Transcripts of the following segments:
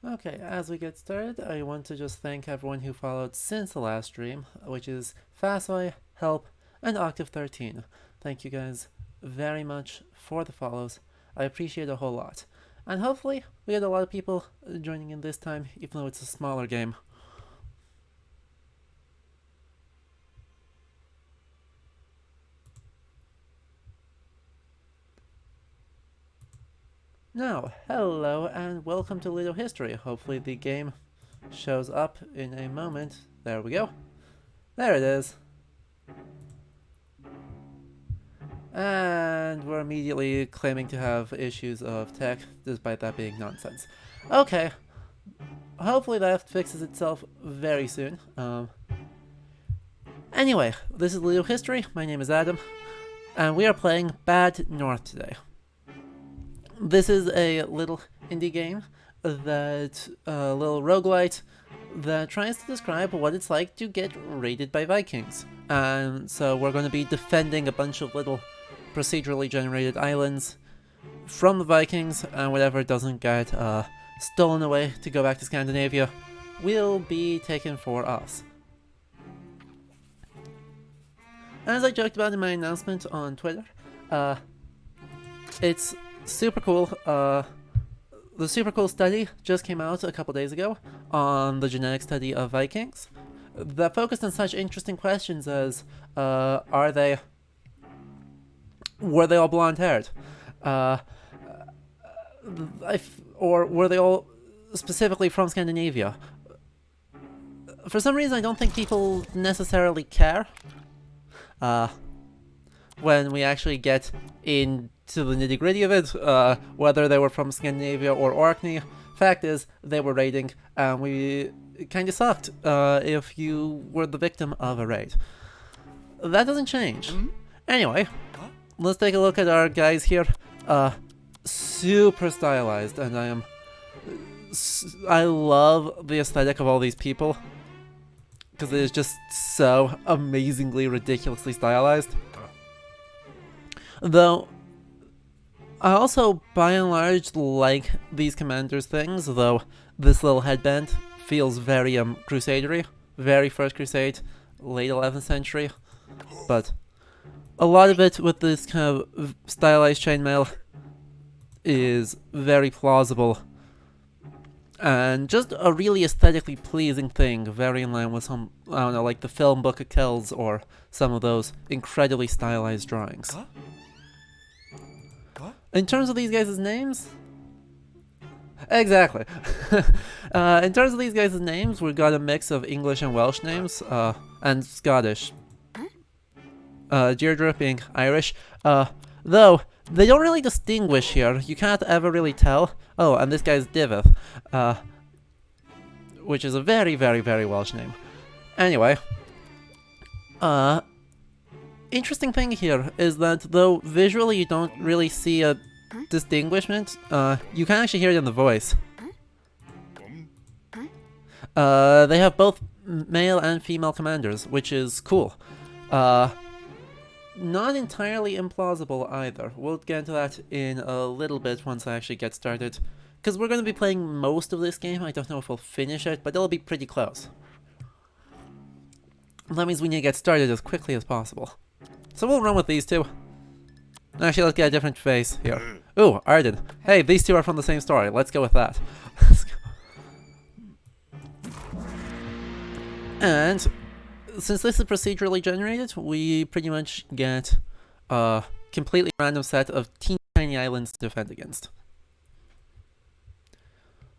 Okay, as we get started, I want to just thank everyone who followed since the last stream, which is Fasoy, Help, and Octave13. Thank you guys very much for the follows. I appreciate it a whole lot. And hopefully, we get a lot of people joining in this time, even though it's a smaller game. Now, hello and welcome to Lido History. Hopefully the game shows up in a moment. There we go. There it is. And we're immediately claiming to have issues of tech, despite that being nonsense. Okay. Hopefully that fixes itself very soon. Anyway, this is Lido History. My name is Adam. And we are playing Bad North today. This is a little indie game that a little roguelite that tries to describe what it's like to get raided by Vikings. And so we're going to be defending a bunch of little procedurally generated islands from the Vikings, and whatever doesn't get stolen away to go back to Scandinavia will be taken for us. As I joked about in my announcement on Twitter, it's super cool. The super cool study just came out a couple days ago on the genetic study of Vikings that focused on such interesting questions as were they all blonde-haired? Or were they all specifically from Scandinavia? For some reason, I don't think people necessarily care when we actually get into the nitty-gritty of it, whether they were from Scandinavia or Orkney. Fact is, they were raiding, and we kind of sucked if you were the victim of a raid. That doesn't change. Anyway, let's take a look at our guys here. Super stylized, and I love the aesthetic of all these people, because it is just so amazingly, ridiculously stylized. Though, I also, by and large, like these commanders things, though this little headband feels very Crusadery, very First Crusade, late 11th century, but a lot of it with this kind of stylized chainmail is very plausible, and just a really aesthetically pleasing thing, very in line with some, I don't know, like the film Book of Kells or some of those incredibly stylized drawings. In terms of these guys' names, exactly. In terms of these guys' names, we've got a mix of English and Welsh names, and Scottish. Deirdre being Irish, though they don't really distinguish here. You can't ever really tell. Oh, and this guy's Divith, which is a very, very, very Welsh name. Anyway, interesting thing here is that though visually you don't really see a distinguishment, you can actually hear it in the voice. They have both male and female commanders, which is cool. Not entirely implausible either. We'll get into that in a little bit once I actually get started, because we're going to be playing most of this game. I don't know if we'll finish it, but it'll be pretty close. That means we need to get started as quickly as possible. So we'll run with these two. Actually, let's get a different face here. Ooh, Arden. Hey, these two are from the same story. Let's go with that. And since this is procedurally generated, we pretty much get a completely random set of teeny tiny islands to defend against.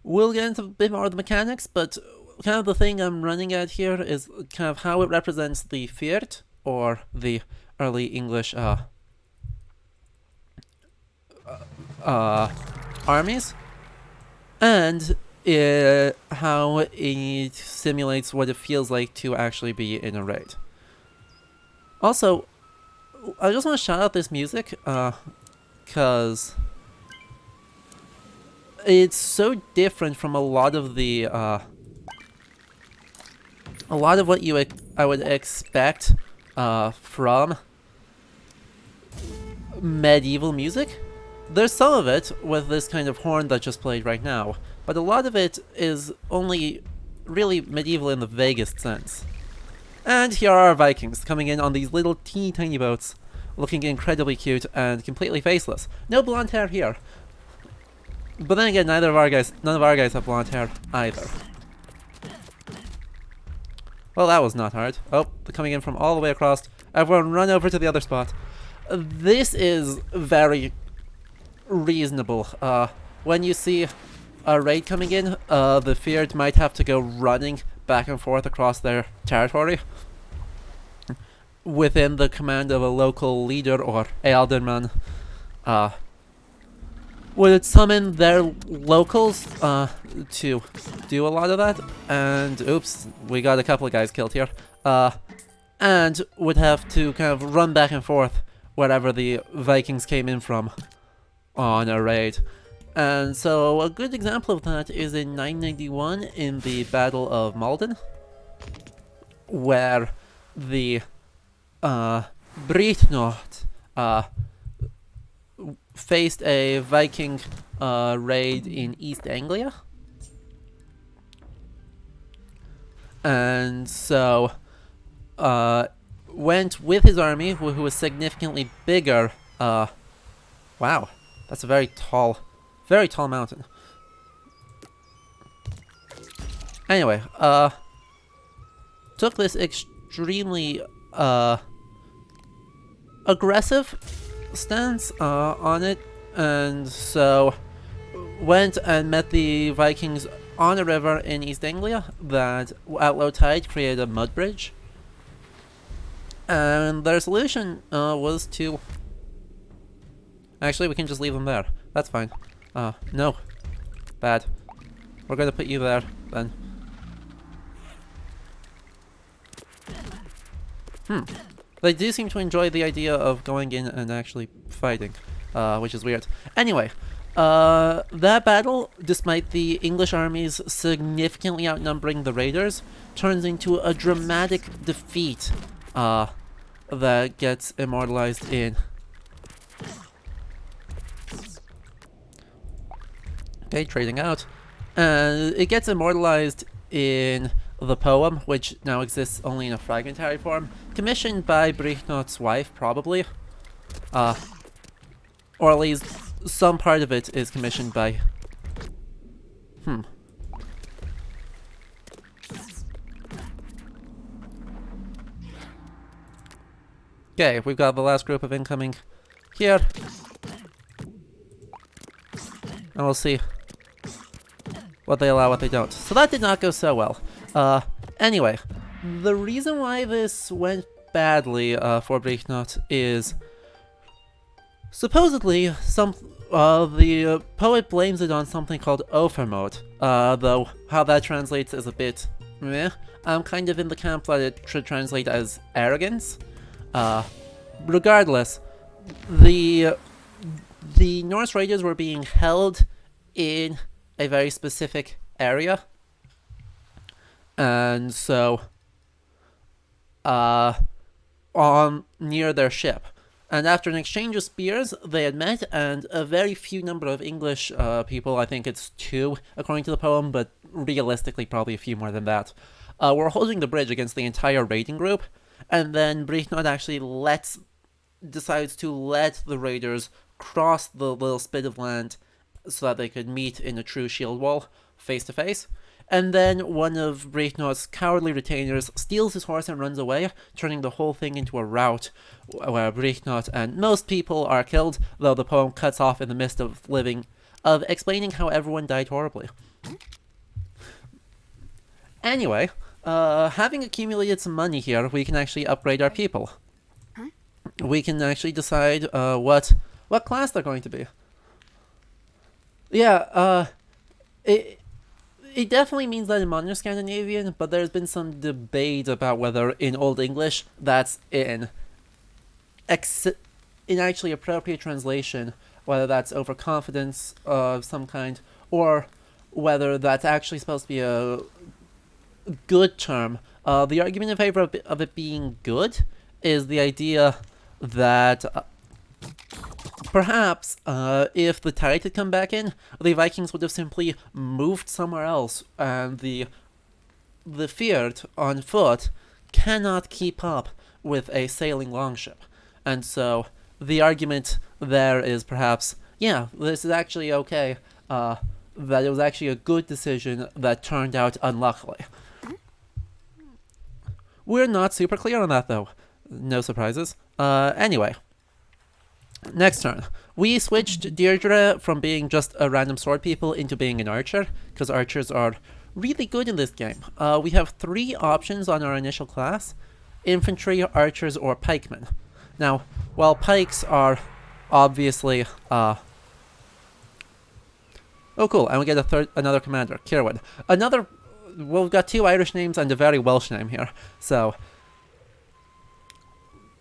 We'll get into a bit more of the mechanics, but kind of the thing I'm running at here is kind of how it represents the Fyrd, or the early English armies, and how it simulates what it feels like to actually be in a raid. Also, I just want to shout out this music, because it's so different from a lot of the what I would expect from medieval music. There's some of it with this kind of horn that just played right now, but a lot of it is only really medieval in the vaguest sense. And here are our Vikings coming in on these little teeny tiny boats, looking incredibly cute and completely faceless. No blonde hair here. But then again, none of our guys have blonde hair either. Well, that was not hard. Oh, they're coming in from all the way across. Everyone run over to the other spot. This is very reasonable. When you see a raid coming in, the feared might have to go running back and forth across their territory within the command of a local leader or alderman. Would summon their locals to do a lot of that, and oops, we got a couple of guys killed here, and would have to kind of run back and forth wherever the Vikings came in from on a raid. And so a good example of that is in 991 in the Battle of Malden, where the Britnot faced a Viking raid in East Anglia. And so went with his army, who was significantly bigger. Wow, that's a very tall mountain. Anyway, took this extremely aggressive stance on it, and so went and met the Vikings on a river in East Anglia that at low tide created a mud bridge. And their solution was to... Actually, we can just leave them there. That's fine. No. Bad. We're gonna put you there, then. They do seem to enjoy the idea of going in and actually fighting, which is weird. Anyway, that battle, despite the English armies significantly outnumbering the raiders, turns into a dramatic defeat that gets immortalized in... Okay, trading out. And it gets immortalized in the poem, which now exists only in a fragmentary form, commissioned by Britnot's wife, probably. Or at least some part of it is commissioned by... Okay, we've got the last group of incoming here. And we'll see what they allow, what they don't. So that did not go so well. Anyway, the reason why this went badly for Britnot is supposedly the poet blames it on something called overmod, though how that translates is a bit meh. I'm kind of in the camp that it should translate as arrogance. Regardless, the Norse raiders were being held in a very specific area, and so near their ship. And after an exchange of spears, they had met, and a very few number of English people, I think it's 2 according to the poem, but realistically probably a few more than that, were holding the bridge against the entire raiding group. And then Britnot actually decides to let the raiders cross the little spit of land so that they could meet in a true shield wall, face to face. And then one of Britnot's cowardly retainers steals his horse and runs away, turning the whole thing into a rout where Britnot and most people are killed, though the poem cuts off in the midst of explaining how everyone died horribly. Anyway, having accumulated some money here, we can actually upgrade our people. We can actually decide what class they're going to be. Yeah, it definitely means that in modern Scandinavian, but there's been some debate about whether in Old English that's in actually appropriate translation, whether that's overconfidence of some kind, or whether that's actually supposed to be a good term. The argument in favor of it being good is the idea that perhaps if the tide had come back in, the Vikings would have simply moved somewhere else, and the Fjord on foot cannot keep up with a sailing longship. And so the argument there is perhaps, yeah, this is actually okay, that it was actually a good decision that turned out unluckily. We're not super clear on that, though. No surprises. Anyway. Next turn. We switched Deirdre from being just a random sword people into being an archer, because archers are really good in this game. We have 3 options on our initial class: infantry, archers, or pikemen. Now, while pikes are obviously... oh cool, and we get another commander, Kirwin. Well, we've got 2 Irish names and a very Welsh name here, so...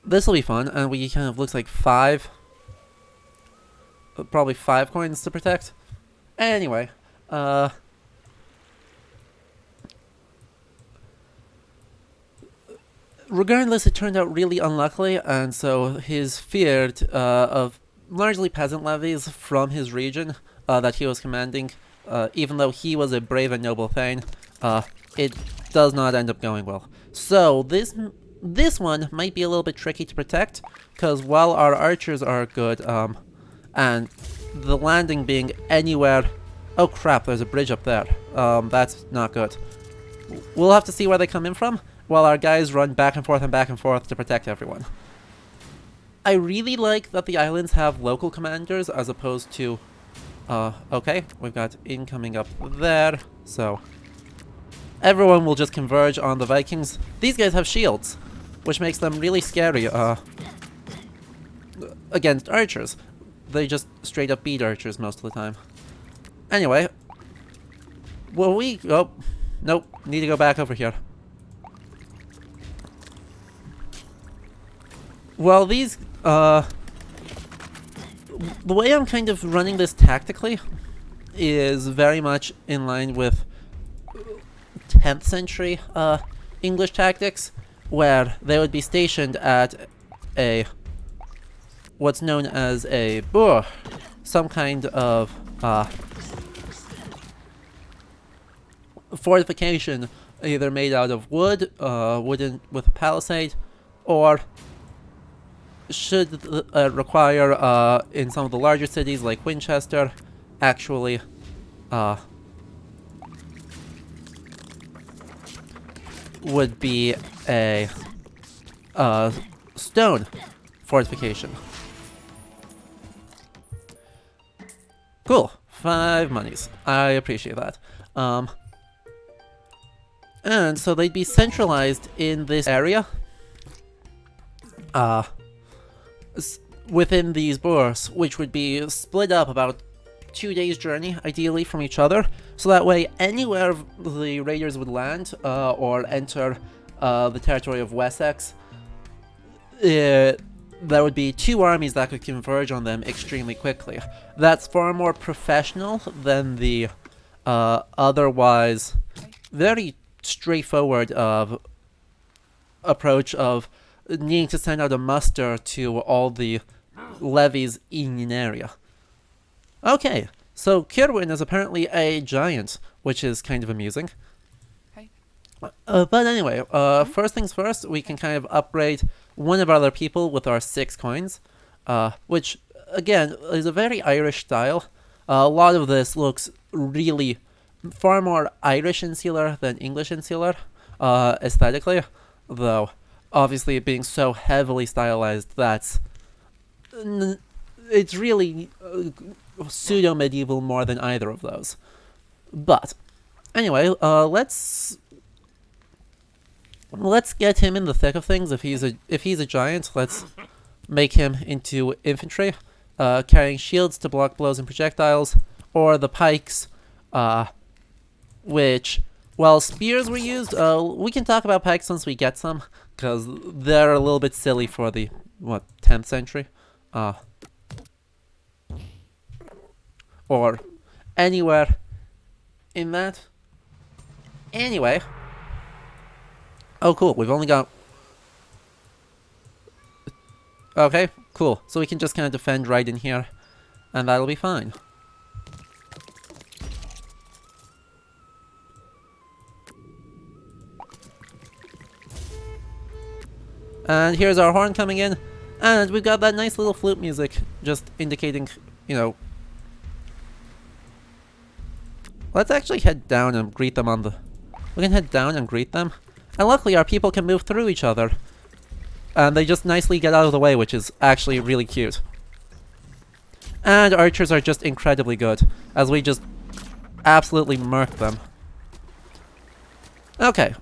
This will be fun, and we kind of looks like 5... Probably 5 coins to protect. Anyway, regardless, it turned out really unluckily, and so his Fjord of largely peasant levies from his region that he was commanding, even though he was a brave and noble Thane, it does not end up going well. So this one might be a little bit tricky to protect, because while our archers are good, and the landing being anywhere... Oh crap, there's a bridge up there. That's not good. We'll have to see where they come in from, while our guys run back and forth to protect everyone. I really like that the islands have local commanders as opposed to... okay, we've got incoming up there, so... Everyone will just converge on the Vikings. These guys have shields, which makes them really scary, against archers. They just straight up beat archers most of the time. Anyway. Well, oh, nope. Need to go back over here. Well, these, the way I'm kind of running this tactically is very much in line with 10th century, English tactics, where they would be stationed at what's known as a burh, some kind of fortification, either made out of wood, wooden with a palisade, or should require, in some of the larger cities like Winchester, actually would be a stone fortification. Cool. 5 monies. I appreciate that. And so they'd be centralized in this area. Within these burhs, which would be split up about 2 days' journey, ideally, from each other. So that way, anywhere the raiders would land, or enter the territory of Wessex, there would be 2 armies that could converge on them extremely quickly. That's far more professional than the otherwise very straightforward approach of needing to send out a muster to all the levies in an area. Okay, so Kirwin is apparently a giant, which is kind of amusing. But anyway, first things first, we can kind of upgrade one of our other people with our 6 coins, which, again, is a very Irish style. A lot of this looks really far more Irish insular than English insular, aesthetically, though obviously it being so heavily stylized, that's... it's really pseudo-medieval more than either of those. But, anyway, let's get him in the thick of things. If he's a giant, let's make him into infantry, carrying shields to block blows and projectiles, or the pikes, which, while spears were used, we can talk about pikes once we get some, because they're a little bit silly for the, 10th century? Or anywhere in that. Anyway. Oh, cool. We've only got... Okay, cool. So we can just kind of defend right in here, and that'll be fine. And here's our horn coming in, and we've got that nice little flute music, just indicating, you know... Let's actually head down and greet them on the... We can head down and greet them. And luckily our people can move through each other. And they just nicely get out of the way, which is actually really cute. And archers are just incredibly good, as we just absolutely murk them. Okay.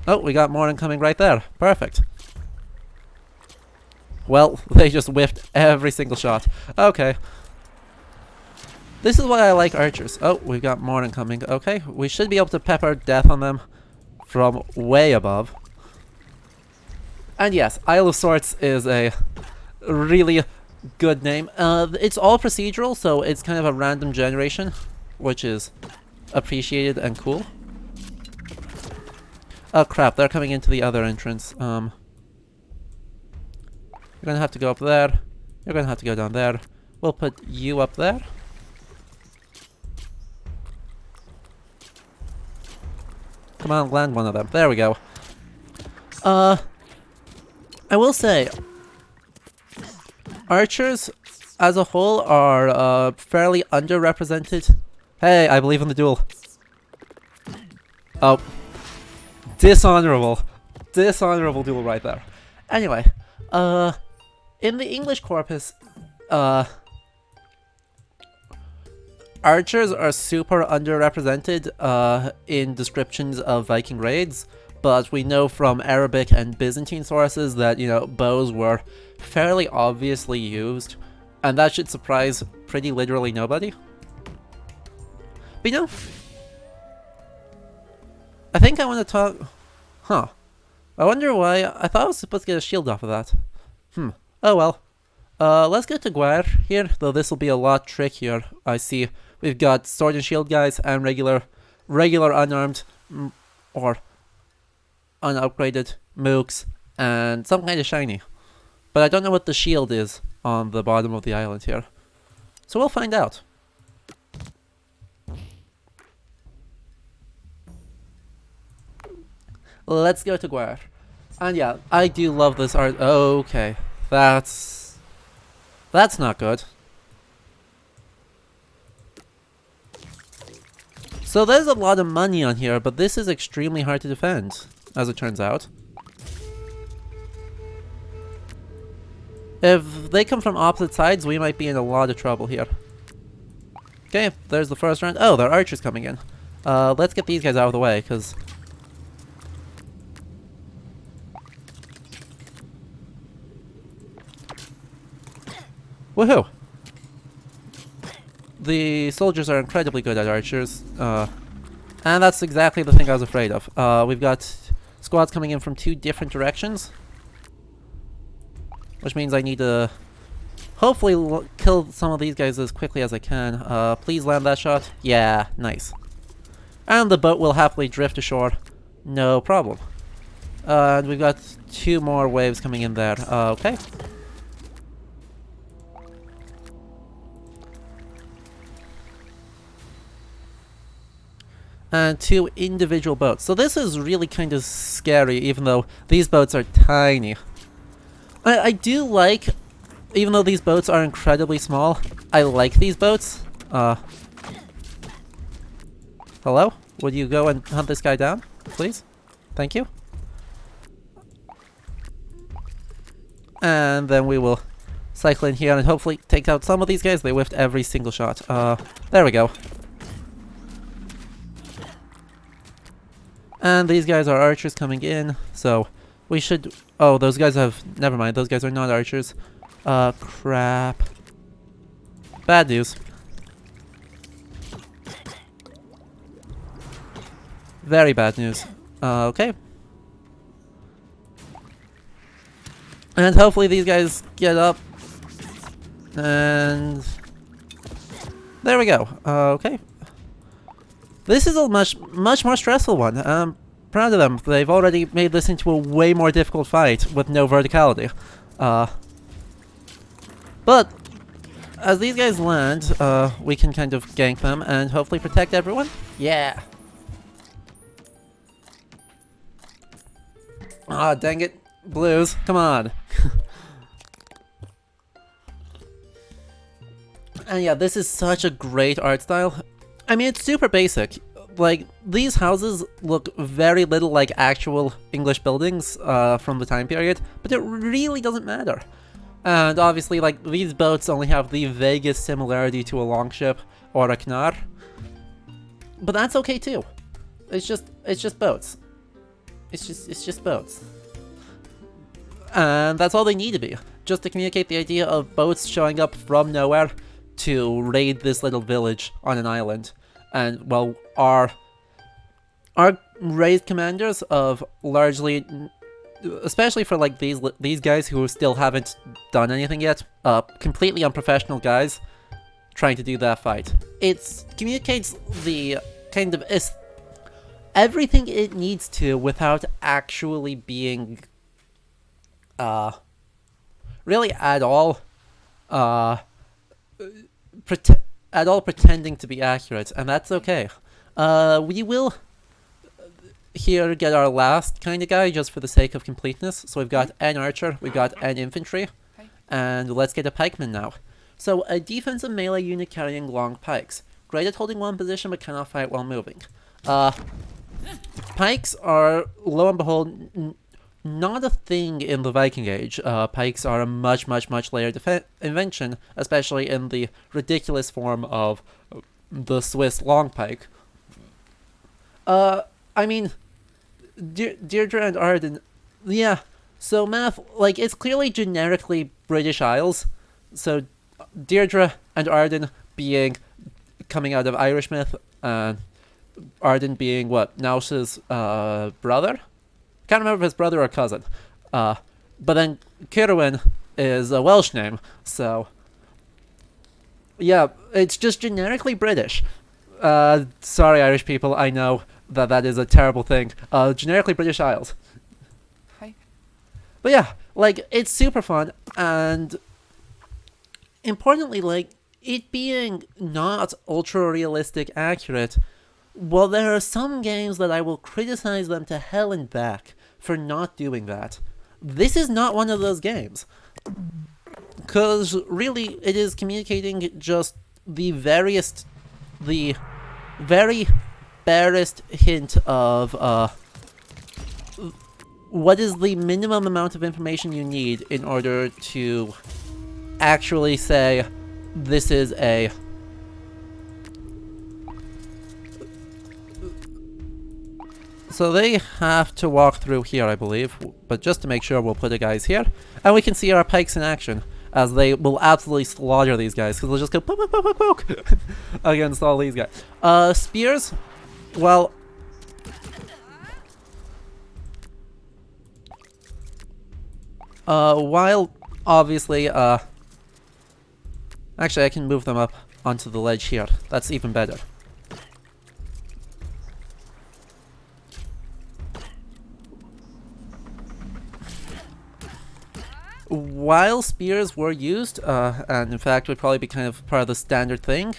Oh, we got more incoming right there. Perfect. Well, they just whiffed every single shot. Okay. This is why I like archers. Oh, we've got more incoming. Okay, we should be able to pepper death on them from way above. And yes, Isle of Sorts is a really good name. It's all procedural, so it's kind of a random generation, which is appreciated and cool. Oh crap, they're coming into the other entrance. You're gonna have to go up there. You're gonna have to go down there. We'll put you up there. Come on, land one of them. There we go. I will say, archers as a whole are fairly underrepresented. Hey, I believe in the duel. Oh. Dishonorable. Dishonorable duel right there. Anyway, in the English corpus, archers are super underrepresented in descriptions of Viking raids, but we know from Arabic and Byzantine sources that, you know, bows were fairly obviously used, and that should surprise pretty literally nobody. But you know, I think I want to talk... Huh. I wonder why... I thought I was supposed to get a shield off of that. Oh well. Let's get to Guire here, though this will be a lot trickier. I see we've got sword and shield guys and regular unarmed or unupgraded mooks and some kind of shiny. But I don't know what the shield is on the bottom of the island here. So we'll find out. Let's go to Guire. And yeah, I do love this art. Okay, that's not good. So there's a lot of money on here, but this is extremely hard to defend, as it turns out. If they come from opposite sides, we might be in a lot of trouble here. Okay, there's the first round. Oh, there are archers coming in. Let's get these guys out of the way, because... Woohoo! The soldiers are incredibly good at archers, and that's exactly the thing I was afraid of. We've got squads coming in from two different directions, which means I need to hopefully kill some of these guys as quickly as I can. Please land that shot. Yeah, nice. And the boat will happily drift ashore, no problem. And we've got two more waves coming in there. Okay. And two individual boats. So this is really kind of scary, even though these boats are tiny. I do like, even though these boats are incredibly small, I like these boats. Hello? Would you go and hunt this guy down, please? Thank you. And then we will cycle in here and hopefully take out some of these guys. They whiffed every single shot. There we go. And these guys are archers coming in, so we should... Oh, those guys have... Never mind, those guys are not archers. Crap. Bad news. Very bad news. Okay. And hopefully these guys get up. And... There we go. Okay. This is a much more stressful one. proud of them. They've already made this into a way more difficult fight with no verticality. But as these guys land, we can kind of gank them and hopefully protect everyone. Yeah. Ah, dang it. Blues, come on. And yeah, this is such a great art style. I mean, it's super basic. Like, these houses look very little like actual English buildings from the time period, but it really doesn't matter. And obviously, like, these boats only have the vaguest similarity to a longship or a knar. But that's okay too. It's just boats. It's just boats. And that's all they need to be. Just to communicate the idea of boats showing up from nowhere to raid this little village on an island. And, well, our raised commanders of largely, especially for like these guys who still haven't done anything yet, completely unprofessional guys trying to do that fight. It communicates the kind of everything it needs to without actually being really at all pretending to be accurate, and that's okay. We will here get our last kind of guy just for the sake of completeness. So we've got an archer, we've got an infantry, and let's get a pikeman now. So a defensive melee unit carrying long pikes. Great at holding one position but cannot fight while moving. Pikes are, lo and behold, not a thing in the Viking Age. Pikes are a much later invention, especially in the ridiculous form of the Swiss long pike. I mean, Deirdre and Arden, yeah, so math, like, it's clearly generically British Isles, so Deirdre and Arden being coming out of Irish myth, and Arden being, what, Naus's brother? Can't remember if his brother or cousin. But then Kirwin is a Welsh name, so yeah, it's just generically British. Sorry, Irish people, I know that is a terrible thing. Generically British Isles. Hi. But yeah, like, it's super fun, and importantly, like, it being not ultra-realistic accurate, well, there are some games that I will criticize them to hell and back for not doing that. This is not one of those games. Because really, it is communicating just the very barest hint of what is the minimum amount of information you need in order to actually say this is a so they have to walk through here, I believe, but just to make sure, we'll put the guys here, and we can see our pikes in action, as they will absolutely slaughter these guys, because they'll just go poke, poke, poke, poke, poke against all these guys. Spears, well, while obviously, actually I can move them up onto the ledge here, that's even better. While spears were used, and in fact would probably be kind of part of the standard thing,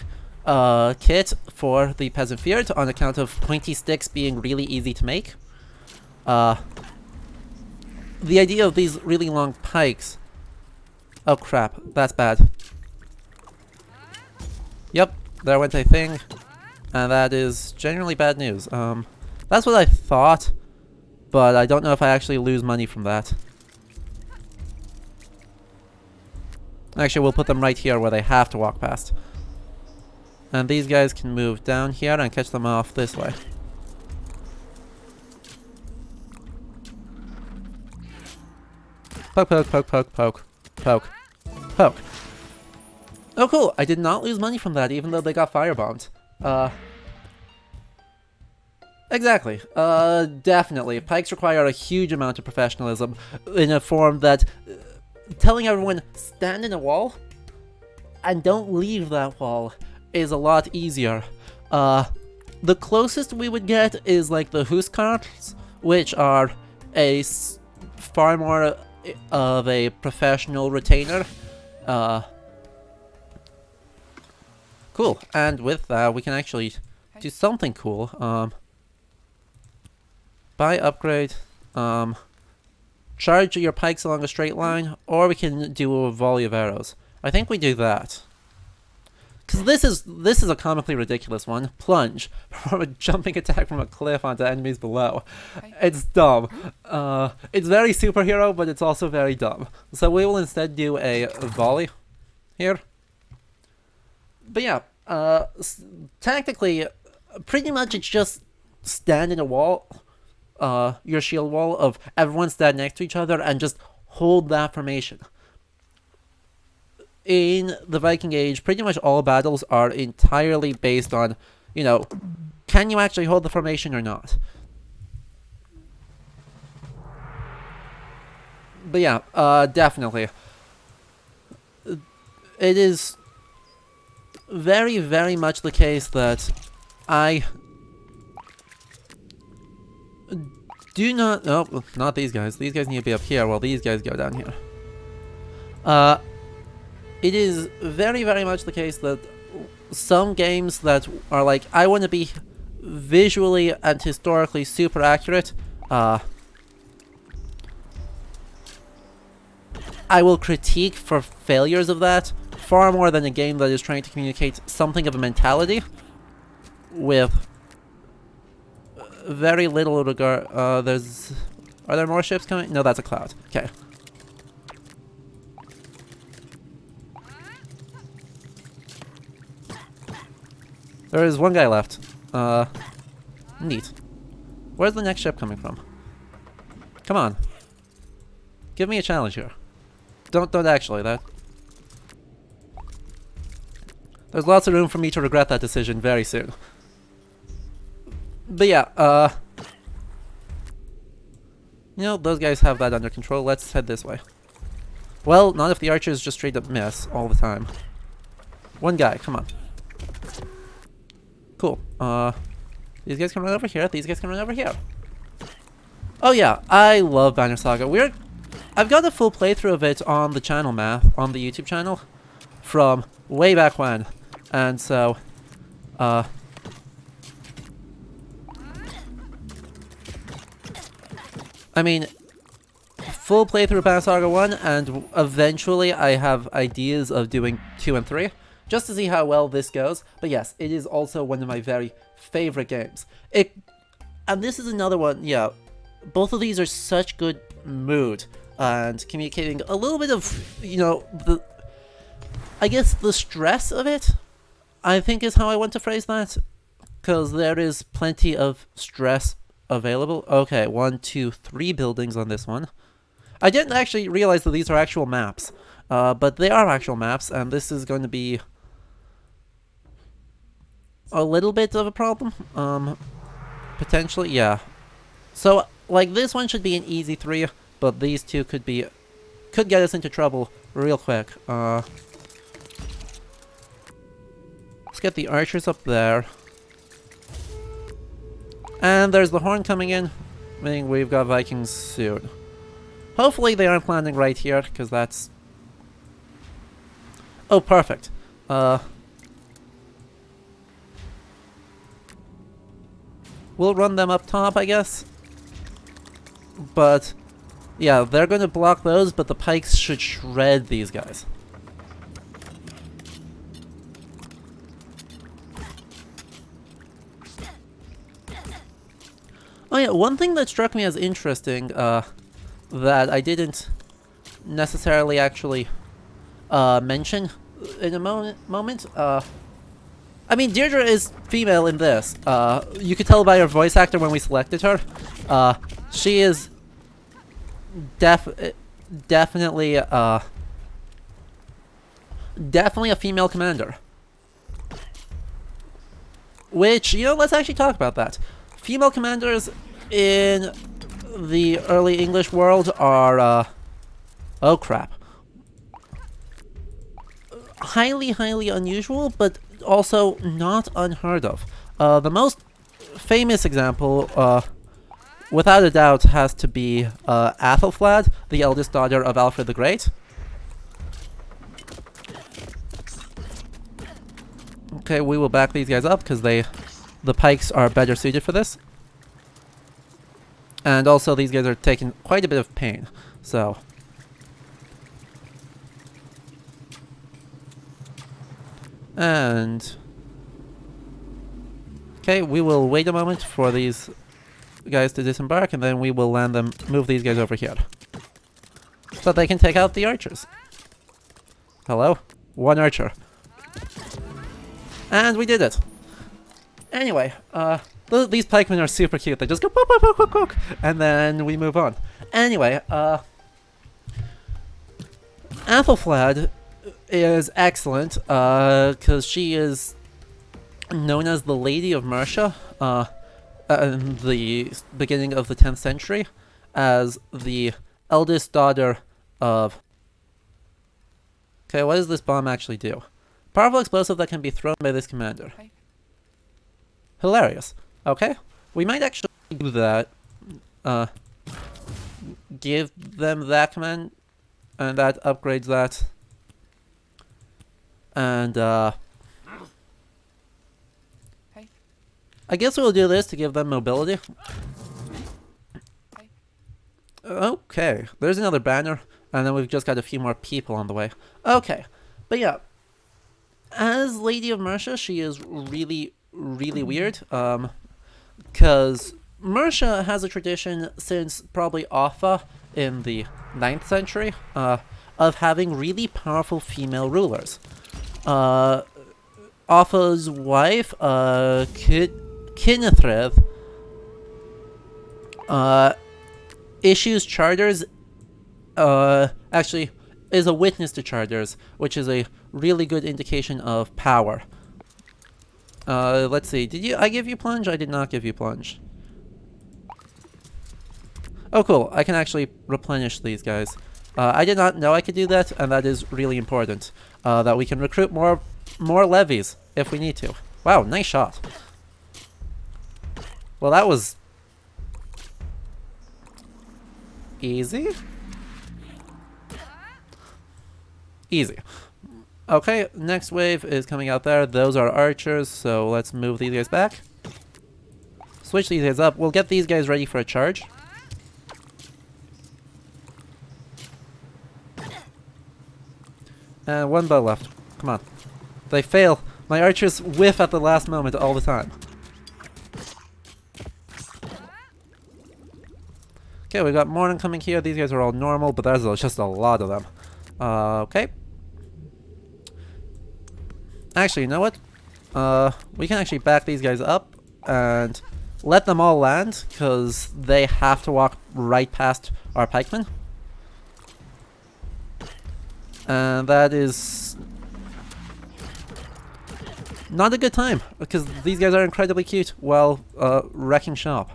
kit for the Peasant Fjord on account of pointy sticks being really easy to make. The idea of these really long pikes... Oh crap, that's bad. Yep, there went a thing, and that is generally bad news. That's what I thought, but I don't know if I actually lose money from that. Actually, we'll put them right here where they have to walk past. And these guys can move down here and catch them off this way. Poke, poke, poke, poke, poke, poke, poke. Oh cool, I did not lose money from that even though they got firebombed. Exactly. Definitely. Pikes require a huge amount of professionalism in a form that... telling everyone, stand in a wall and don't leave that wall is a lot easier. The closest we would get is like the huskarls, which are far more of a professional retainer. Cool, and with that we can actually do something cool. Buy upgrade, charge your pikes along a straight line, or we can do a volley of arrows. I think we do that. Because this is a comically ridiculous one. Plunge. From a jumping attack from a cliff onto enemies below. It's dumb. It's very superhero, but it's also very dumb. So we will instead do a volley here. But yeah, tactically, pretty much it's just stand in a wall, your shield wall of everyone stand next to each other and just hold that formation. In the Viking Age, pretty much all battles are entirely based on, you know, can you actually hold the formation or not? But yeah, definitely. It is very, very much the case that I do not... No, not these guys. These guys need to be up here while these guys go down here. It is very, very much the case that some games that are like, I want to be visually and historically super accurate, I will critique for failures of that far more than a game that is trying to communicate something of a mentality with very little regard. Are there more ships coming? No, that's a cloud. Okay. There is one guy left. Neat. Where's the next ship coming from? Come on. Give me a challenge here. Don't actually, that... There's lots of room for me to regret that decision very soon. But yeah, you know, those guys have that under control. Let's head this way. Well, not if the archers just straight up miss all the time. One guy, come on. Cool. These guys can run over here. These guys can run over here. Oh yeah, I love Banner Saga. I've got a full playthrough of it on the channel on the YouTube channel from way back when. And so, I mean, full playthrough of Banner Saga 1, and eventually I have ideas of doing 2 and 3. Just to see how well this goes. But yes, it is also one of my very favorite games. And this is another one, yeah, both of these are such good mood and communicating a little bit of, you know, I guess the stress of it, I think is how I want to phrase that. Because there is plenty of stress available. Okay, 1, 2, 3 buildings on this one. I didn't actually realize that these are actual maps. But they are actual maps, and this is going to be a little bit of a problem, potentially, yeah. So, like, this one should be an easy 3, but these two could get us into trouble real quick. Let's get the archers up there. And there's the horn coming in, meaning we've got Vikings soon. Hopefully they aren't landing right here, because that's... Oh, perfect. We'll run them up top, I guess. But, yeah, they're going to block those, but the pikes should shred these guys. Oh yeah, one thing that struck me as interesting, that I didn't necessarily actually mention in a moment, I mean, Deirdre is female in this. You could tell by her voice actor when we selected her. She is definitely a female commander. Which, you know, let's actually talk about that. Female commanders in the early English world are, oh crap. Highly, highly unusual, but also not unheard of. The most famous example without a doubt, has to be Athelflaed, the eldest daughter of Alfred the Great. Okay, we will back these guys up because the pikes are better suited for this. And also these guys are taking quite a bit of pain, so... And... Okay, we will wait a moment for these guys to disembark, and then we will land them, move these guys over here. So they can take out the archers. Hello? One archer. And we did it! Anyway, these pikemen are super cute. They just go poke, poke, poke, poke, poke, and then we move on. Anyway, Athelflaed is excellent, because she is known as the Lady of Mercia, in the beginning of the 10th century, as the eldest daughter of... Okay, what does this bomb actually do? Powerful explosive that can be thrown by this commander. Hilarious. Okay, we might actually do that. Give them that command, and that upgrades that. And, I guess we'll do this to give them mobility. Okay, there's another banner, and then we've just got a few more people on the way. Okay, but yeah, as Lady of Mercia, she is really weird, because Mercia has a tradition since probably Offa in the 9th century, of having really powerful female rulers. Offa's wife, Kynethrith, issues charters, actually is a witness to charters, which is a really good indication of power. Let's see, did I give you plunge? I did not give you plunge. Oh cool, I can actually replenish these guys. I did not know I could do that, and that is really important. That we can recruit more levies if we need to. Wow, nice shot. Well, that was... easy? Easy. Okay, next wave is coming out there. Those are archers, so let's move these guys back. Switch these guys up. We'll get these guys ready for a charge. And one bow left. Come on. They fail. My archers whiff at the last moment all the time. Okay, we got more incoming here. These guys are all normal, but there's just a lot of them. Okay. Actually, you know what? We can actually back these guys up and let them all land, because they have to walk right past our pikemen. And that is not a good time, because these guys are incredibly cute while wrecking shop.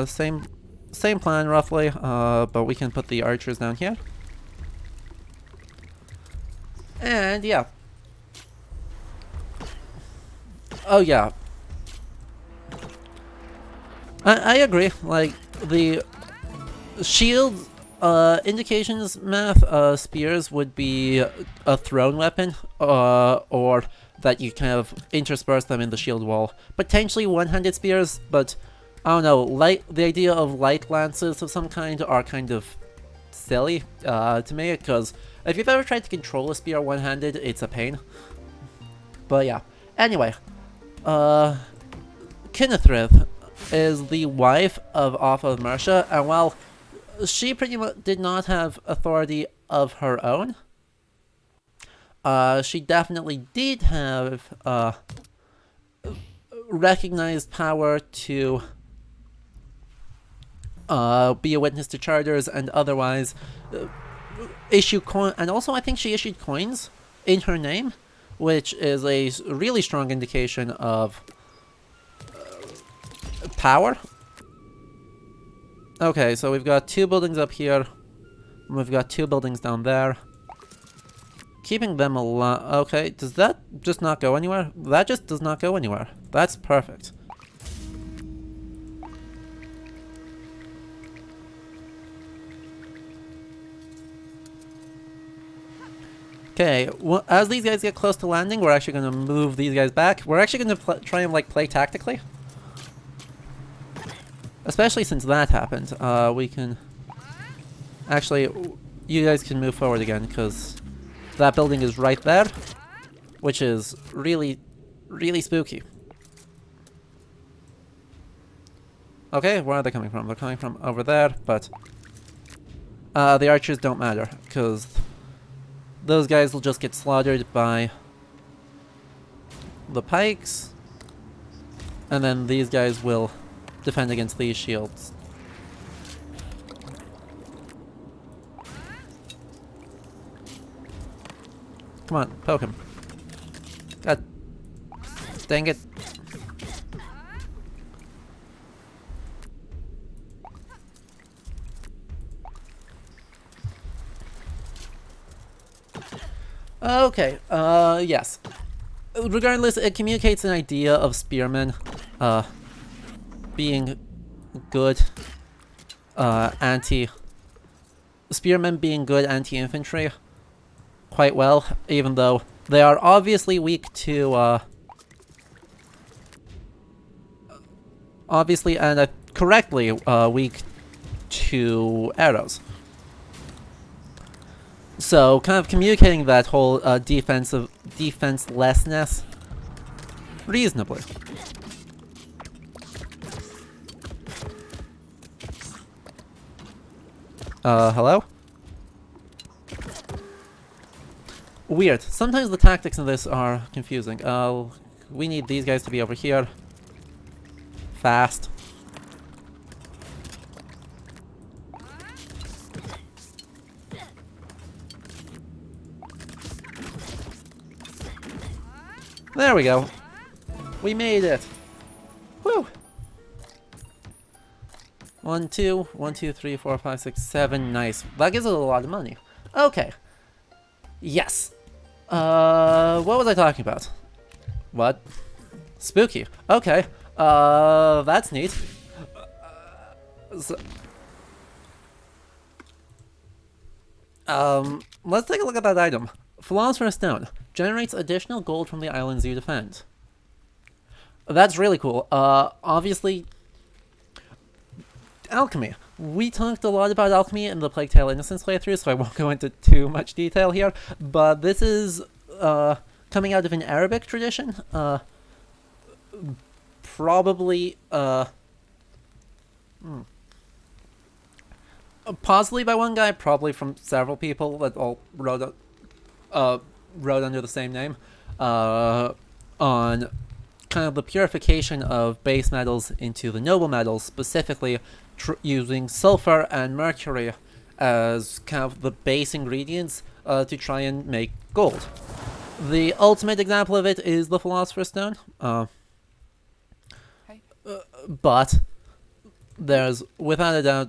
Same plan roughly, but we can put the archers down here. And yeah. Oh yeah. I agree, like the shield indications math, spears would be a thrown weapon, or that you kind of intersperse them in the shield wall. Potentially one-handed spears, but I don't know, the idea of light lances of some kind are kind of silly to me, because if you've ever tried to control a spear one-handed, it's a pain. But yeah, anyway, Kynethrith is the wife of Offa of Mercia, and while she pretty much did not have authority of her own, she definitely did have recognized power to be a witness to charters and otherwise issue coin, and also I think she issued coins in her name, which is a really strong indication of power. Okay, so we've got 2 buildings up here, and we've got 2 buildings down there. Keeping them alive. Okay, does that just not go anywhere? That just does not go anywhere. That's perfect. Okay, well, as these guys get close to landing, we're actually going to move these guys back. We're actually going to try and like play tactically. Especially since that happened. We can... Actually, you guys can move forward again, because that building is right there, which is really, really spooky. Okay, where are they coming from? They're coming from over there, but the archers don't matter, because those guys will just get slaughtered by the pikes, and then these guys will defend against these shields. Come on, poke him. God dang it. Okay, yes. Regardless, it communicates an idea of spearmen, being good, spearmen being good anti-infantry quite well, even though they are obviously weak to, obviously and correctly, weak to arrows. So, kind of communicating that whole defenselessness reasonably. Hello? Weird. Sometimes the tactics in this are confusing. We need these guys to be over here. Fast. There we go. We made it. Woo! 1, 2, 1, 2, 3, 4, 5, 6, 7. Nice. That gives us a lot of money. Okay. Yes. What was I talking about? What? Spooky. Okay. That's neat. Let's take a look at that item. Philosopher's Stone. Generates additional gold from the islands you defend. That's really cool. Obviously, alchemy. We talked a lot about alchemy in the Plague Tale Innocence playthrough, so I won't go into too much detail here, but this is coming out of an Arabic tradition. Probably, possibly by one guy, probably from several people that all wrote under the same name, on kind of the purification of base metals into the noble metals, specifically using sulfur and mercury as kind of the base ingredients to try and make gold. The ultimate example of it is the Philosopher's Stone, but there's, without a doubt,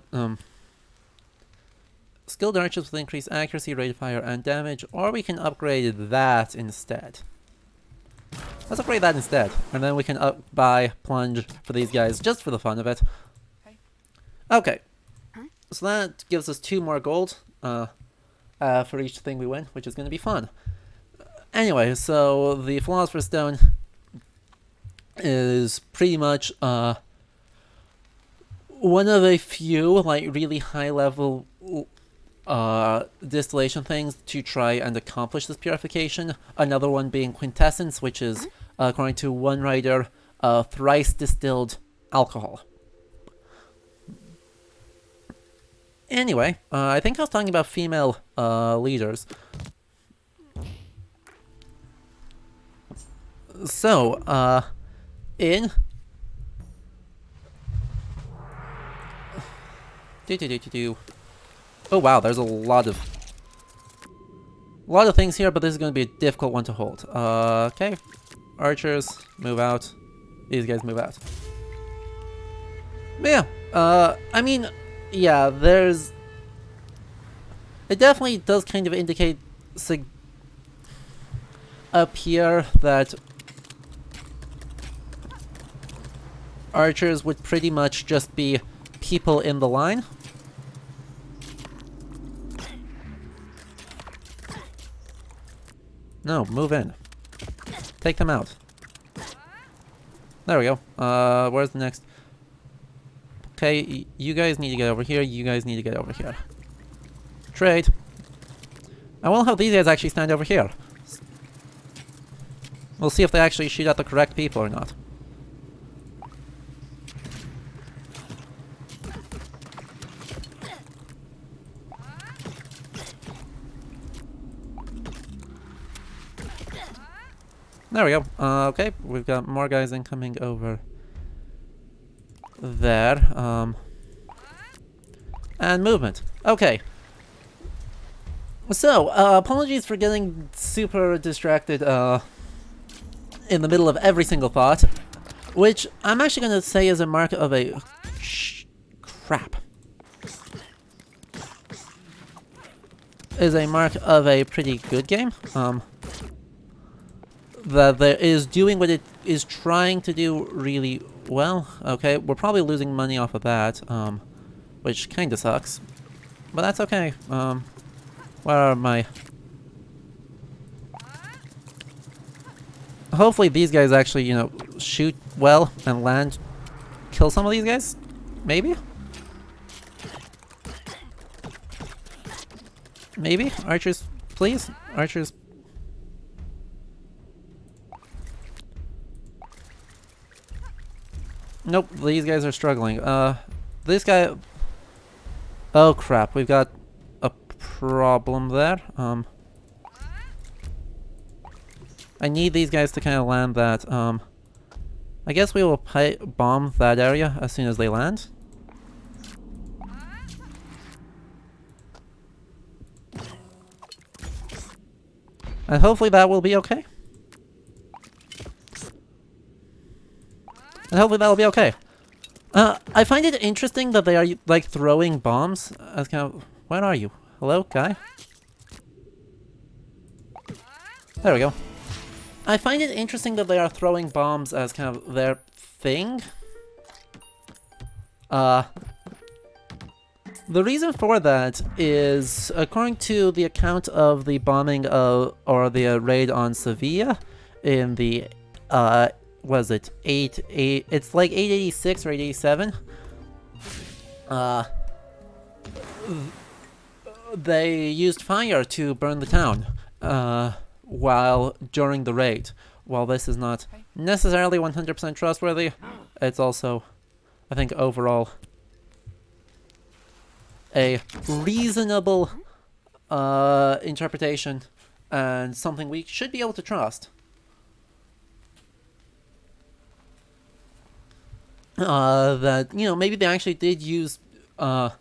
skilled archers with increased accuracy, rate of fire, and damage, or we can upgrade that instead. Let's upgrade that instead, and then we can buy plunge for these guys just for the fun of it. Okay, so that gives us 2 more gold for each thing we win, which is going to be fun. Anyway, so the Philosopher's Stone is pretty much one of a few like really high level distillation things to try and accomplish this purification. Another one being quintessence, which is, according to one writer, thrice distilled alcohol. Anyway, I think I was talking about female leaders. So, in... Oh wow, there's a lot of things here, but this is going to be a difficult one to hold. Okay, archers, move out. These guys move out. But yeah, I mean, yeah, there's... It definitely does kind of indicate up here that archers would pretty much just be people in the line. No, move in. Take them out. There we go. Where's the next? Okay, you guys need to get over here. You guys need to get over here. Trade. I will have these guys actually stand over here. We'll see if they actually shoot at the correct people or not. There we go. Okay, we've got more guys incoming over there. And movement. Okay. So, apologies for getting super distracted in the middle of every single thought, which I'm actually going to say is a mark of a... crap. Is a mark of a pretty good game. That there is doing what it is trying to do really well. Okay, we're probably losing money off of that, which kinda sucks. But that's okay. Where are my... Hopefully these guys actually, you know, shoot well and land, kill some of these guys? Maybe? Maybe? Archers, please? Archers. Nope, these guys are struggling. This guy... Oh crap, we've got a problem there. I need these guys to kind of land that. I guess we will bomb that area as soon as they land. And hopefully that will be okay. And hopefully that'll be okay. I find it interesting that they are, like, throwing bombs as kind of... Where are you? Hello, guy? There we go. I find it interesting that they are throwing bombs as kind of their thing. The reason for that is, according to the account of the bombing of, or the raid on Sevilla in the, was it it's like 886 or 887. They used fire to burn the town, during the raid. While this is not necessarily 100% trustworthy, it's also, I think, overall a reasonable interpretation and something we should be able to trust. That, you know, maybe they actually did use fire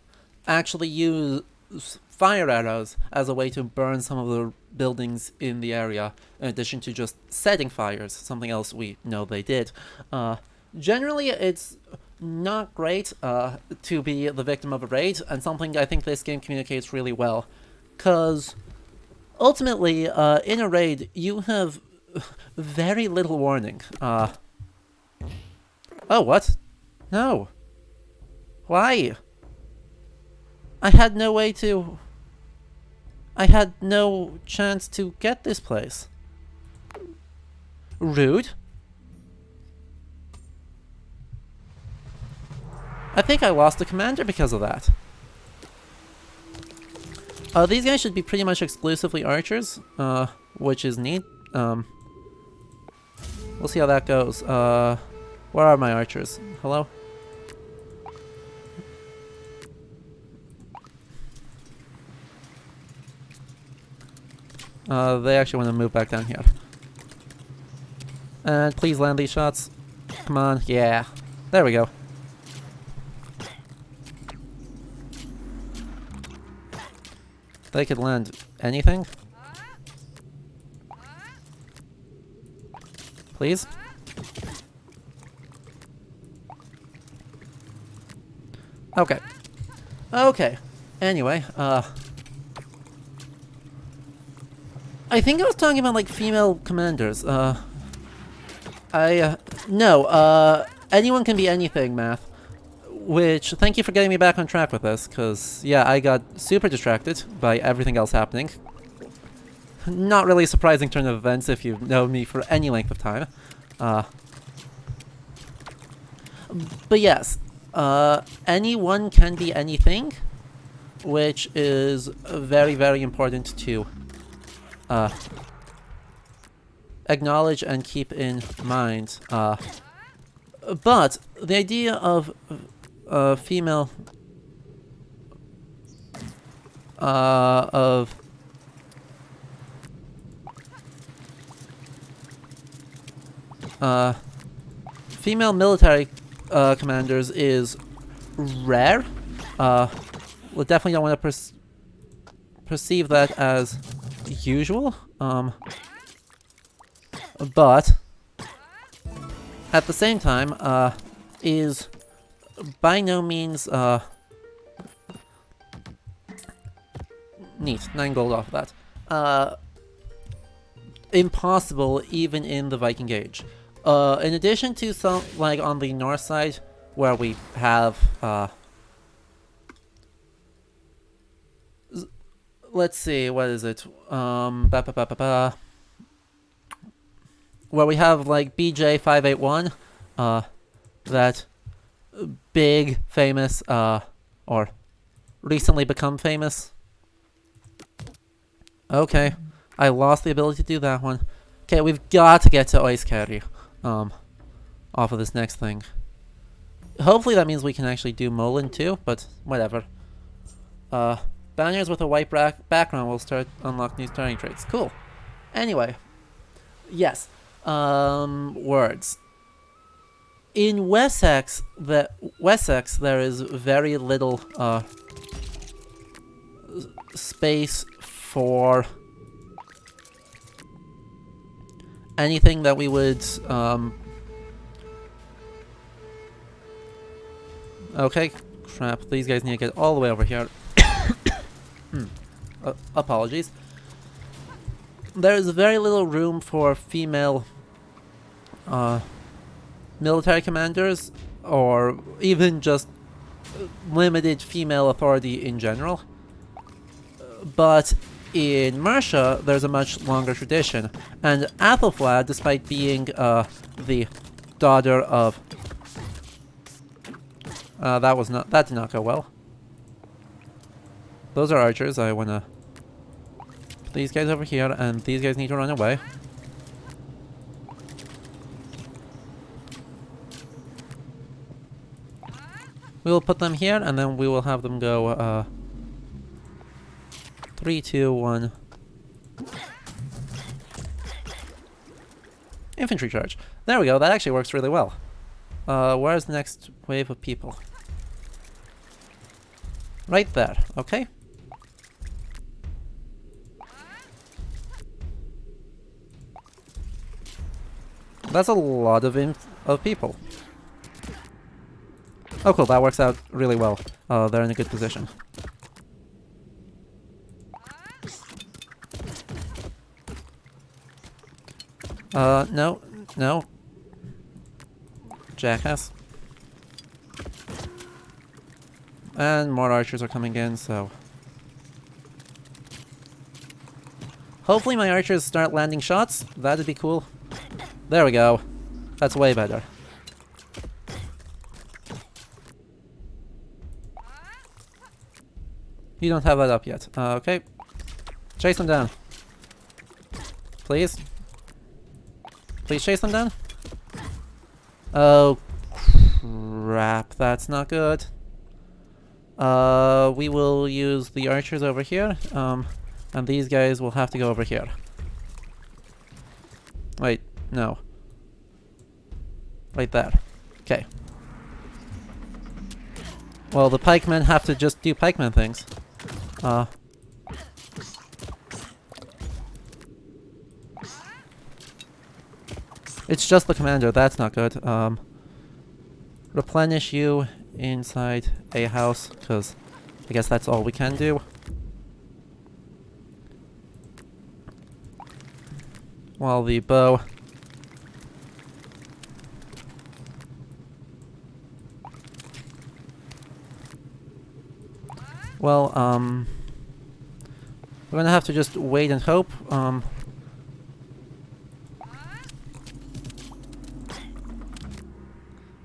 arrows as a way to burn some of the buildings in the area, in addition to just setting fires, something else we know they did. Generally, it's not great to be the victim of a raid, and something I think this game communicates really well. Because, ultimately, in a raid, you have very little warning. Oh, what? No. Why? I had no way to... I had no chance to get this place. Rude. I think I lost the commander because of that. These guys should be pretty much exclusively archers, which is neat. We'll see how that goes. Where are my archers? Hello? They actually want to move back down here. And please land these shots. Come on, yeah. There we go. They could land anything. Please? Okay. Okay. Anyway, I think I was talking about, like, female commanders. No, anyone can be anything, Math. Which, thank you for getting me back on track with this, because, yeah, I got super distracted by everything else happening. not really a surprising turn of events if you've known me for any length of time. But yes, anyone can be anything, which is very, very important to acknowledge and keep in mind. But the idea of female female military commanders is rare. We definitely don't want to perceive that as usual. But at the same time, is by no means neat. 9 gold off of that. Impossible even in the Viking Age. In addition to some, like on the north side, where we have, let's see, what is it? Where we have like BJ581, that big, famous, or recently become famous. Okay, I lost the ability to do that one. Okay, we've got to get to Ice Carry, off of this next thing. Hopefully that means we can actually do Molin too, but whatever. Banners with a white background will unlock new starting traits. Cool. Anyway, yes. Words. In Wessex, there is very little space for anything that we would okay, crap, these guys need to get all the way over here. Apologies. There is very little room for female military commanders, or even just limited female authority in general. But in Mercia, there's a much longer tradition, and Athelflaed, despite being the daughter of that did not go well. Those are archers. I wanna put these guys over here, and these guys need to run away. We will put them here, and then we will have them go 3, 2, 1. Infantry charge. There we go. That actually works really well. Where's the next wave of people? Right there. Okay. That's a lot of people. Oh cool, that works out really well. They're in a good position. No. No. Jackass. And more archers are coming in, so... hopefully my archers start landing shots. That'd be cool. There we go. That's way better. You don't have that up yet. Okay. Chase them down. Please. Please chase them down. Oh, crap. That's not good. We will use the archers over here. And these guys will have to go over here. Wait, no. Right there. Okay. Well, the pikemen have to just do pikemen things. It's just the commander, that's not good. Replenish you inside a house, because I guess that's all we can do. While the bow... well, We're gonna have to just wait and hope.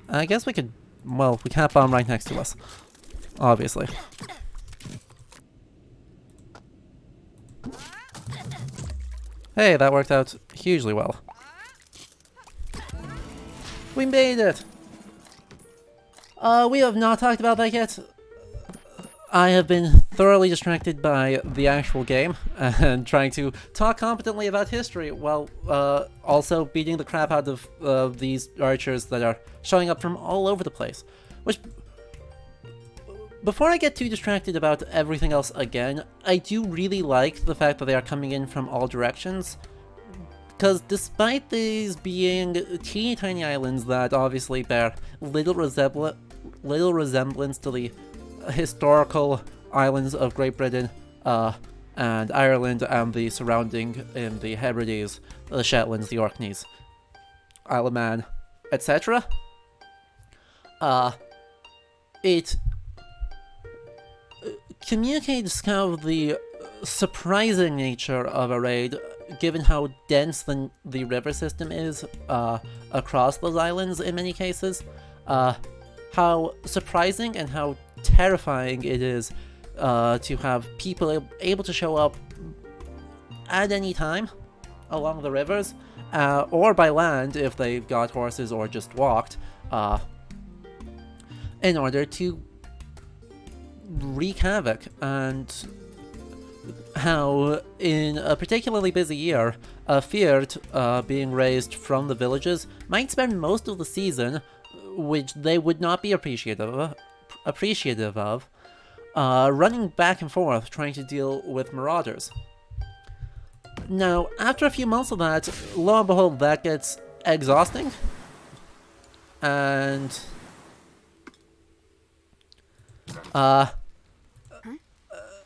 I guess we could... Well, we can't bomb right next to us. Obviously. Hey, that worked out hugely well. We made it! We have not talked about that yet. I have been thoroughly distracted by the actual game and trying to talk competently about history while also beating the crap out of these archers that are showing up from all over the place. Which, before I get too distracted about everything else again, I do really like the fact that they are coming in from all directions. Because despite these being teeny tiny islands that obviously bear little resemblance to the historical islands of Great Britain and Ireland and the surrounding in the Hebrides, the Shetlands, the Orkneys, Isle of Man, etc. It communicates kind of the surprising nature of a raid, given how dense the river system is across those islands in many cases. How surprising and how terrifying it is to have people able to show up at any time along the rivers, or by land if they've got horses or just walked, in order to wreak havoc. And how in a particularly busy year, a Fjord being raised from the villages might spend most of the season, which they would not be appreciative of, running back and forth trying to deal with marauders. Now, after a few months of that, lo and behold, that gets exhausting, and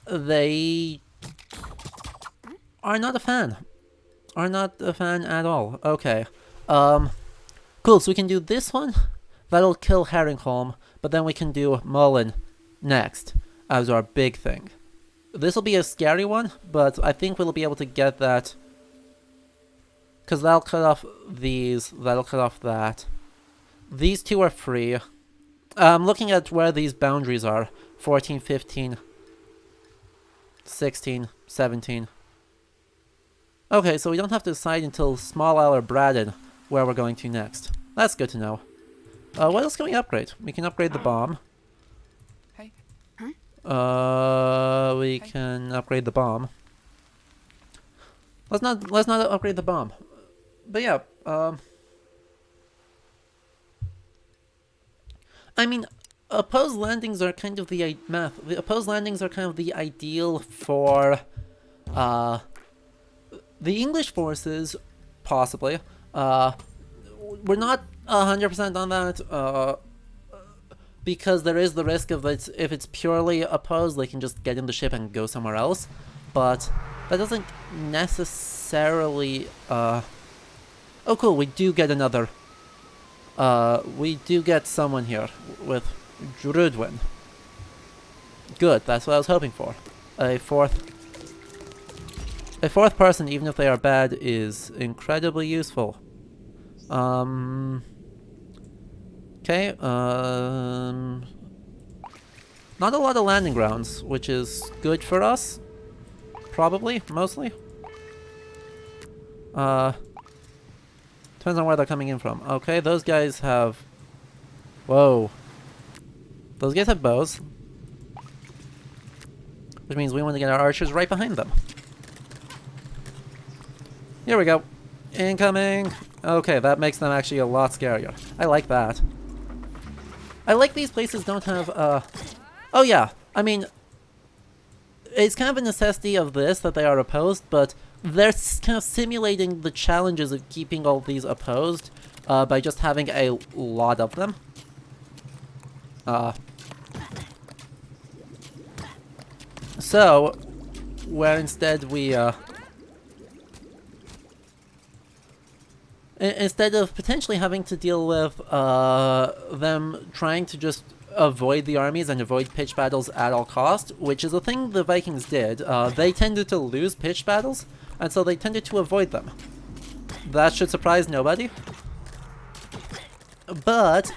they are not a fan. Are not a fan at all. Okay. Cool, so we can do this one. That'll kill Herringholm, but then we can do Mullen next as our big thing. This will be a scary one, but I think we'll be able to get that. Because that'll cut off these, that'll cut off that. These two are free. I'm looking at where these boundaries are. 14, 15, 16, 17. Okay, so we don't have to decide until Small Isle or Braddon where we're going to next. That's good to know. What else can we upgrade? We can upgrade the bomb. We can upgrade the bomb. Let's not upgrade the bomb. But yeah, I mean, opposed landings are kind of the opposed landings are kind of the ideal for the English forces, possibly. We're not 100% on that, because there is the risk of it. If it's purely opposed, they can just get in the ship and go somewhere else. But that doesn't necessarily. Oh, cool! We do get another. We do get someone here with Drudwin. Good. That's what I was hoping for. A fourth person, even if they are bad, is incredibly useful. Okay, not a lot of landing grounds, which is good for us. Probably, mostly. Depends on where they're coming in from. Okay, those guys have... Whoa. Those guys have bows. Which means we want to get our archers right behind them. Here we go. Incoming! Okay, that makes them actually a lot scarier. I like that. I like these places don't have, Oh yeah, I mean, it's kind of a necessity of this that they are opposed, but they're kind of simulating the challenges of keeping all these opposed by just having a lot of them. So, where instead we, instead of potentially having to deal with them trying to just avoid the armies and avoid pitched battles at all cost, which is a thing the Vikings did. They tended to lose pitched battles, and so they tended to avoid them. That should surprise nobody. But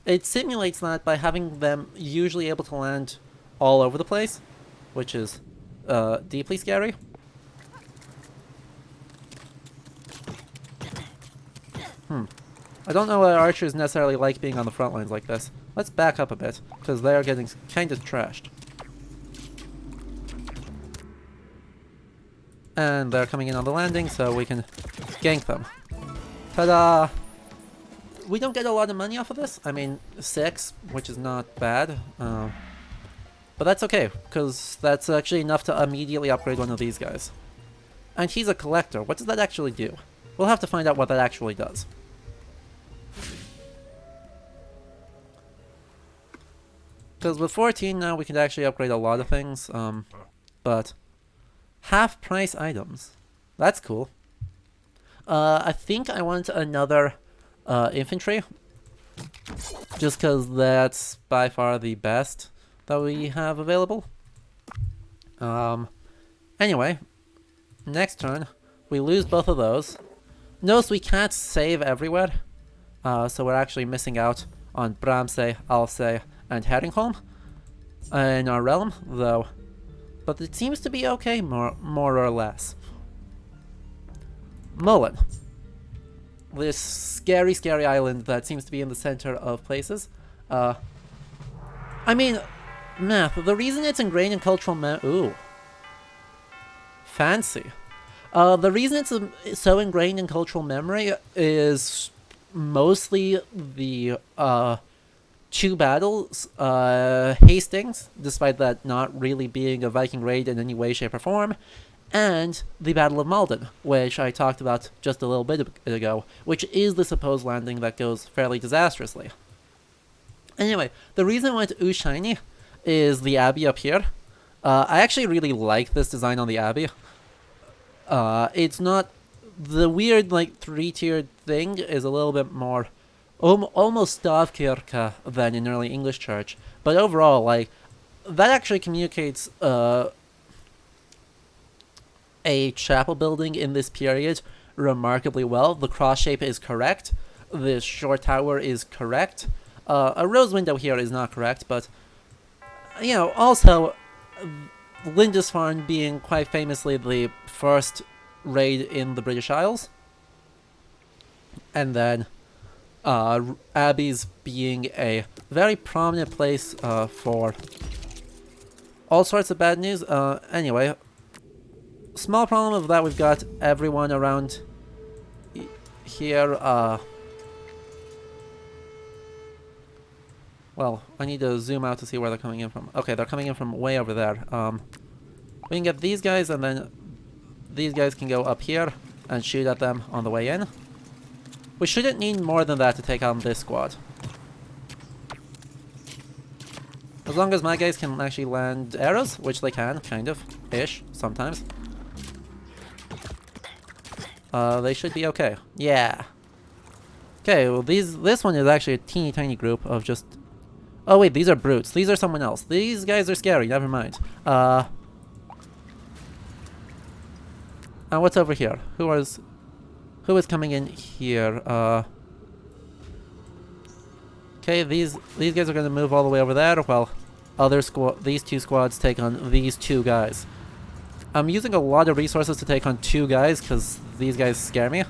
it simulates that by having them usually able to land all over the place, which is deeply scary. I don't know why archers necessarily like being on the front lines like this. Let's back up a bit, because they are getting kind of trashed. And they're coming in on the landing, so we can gank them. Ta-da! We don't get a lot of money off of this. I mean, 6, which is not bad. But that's okay, because that's actually enough to immediately upgrade one of these guys. And he's a collector. What does that actually do? We'll have to find out what that actually does. Because with 14 now we can actually upgrade a lot of things, but half price items. That's cool. I think I want another infantry, just because that's by far the best that we have available. Anyway, next turn, we lose both of those. Notice we can't save everywhere, so we're actually missing out on Bramsey, Alsey, and Herringholm in our realm, though. But it seems to be okay, more or less. Mullen. This scary, scary island that seems to be in the center of places. I mean, math. The reason it's ingrained in cultural ooh. Fancy. The reason it's so ingrained in cultural memory is mostly the, 2 battles, Hastings, despite that not really being a Viking raid in any way, shape, or form, and the Battle of Malden, which I talked about just a little bit ago, which is the supposed landing that goes fairly disastrously. Anyway, the reason I went ooh shiny is the Abbey up here. I actually really like this design on the Abbey. It's not... The weird, like, 3-tiered thing is a little bit more... almost Stavkirke than in early English church. But overall, like, that actually communicates a chapel building in this period remarkably well. The cross shape is correct. The short tower is correct. A rose window here is not correct, but, you know, also, Lindisfarne being quite famously the first raid in the British Isles. And then Abbeys being a very prominent place for all sorts of bad news. Anyway, small problem of that, we've got everyone around here. Well, I need to zoom out to see where they're coming in from. Okay, they're coming in from way over there. We can get these guys, and then these guys can go up here and shoot at them on the way in. We shouldn't need more than that to take on this squad. As long as my guys can actually land arrows, which they can, kind of, ish, sometimes. They should be okay. Yeah. Okay, well this one is actually a teeny tiny group of just... Oh wait, these are brutes. These are someone else. These guys are scary, never mind. And what's over here? Who is coming in here? Okay, these guys are gonna move all the way over there, while these 2 squads take on these 2 guys. I'm using a lot of resources to take on 2 guys, because these guys scare me.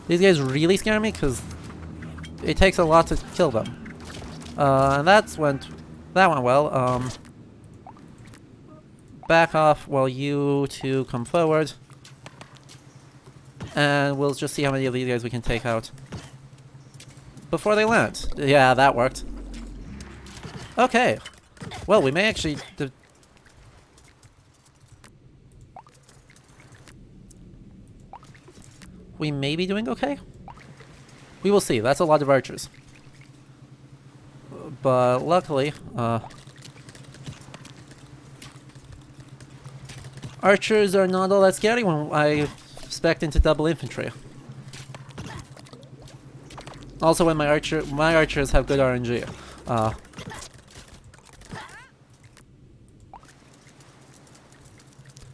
These guys really scare me, because it takes a lot to kill them. And that went well. Back off while you 2 come forward. And we'll just see how many of these guys we can take out before they land. Yeah, that worked. Okay. Well, we may actually... we may be doing okay? We will see. That's a lot of archers. But luckily, archers are not all that scary when I spec into double infantry. Also, when my archers have good RNG.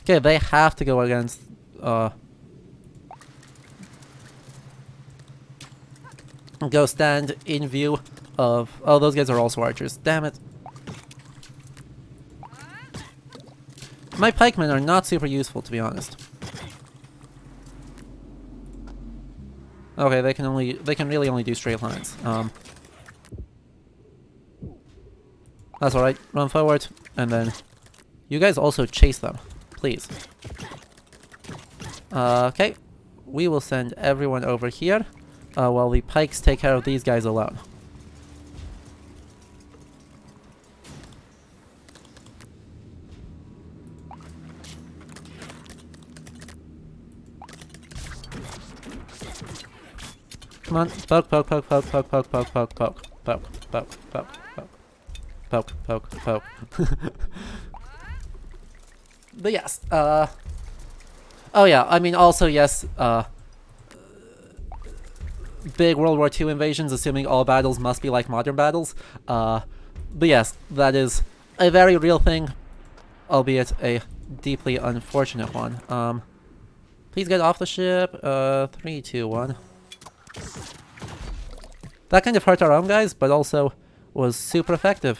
Okay, they have to go against. Go stand in view of. Oh, those guys are also archers. Damn it. My pikemen are not super useful, to be honest. Okay, they can really only do straight lines. That's alright. Run forward, and then you guys also chase them, please. Okay, we will send everyone over here, while the pikes take care of these guys alone. Come on, poke, poke, poke, poke, poke, poke, poke, poke, poke, poke, poke, poke, poke, poke, poke, poke. But yes, oh yeah, I mean also yes, big World War II invasions, assuming all battles must be like modern battles. But yes, that is a very real thing, albeit a deeply unfortunate one. Please get off the ship. 3, 2, 1. That kind of hurt our own guys, but also was super effective.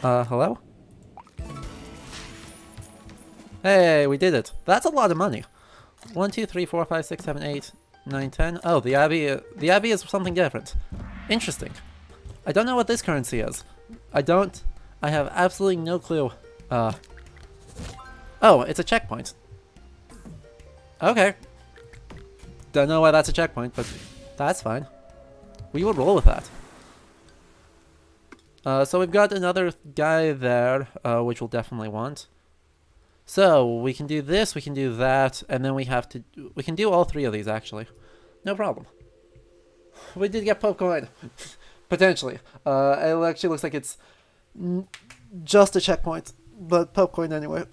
Hello? Hey, we did it. That's a lot of money. 1, 2, 3, 4, 5, 6, 7, 8, 9, 10. Oh, the Abbey is something different. Interesting. I don't know what this currency is. I have absolutely no clue. Oh, it's a checkpoint. Okay. Don't know why that's a checkpoint, but that's fine. We will roll with that. So we've got another guy there, which we'll definitely want. So we can do this, we can do that, and then we can do all three of these actually. No problem. We did get Pope Coin. Potentially. It actually looks like it's just a checkpoint, but Pope Coin anyway.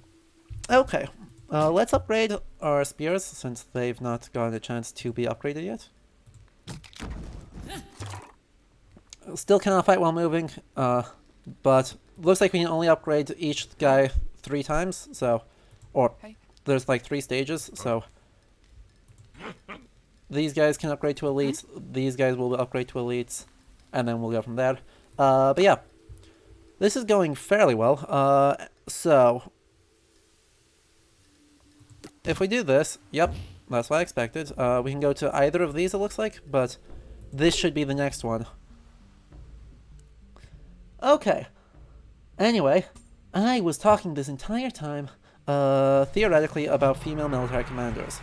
Okay. Let's upgrade our spears since they've not gotten a chance to be upgraded yet. Still cannot fight while moving, but looks like we can only upgrade each guy 3 times, so, or there's like 3 stages, so these guys can upgrade to elites, these guys will upgrade to elites, and then we'll go from there. But yeah, this is going fairly well. So if we do this, yep, that's what I expected. We can go to either of these, it looks like, but this should be the next one. Okay. Anyway, I was talking this entire time, theoretically, about female military commanders.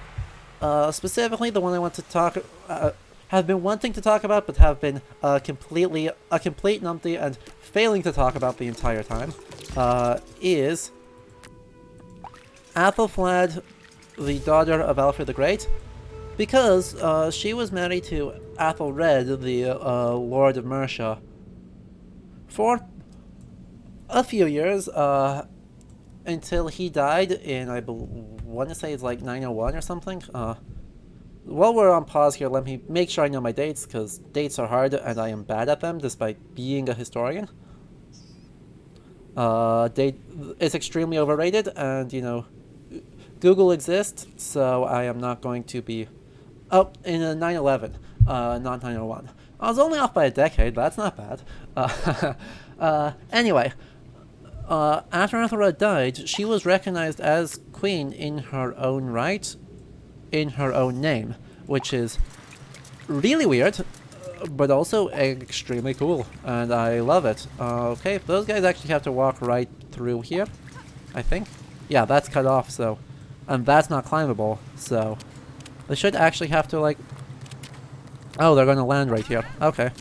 Specifically, the one I want to talk, have been wanting to talk about, but have been a complete numpty and failing to talk about the entire time, is Athelflaed, the daughter of Alfred the Great, because she was married to Athelred, the Lord of Mercia, for a few years, until he died in, I want to say it's like 901 or something. While we're on pause here, let me make sure I know my dates, because dates are hard and I am bad at them despite being a historian. It's extremely overrated, and you know, Google exists, so I am not going to be... Oh, in 9/11, not 901. I was only off by a decade, that's not bad. Anyway, after Athelred died, she was recognized as queen in her own right, in her own name, which is really weird, but also extremely cool, and I love it. Okay, those guys actually have to walk right through here, I think. Yeah, that's cut off, so... And that's not climbable, so... They should actually have to, like... Oh, they're gonna land right here. Okay.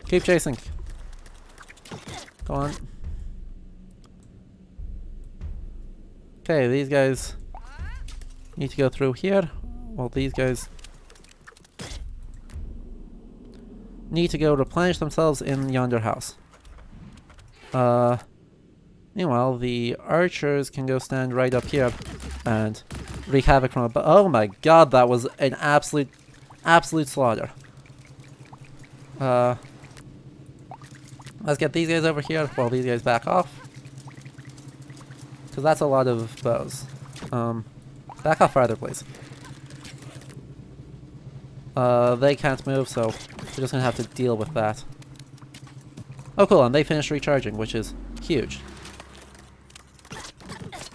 Keep chasing. Go on. Okay, these guys... Need to go through here. Well, these guys need to go replenish themselves in yonder house. Meanwhile, the archers can go stand right up here and wreak havoc from above. Oh my god, that was an absolute slaughter. Let's get these guys over here while these guys back off. Because that's a lot of bows. Back off farther, please. They can't move, so we're just gonna have to deal with that. Oh cool, and they finished recharging, which is huge.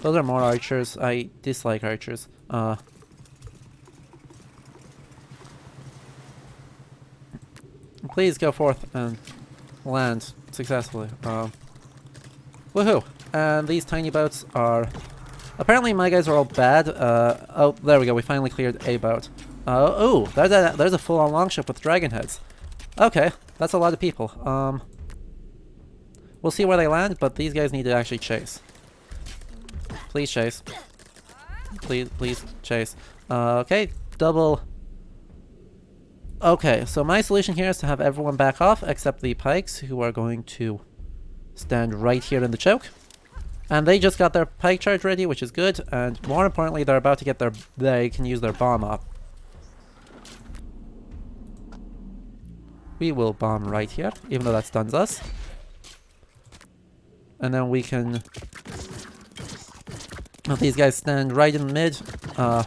Those are more archers. I dislike archers. Please go forth and land successfully. Woohoo! And these tiny boats are... Apparently my guys are all bad. Oh, there we go. We finally cleared a boat. Oh, there's a full-on longship with dragon heads. Okay, that's a lot of people. We'll see where they land, but these guys need to actually chase. Please chase. Please chase. Okay, double... Okay, so my solution here is to have everyone back off except the pikes, who are going to stand right here in the choke. And they just got their pike charge ready, which is good, and more importantly, they're about to get their... They can use their bomb up. We will bomb right here, even though that stuns us. And then we can... If these guys stand right in the mid. Well,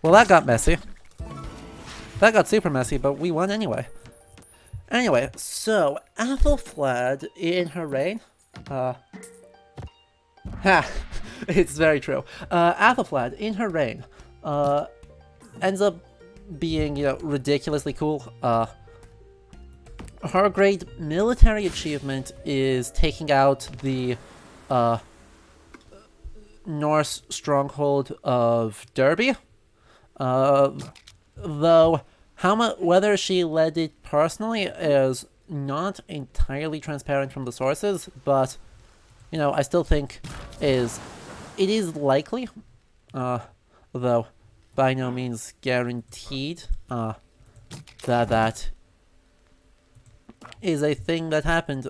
that got messy. That got super messy, but we won anyway. Anyway, so Athelflaed in her reign, it's very true. Athelflaed in her reign, ends up being, you know, ridiculously cool. Her great military achievement is taking out the Norse stronghold of Derby. Though whether she led it personally is not entirely transparent from the sources, but you know, I still think it is likely, though by no means guaranteed, that is a thing that happened.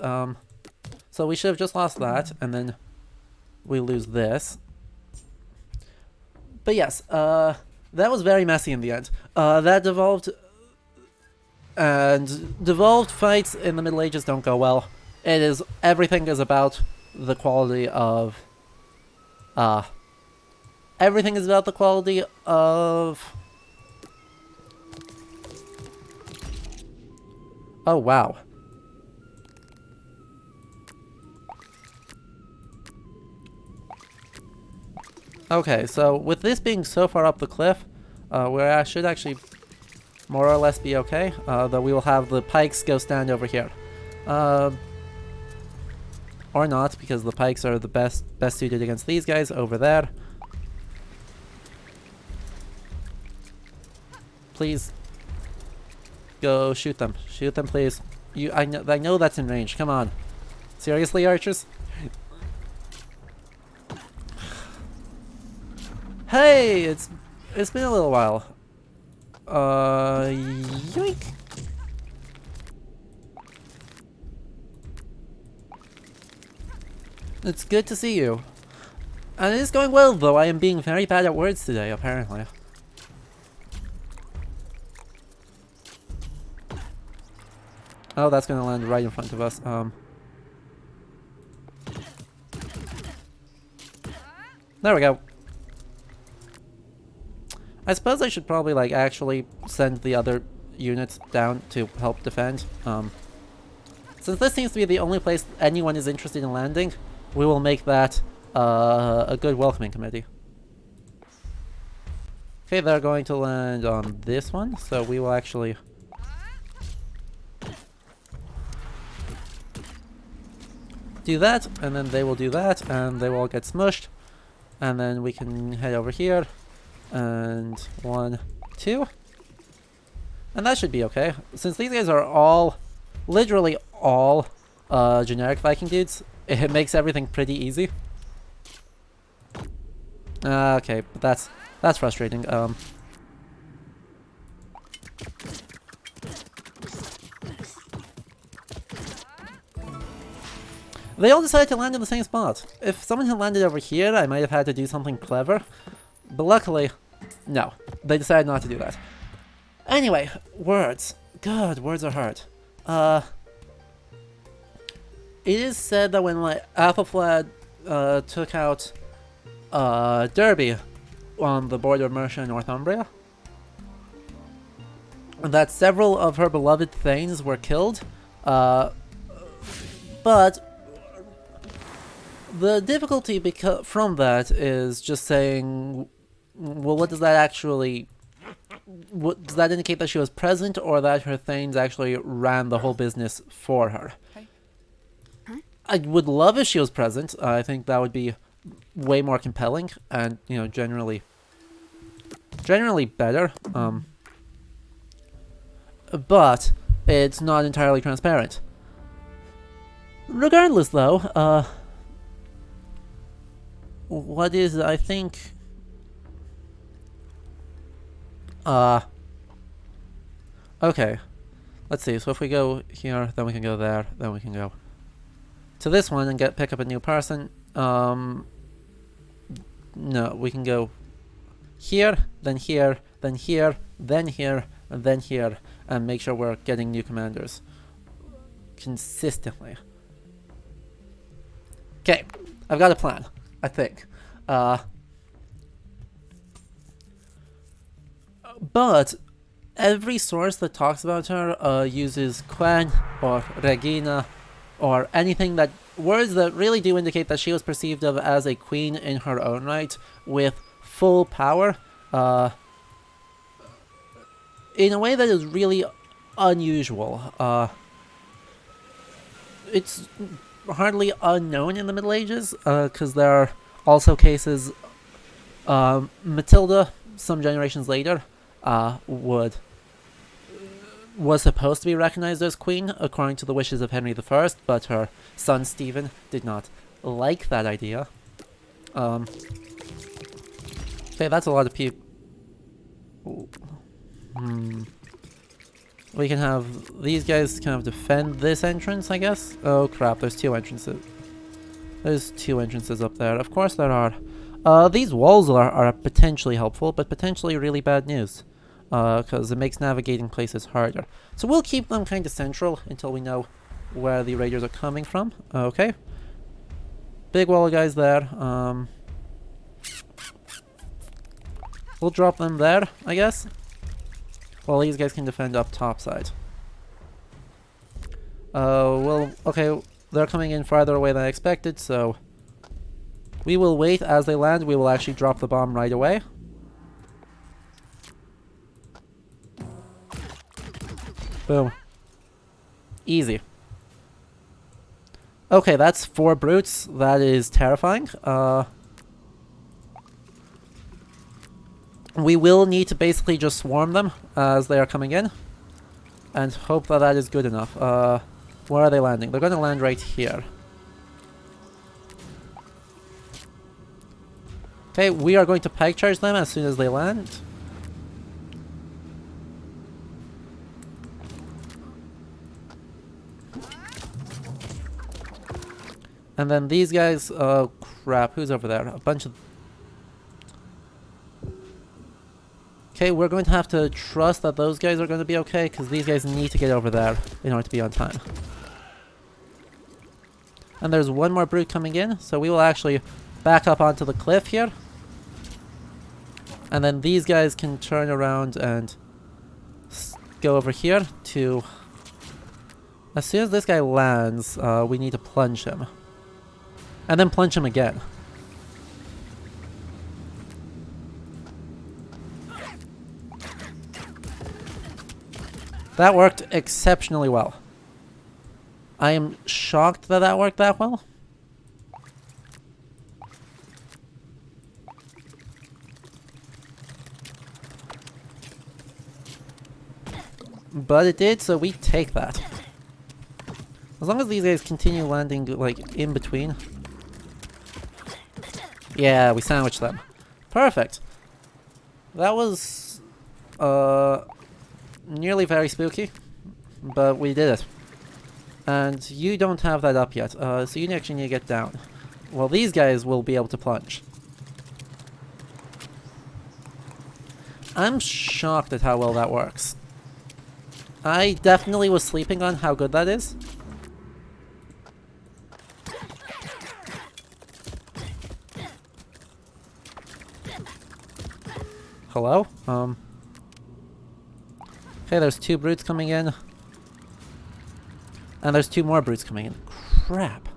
So we should have just lost that, and then we lose this. But yes, that was very messy in the end. That devolved... And devolved fights in the Middle Ages don't go well. Everything is about the quality of... Everything is about the quality of... Oh, wow. Okay, so with this being so far up the cliff, we should actually more or less be okay, though we will have the pikes go stand over here. Or not, because the pikes are the best suited against these guys over there. Please go shoot them. Shoot them, please. I know that's in range. Come on. Seriously, archers? Hey, it's been a little while. Yoink. It's good to see you. And it is going well, though I am being very bad at words today, apparently. Oh, that's gonna land right in front of us. There we go. I suppose I should probably, like, actually send the other units down to help defend. Since this seems to be the only place anyone is interested in landing, we will make that a good welcoming committee. Okay, they're going to land on this one, so we will actually... do that, and then they will do that, and they will all get smushed. And then we can head over here. And 1, 2. And that should be okay. Since these guys are all, literally all, generic Viking dudes, it makes everything pretty easy. Okay, but That's frustrating. They all decided to land in the same spot. If someone had landed over here, I might have had to do something clever. But luckily, no. They decided not to do that. Anyway, words. God, words are hard. It is said that when like Athelflaed took out Derby on the border of Mercia and Northumbria, that several of her beloved thanes were killed, but the difficulty from that is just saying, well, what does that actually... does that indicate that she was present, or that her thanes actually ran the whole business for her? I would love if she was present. I think that would be way more compelling, and, you know, generally better. But it's not entirely transparent. Regardless, though, what is, I think... okay. Let's see, so if we go here, then we can go there, then we can go to this one and pick up a new person. No, we can go here, then here, then here, then here, and then here, and make sure we're getting new commanders consistently. Okay, I've got a plan, I think. But every source that talks about her uses Quen or Regina or anything that... words that really do indicate that she was perceived of as a queen in her own right, with full power, in a way that is really unusual. It's hardly unknown in the Middle Ages, because there are also cases... Matilda, some generations later, was supposed to be recognized as queen according to the wishes of Henry I, but her son Stephen did not like that idea. Okay, that's a lot of people. We can have these guys kind of defend this entrance, I guess. Oh crap, there's two entrances. There's two entrances up there. Of course there are. These walls are potentially helpful, but potentially really bad news. Because it makes navigating places harder. So we'll keep them kind of central until we know where the raiders are coming from. Okay. Big wall of guys there. We'll drop them there, I guess. Well, these guys can defend up top side. Well, okay, they're coming in farther away than I expected, so... we will wait as they land. We will actually drop the bomb right away. Boom. Easy. Okay, that's 4 brutes. That is terrifying. We will need to basically just swarm them as they are coming in. And hope that that is good enough. Where are they landing? They're going to land right here. Okay, we are going to pike charge them as soon as they land. And then these guys, oh crap, who's over there? A bunch of... okay, we're going to have to trust that those guys are going to be okay, because these guys need to get over there in order to be on time. And there's one more brute coming in, so we will actually back up onto the cliff here. And then these guys can turn around and go over here to... as soon as this guy lands, we need to plunge him. And then plunge him again. That worked exceptionally well. I am shocked that that worked that well. But it did, so we take that. As long as these guys continue landing, like, in between. Yeah, we sandwiched them. Perfect. That was nearly very spooky, but we did it. And you don't have that up yet, so you actually need to get down. Well, these guys will be able to plunge. I'm shocked at how well that works. I definitely was sleeping on how good that is. Hello? Okay, there's 2 brutes coming in. And there's 2 more brutes coming in. Crap.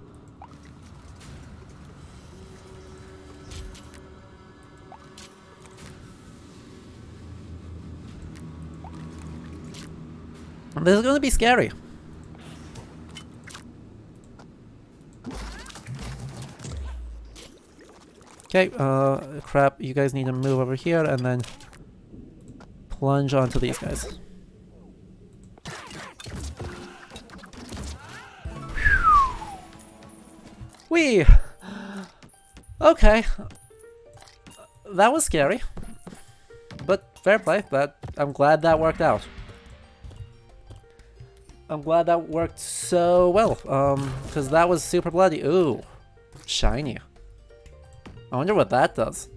This is gonna be scary. Okay, crap, you guys need to move over here and then plunge onto these guys. Whee! Okay. That was scary. But fair play, I'm glad that worked out. I'm glad that worked so well, because that was super bloody. Ooh, shiny. I wonder what that does.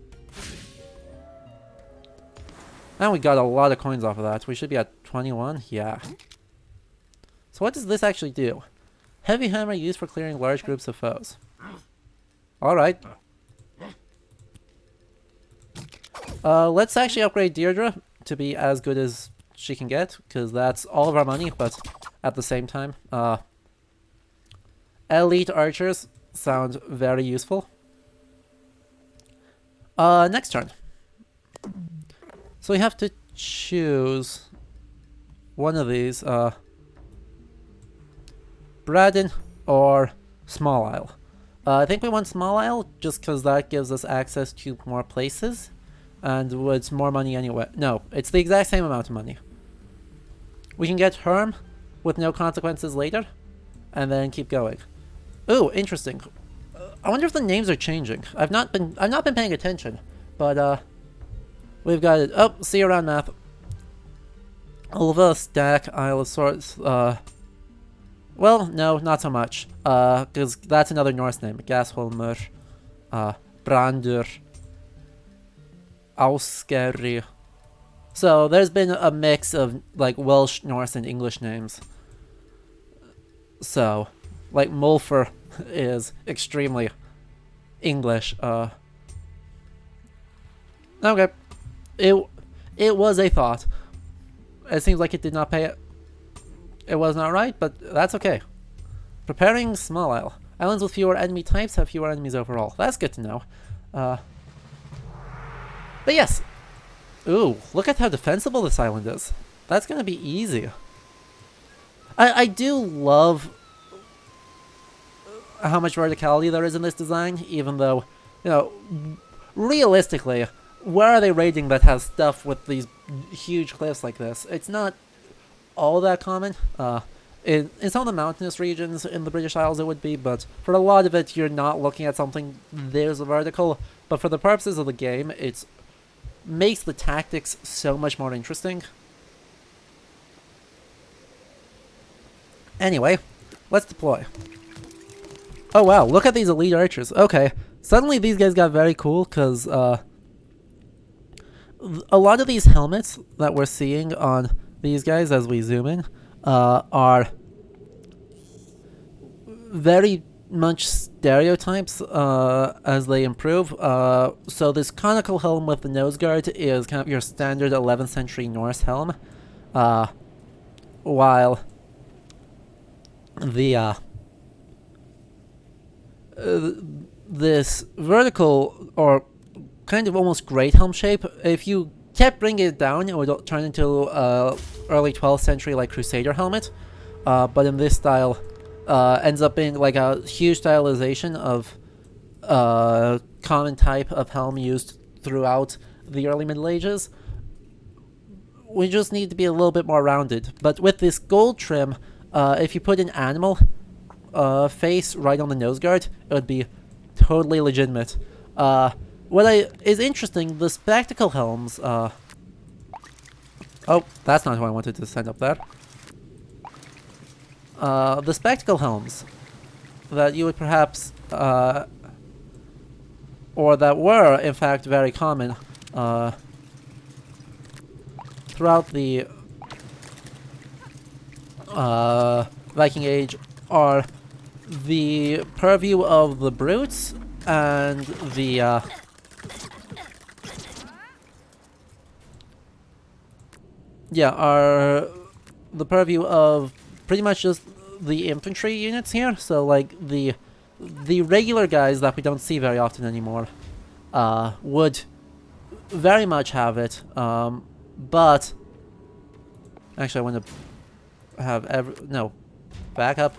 And we got a lot of coins off of that. We should be at 21, yeah. So what does this actually do? Heavy hammer used for clearing large groups of foes. Alright. Let's actually upgrade Deirdre to be as good as she can get, because that's all of our money, but at the same time, elite archers sound very useful. Next turn. So we have to choose one of these, Braddon or Small Isle. I think we want Small Isle just because that gives us access to more places, and it's more money anyway. No, it's the exact same amount of money. We can get Herm with no consequences later, and then keep going. Ooh, interesting. I wonder if the names are changing. I've not been paying attention, but we've got it. Oh, see you around, map. Ulva, Stack, Isle of Swords. Well, no, not so much. Because that's another Norse name. Gasholmer, Brandur, Auskeri. So there's been a mix of like Welsh, Norse, and English names. So, like Mulfer is extremely English. Okay, it was a thought. It seems like it did not pay it. It was not right, but that's okay. Preparing Small Isle. Islands with fewer enemy types have fewer enemies overall. That's good to know. But yes. Ooh, look at how defensible this island is. That's gonna be easy. I do love how much verticality there is in this design, even though, you know, realistically, where are they raiding that has stuff with these huge cliffs like this? It's not all that common. In some of the mountainous regions in the British Isles it would be, but for a lot of it you're not looking at something this vertical. But for the purposes of the game, it makes the tactics so much more interesting. Anyway, let's deploy. Oh wow, look at these elite archers. Okay, suddenly these guys got very cool, because a lot of these helmets that we're seeing on these guys as we zoom in are very much stereotypes as they improve. So this conical helm with the nose guard is kind of your standard 11th century Norse helm, while the this vertical or kind of almost great helm shape, if you kept bringing it down, it would turn into early 12th century like Crusader helmet, but in this style ends up being like a huge stylization of common type of helm used throughout the early Middle Ages. We just need to be a little bit more rounded, but with this gold trim, if you put an animal face right on the nose guard, it would be totally legitimate. is interesting, the spectacle helms, oh, that's not who I wanted to send up there. The spectacle helms that you would perhaps, or that were, in fact, very common, throughout the, Viking Age, are the purview of the brutes and the, yeah, are the purview of pretty much just the infantry units here. So like the regular guys that we don't see very often anymore would very much have it. But actually, I want to have no, back up,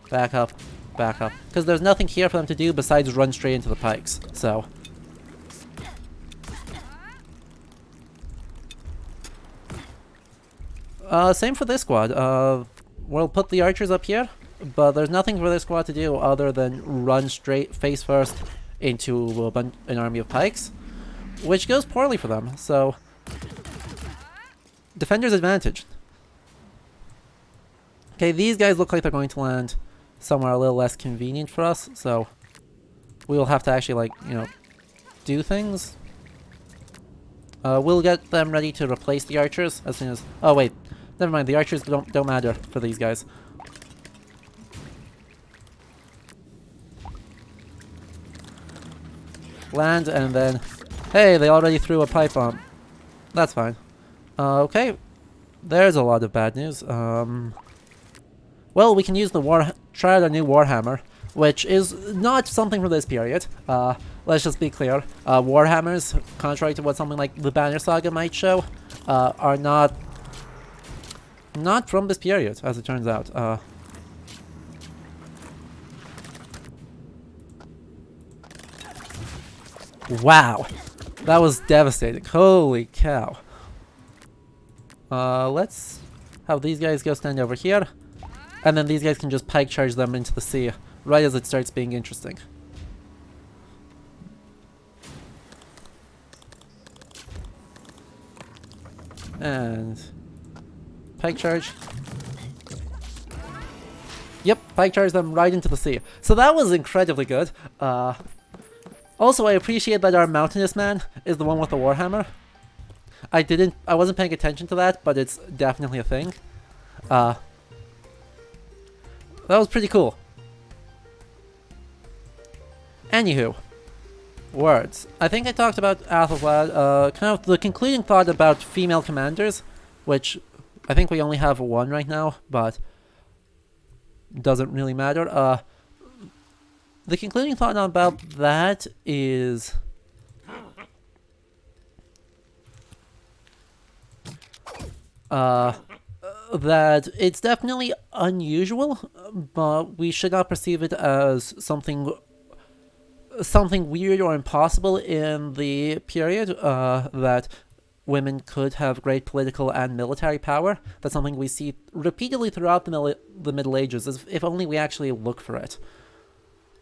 back up, back up, because there's nothing here for them to do besides run straight into the pikes. So. Same for this squad. We'll put the archers up here, but there's nothing for this squad to do other than run straight, face first, into an army of pikes, which goes poorly for them, so... Defender's advantage. Okay, these guys look like they're going to land somewhere a little less convenient for us, so... we will have to actually, like, you know, do things. We'll get them ready to replace the archers as soon as... oh, wait. Never mind, the archers don't matter for these guys. Land, and then... hey, they already threw a pipe bomb. That's fine. Okay. There's a lot of bad news. Well, we can use the try out a new Warhammer, which is not something from this period. Let's just be clear. Warhammers, contrary to what something like the Banner Saga might show, are not from this period, as it turns out. Wow, that was devastating. Holy cow. Let's have these guys go stand over here, and then these guys can just pike charge them into the sea right as it starts being interesting. And pike charge. Yep, pike charge them right into the sea. So that was incredibly good. Also, I appreciate that our mountainous man is the one with the warhammer. I wasn't paying attention to that, but it's definitely a thing. That was pretty cool. Anywho, words. I think I talked about Athelblad, kind of the concluding thought about female commanders, which I think we only have one right now, but doesn't really matter. The concluding thought about that is... that it's definitely unusual, but we should not perceive it as something weird or impossible in the period, that women could have great political and military power. That's something we see repeatedly throughout the Middle Ages, if only we actually look for it.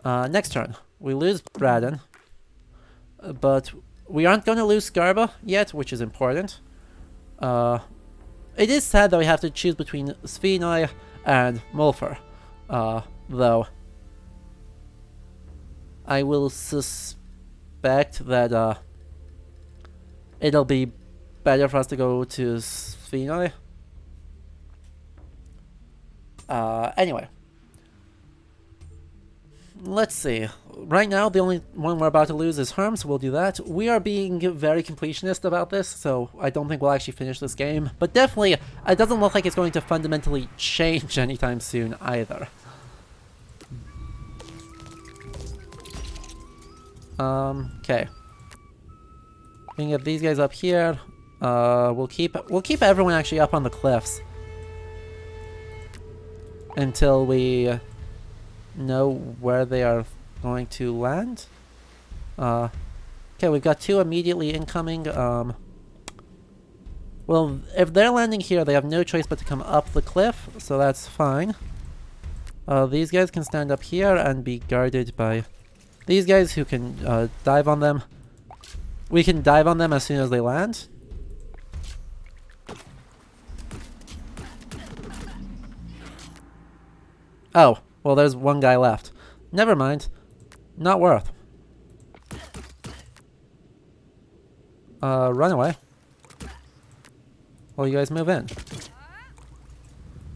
Next turn, we lose Braden, but we aren't going to lose Scarba yet, which is important. It is sad that we have to choose between Svinøy and Mulfur, though I will suspect that it'll be better for us to go to Svinøy. Anyway. Let's see. Right now, the only one we're about to lose is Herm, so we'll do that. We are being very completionist about this, so I don't think we'll actually finish this game. But definitely, it doesn't look like it's going to fundamentally change anytime soon either. Okay. We can get these guys up here. We'll keep everyone actually up on the cliffs until we know where they are going to land. Okay, we've got two immediately incoming. Well, if they're landing here, they have no choice but to come up the cliff, so that's fine. These guys can stand up here and be guarded by These guys who can dive on them. We can dive on them as soon as they land. Oh, well there's one guy left. Never mind. Not worth. Run away. Well, you guys move in.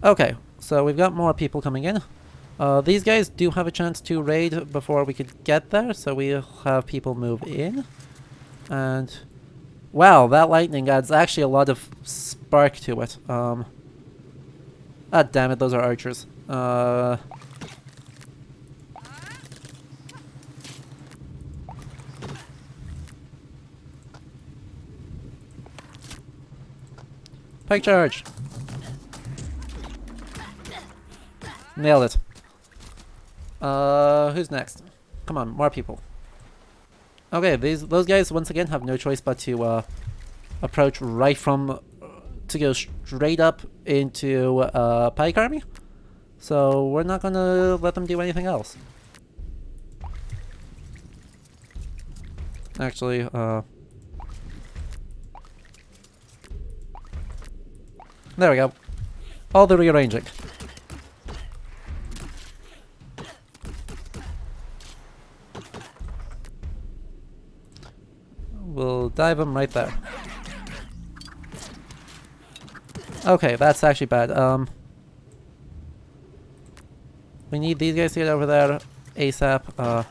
Okay, so we've got more people coming in. These guys do have a chance to raid before we could get there, so we'll have people move in. And wow, that lightning adds actually a lot of spark to it. Ah, damn it, those are archers. Pike charge! Nailed it. Who's next? Come on, more people. Okay, those guys once again have no choice but to approach right from to go straight up into Pike Army. So we're not gonna let them do anything else. Actually, there we go. All the rearranging. We'll dive him right there. Okay, that's actually bad. We need these guys to get over there ASAP.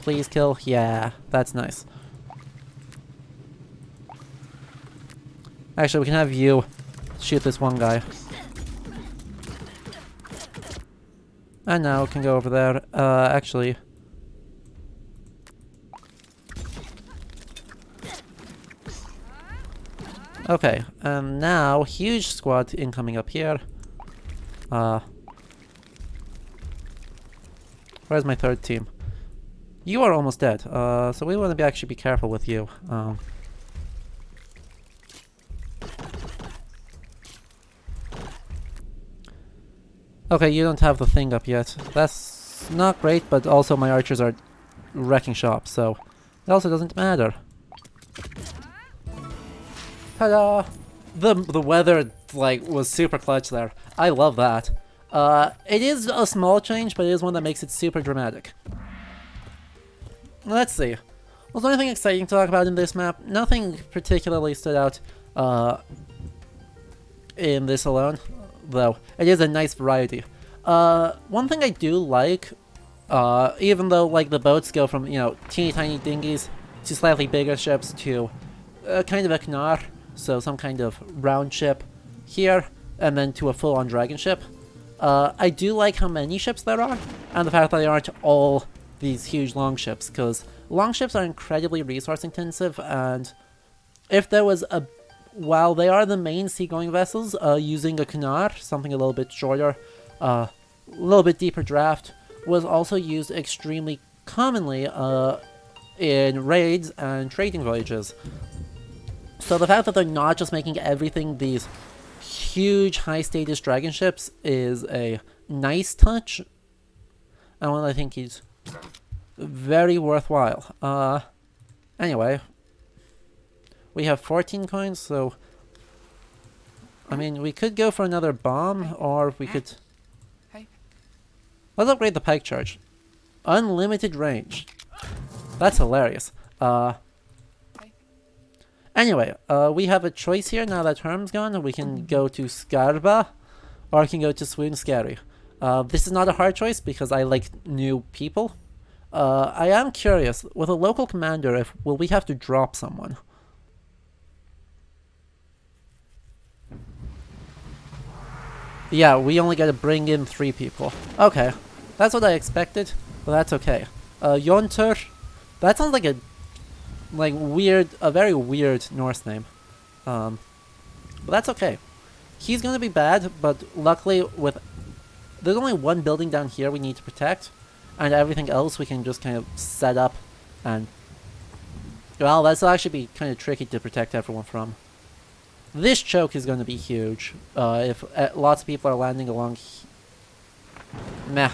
Please kill. Yeah, that's nice. Actually, we can have you shoot this one guy. And now we can go over there. Actually... Okay, now huge squad incoming up here. Where's my third team? You are almost dead, so we want to actually be careful with you. Okay, you don't have the thing up yet. That's not great, but also my archers are wrecking shop, so it also doesn't matter. Ta-da! The weather like was super clutch there. I love that. It is a small change, but it is one that makes it super dramatic. Let's see. Was there anything exciting to talk about in this map? Nothing particularly stood out in this alone, though it is a nice variety. One thing I do like, even though like the boats go from, you know, teeny tiny dinghies to slightly bigger ships to kind of a Knar, so some kind of round ship here, and then to a full-on dragon ship. I do like how many ships there are, and the fact that they aren't all these huge long ships, because long ships are incredibly resource intensive, and if there was a... While they are the main seagoing vessels, using a Knar, something a little bit shorter, a little bit deeper draft, was also used extremely commonly in raids and trading voyages. So the fact that they're not just making everything these huge high-status dragon ships is a nice touch, and one I think is very worthwhile. Anyway, we have 14 coins, so I mean, we could go for another bomb, or we could... Let's upgrade the pike charge. Unlimited range. That's hilarious. Anyway, we have a choice here now that Herm's gone. We can go to Skarba, or we can go to Swoon Scary. This is not a hard choice because I like new people. I am curious, with a local commander, will we have to drop someone? Yeah, we only gotta bring in 3 people. Okay, that's what I expected, but that's okay. Yontur, that sounds like a very weird Norse name. But that's okay. He's gonna be bad, but luckily there's only one building down here we need to protect, and everything else we can just kind of set up, and well, that's actually be kind of tricky to protect everyone from. This choke is gonna be huge, if lots of people are landing along. Meh.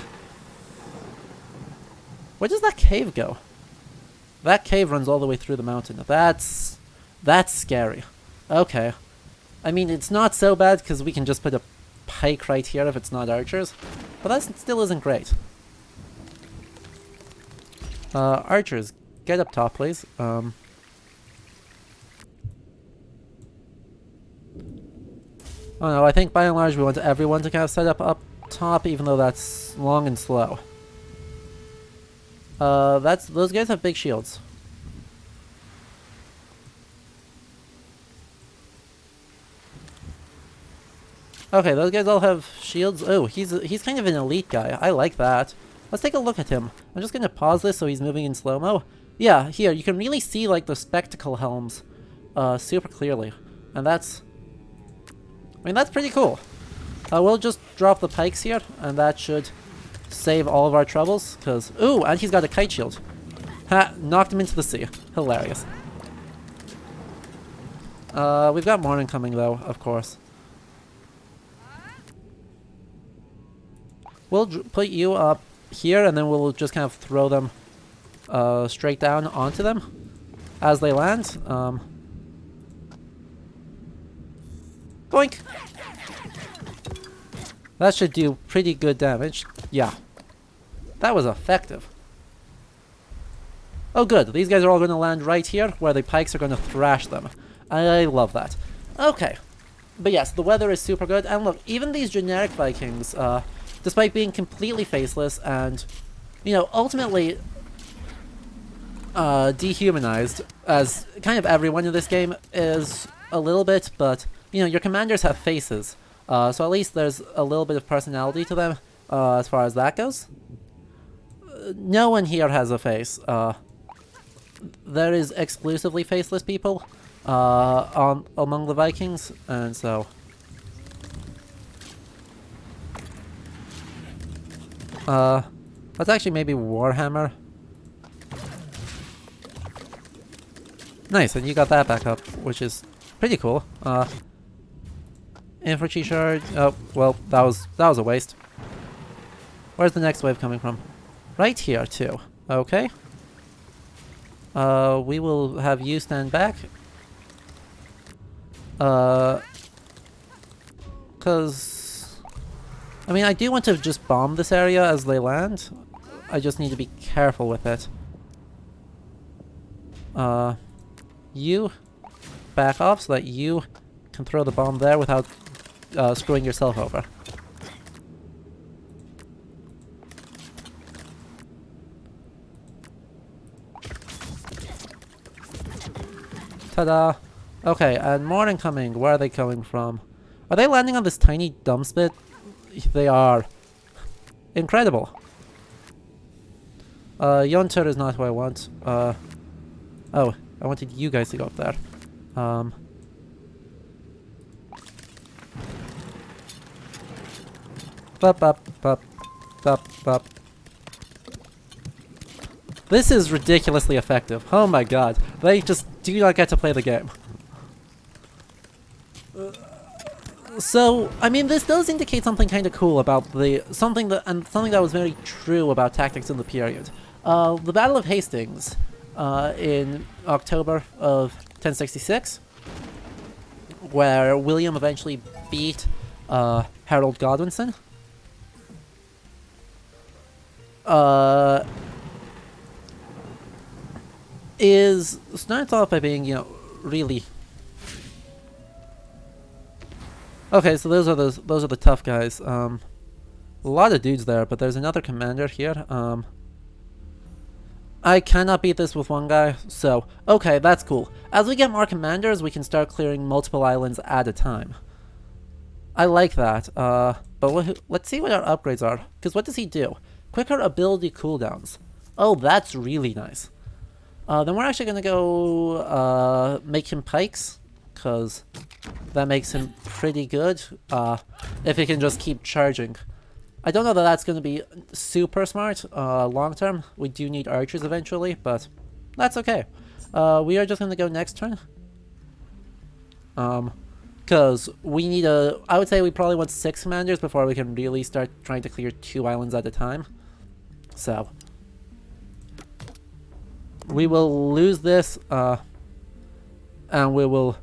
Where does that cave go? That cave runs all the way through the mountain. That's scary. Okay. I mean, it's not so bad because we can just put a pike right here if it's not archers, but that still isn't great. Archers, get up top, please. Oh no, I think by and large we want everyone to kind of set up top, even though that's long and slow. Those guys have big shields. Okay, those guys all have shields. Oh, he's kind of an elite guy. I like that. Let's take a look at him. I'm just gonna pause this so he's moving in slow-mo. Yeah, here, you can really see, like, the spectacle helms super clearly. And that's... I mean, that's pretty cool. We'll just drop the pikes here, and that should save all of our troubles, because... Ooh, and he's got a kite shield. Ha! Knocked him into the sea. Hilarious. We've got more incoming, though, of course. We'll put you up here, and then we'll just kind of throw them straight down onto them as they land. Boink! That should do pretty good damage. Yeah. That was effective. Oh good, these guys are all going to land right here, where the pikes are going to thrash them. I love that. Okay. But yes, the weather is super good, and look, even these generic Vikings, despite being completely faceless and, you know, ultimately dehumanized, as kind of everyone in this game is a little bit, but, you know, your commanders have faces, so at least there's a little bit of personality to them, as far as that goes. No one here has a face. There is exclusively faceless people among the Vikings, and so... let's actually maybe Warhammer. Nice, and you got that back up, which is pretty cool. Infantry charge. Oh, well, that was a waste. Where's the next wave coming from? Right here, too. Okay. We will have you stand back. Cause... I mean, I do want to just bomb this area as they land. I just need to be careful with it. You back off so that you can throw the bomb there without screwing yourself over. Ta-da! Okay, and more incoming. Where are they coming from? Are they landing on this tiny dump spit? They are. Incredible. Yontur is not who I want. Oh, I wanted you guys to go up there. Bup, bup, bup, bup, bup. This is ridiculously effective. Oh my god. They just do not get to play the game. So, I mean, this does indicate something kind of cool about something that was very true about tactics in the period. The Battle of Hastings, in October of 1066, where William eventually beat Harold Godwinson. Starts off by being, you know, really... Okay, so those are the tough guys. A lot of dudes there, but there's another commander here. I cannot beat this with one guy, so okay, that's cool. As we get more commanders, we can start clearing multiple islands at a time. I like that. But let's see what our upgrades are. Because what does he do? Quicker ability cooldowns. Oh, that's really nice. Then we're actually gonna go make him pikes, because that makes him pretty good, if he can just keep charging. I don't know that that's going to be super smart long term. We do need archers eventually, but that's okay. We are just going to go next turn. Because we need I would say we probably want 6 commanders before we can really start trying to clear 2 islands at a time. So, we will lose this, and we will...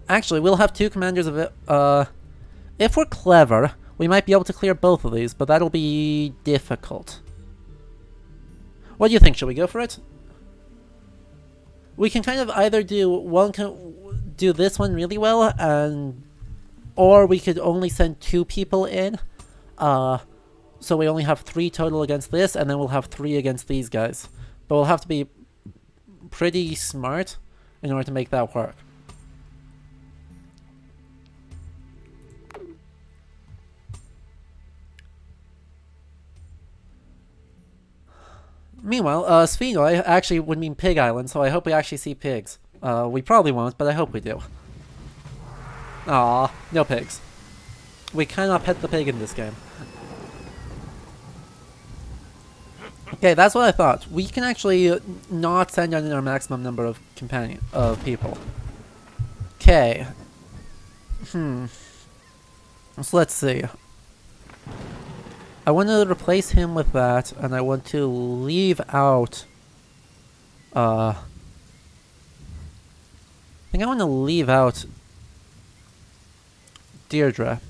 Actually, we'll have 2 commanders of it. If we're clever, we might be able to clear both of these, but that'll be difficult. What do you think? Should we go for it? We can kind of either do this one really well, or we could only send 2 people in. So we only have 3 total against this, and then we'll have 3 against these guys. But we'll have to be pretty smart in order to make that work. Meanwhile, Sphenoy actually would mean Pig Island, so I hope we actually see pigs. We probably won't, but I hope we do. Aw, no pigs. We cannot pet the pig in this game. Okay, that's what I thought. We can actually not send in our maximum number of people. Okay. So let's see. I want to replace him with that, and I want to leave out... I think I want to leave out Deirdre.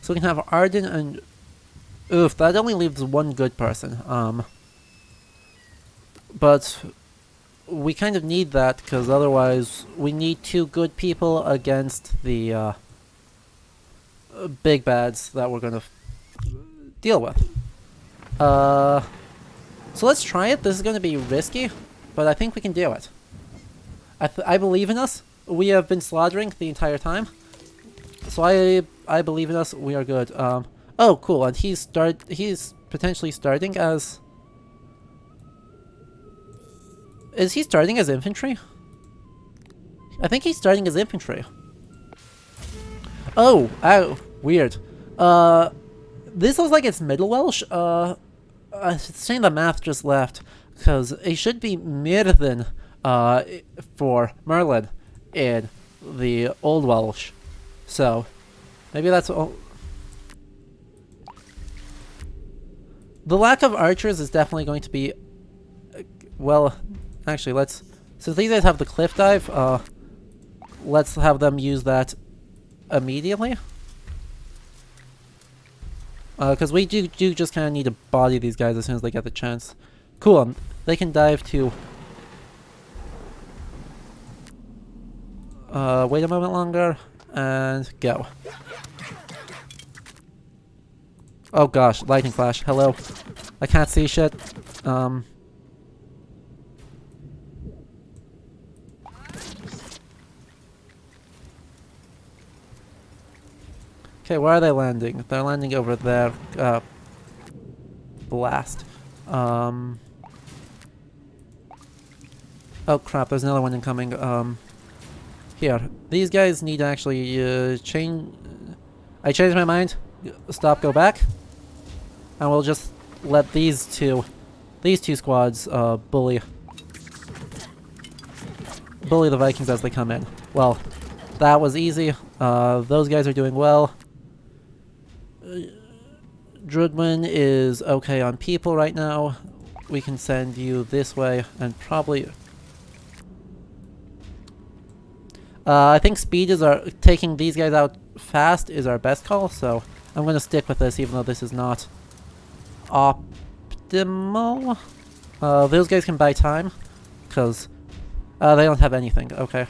So we can have Arden and... Oof, that only leaves 1 good person. But we kind of need that, because otherwise we need 2 good people against the big bads that we're going to deal with. So let's try it. This is going to be risky, but I think we can do it. I believe in us. We have been slaughtering the entire time. So I believe in us. We are good. Oh, cool. And he's potentially starting as... Is he starting as infantry? I think he's starting as infantry. Oh, weird. This looks like it's Middle Welsh. It's saying the math just left, because it should be Myrddin for Merlin in the Old Welsh. So, maybe that's all. The lack of archers is definitely going to be... well, actually, let's... Since these guys have the cliff dive, let's have them use that immediately. Because we do just kind of need to body these guys as soon as they get the chance. Cool, they can dive to... wait a moment longer, and go. Oh gosh, lightning flash, hello. I can't see shit. Okay, where are they landing? They're landing over there. Blast. Oh crap, there's another one incoming. Here. These guys need to actually change... I changed my mind. Stop, go back. And we'll just let these two squads bully the Vikings as they come in. Well, that was easy. Those guys are doing well. Drudwin is okay on people right now. We can send you this way and probably... I think speed is taking these guys out fast is our best call, so I'm going to stick with this even though this is not optimal. Those guys can buy time because they don't have anything. Okay.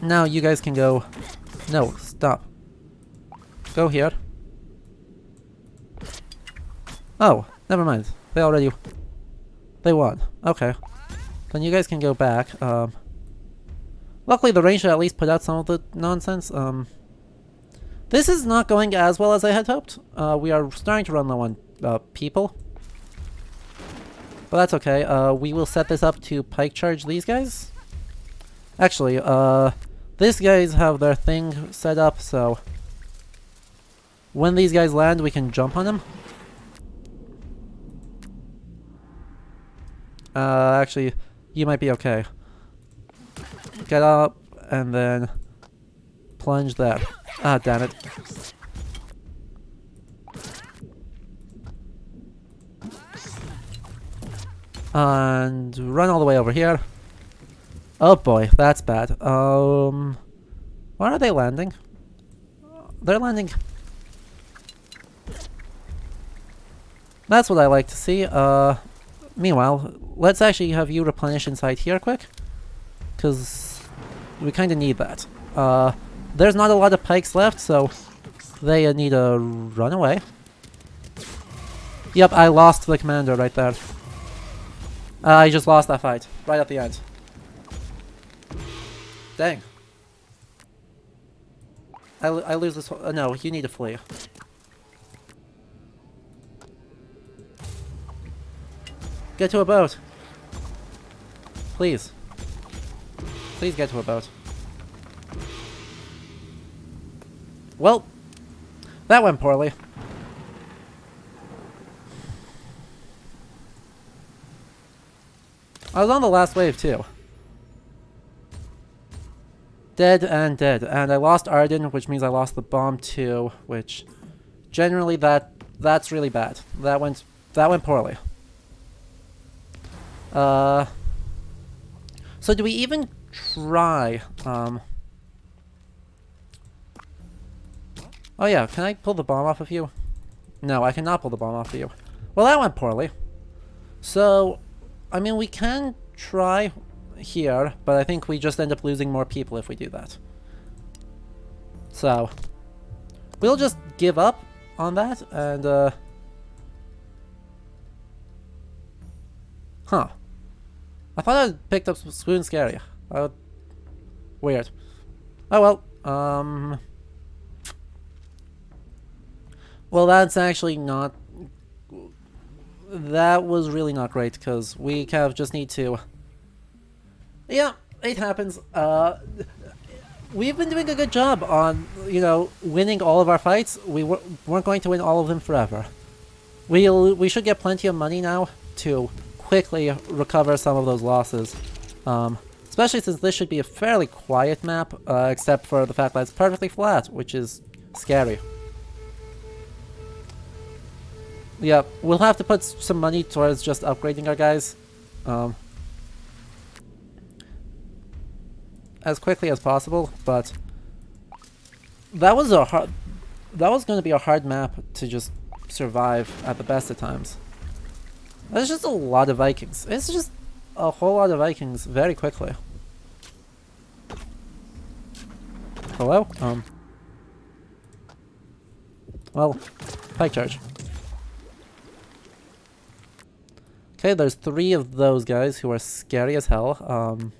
Now you guys can go... No, stop. Go here. Oh, never mind. They won. Okay. Then you guys can go back. Luckily the ranger at least put out some of the nonsense. This is not going as well as I had hoped. We are starting to run low on people. But that's okay. We will set this up to pike charge these guys. Actually, these guys have their thing set up, so when these guys land, we can jump on them. Actually, you might be okay. Get up, and then plunge there. Ah, damn it. And run all the way over here. Oh boy, that's bad. Where are they landing? They're landing. That's what I like to see. Meanwhile, let's actually have you replenish inside here quick. Because we kind of need that. There's not a lot of pikes left, so they need to run away. Yep, I lost the commander right there. I just lost that fight, right at the end. Dang. I lose this one. No, you need to flee. Get to a boat. Please. Please get to a boat. Well, that went poorly. I was on the last wave too. Dead, and I lost Arden, which means I lost the bomb too, which generally that's really bad. That went poorly. So do we even try? Oh yeah, can I pull the bomb off of you? No, I cannot pull the bomb off of you. Well, that went poorly. So, I mean, we can try here, but I think we just end up losing more people if we do that. So, we'll just give up on that, and, huh. I thought I picked up Swoon Scary. Weird. Oh well, well, that's actually not... That was really not great, because we kind of just need to... Yeah, it happens. We've been doing a good job on, you know, winning all of our fights. We weren't going to win all of them forever. We should get plenty of money now to quickly recover some of those losses. Especially since this should be a fairly quiet map, except for the fact that it's perfectly flat, which is scary. Yeah, we'll have to put some money towards just upgrading our guys. As quickly as possible, but that was going to be a hard map to just survive at the best of times. There's just a lot of Vikings. It's just a whole lot of Vikings very quickly. Hello? Well, pike charge. Okay, there's 3 of those guys who are scary as hell.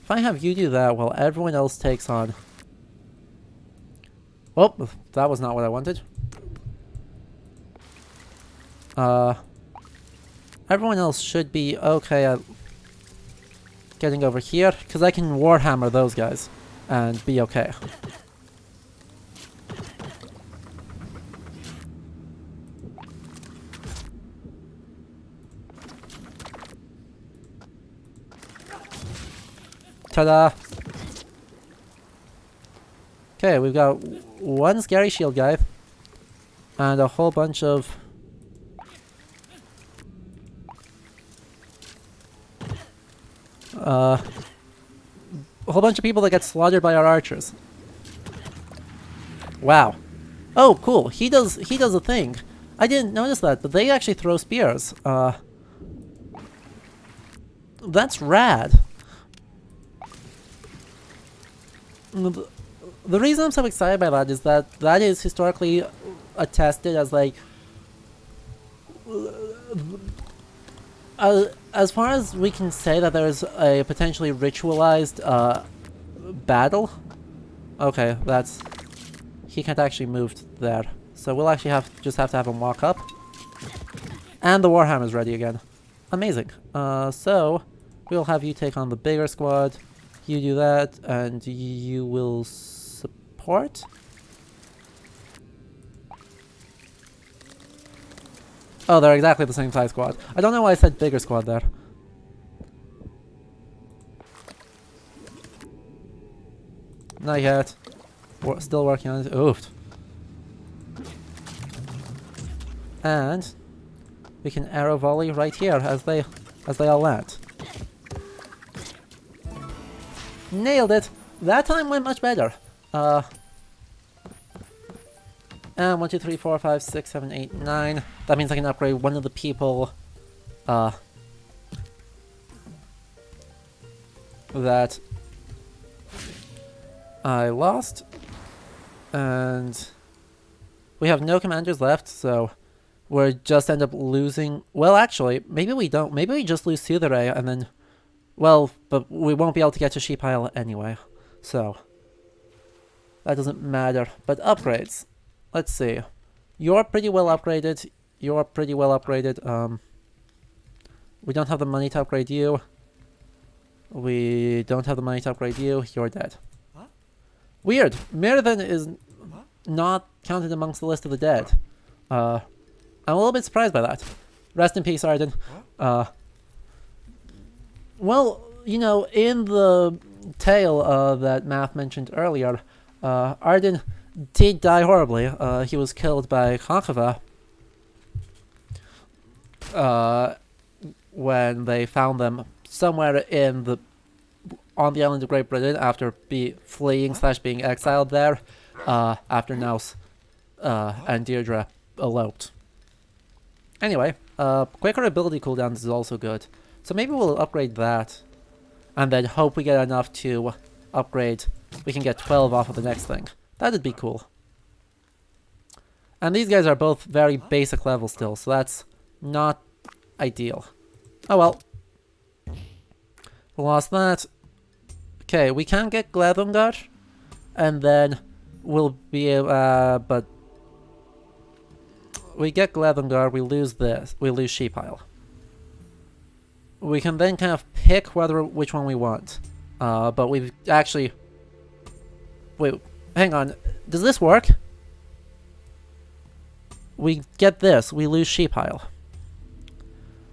If I have you do that while everyone else takes on... Well, that was not what I wanted. Everyone else should be okay at getting over here, because I can Warhammer those guys and be okay. Ta-da! Okay, we've got 1 scary shield guy and a whole bunch of... a whole bunch of people that get slaughtered by our archers. Wow. Oh, cool. He does a thing. I didn't notice that, but they actually throw spears. That's rad. The reason I'm so excited by that is that that is historically attested as like... as far as we can say that there's a potentially ritualized battle. Okay, that's... He can't actually move there. So we'll actually just have to have him walk up. And the Warhammer's ready again. Amazing. So we'll have you take on the bigger squad. You do that, and you will support? Oh, they're exactly the same size squad. I don't know why I said bigger squad there. Not yet. We're still working on it. Oof. And we can arrow volley right here as they all land. Nailed it! That time went much better. And 1, 2, 3, 4, 5, 6, 7, 8, 9. That means I can upgrade one of the people that I lost. And we have no commanders left, so we'll just end up losing. Well, actually, maybe we don't. Maybe we just lose Sudere and then. Well, but we won't be able to get to Sheep Isle anyway, so that doesn't matter. But upgrades. Let's see. You're pretty well upgraded. You're pretty well upgraded. We don't have the money to upgrade you. We don't have the money to upgrade you. You're dead. Huh? Weird. Mirthan is not counted amongst the list of the dead. I'm a little bit surprised by that. Rest in peace, Arden. Well, you know, in the tale that Math mentioned earlier, Arden did die horribly. He was killed by Konkava when they found them somewhere on the island of Great Britain after fleeing / being exiled there after Naus and Deirdre eloped. Anyway, quicker ability cooldowns is also good. So maybe we'll upgrade that and then hope we get enough to upgrade. We can get 12 off of the next thing. That'd be cool. And these guys are both very basic level still, so that's not ideal. Oh well. We lost that. Okay, we can get Gledungar, and then we'll be able, but we get Gledungar, we lose this, we lose Sheep Isle. We can then kind of pick which one we want. But we've actually... Wait, hang on. Does this work? We get this. We lose Sheep Isle.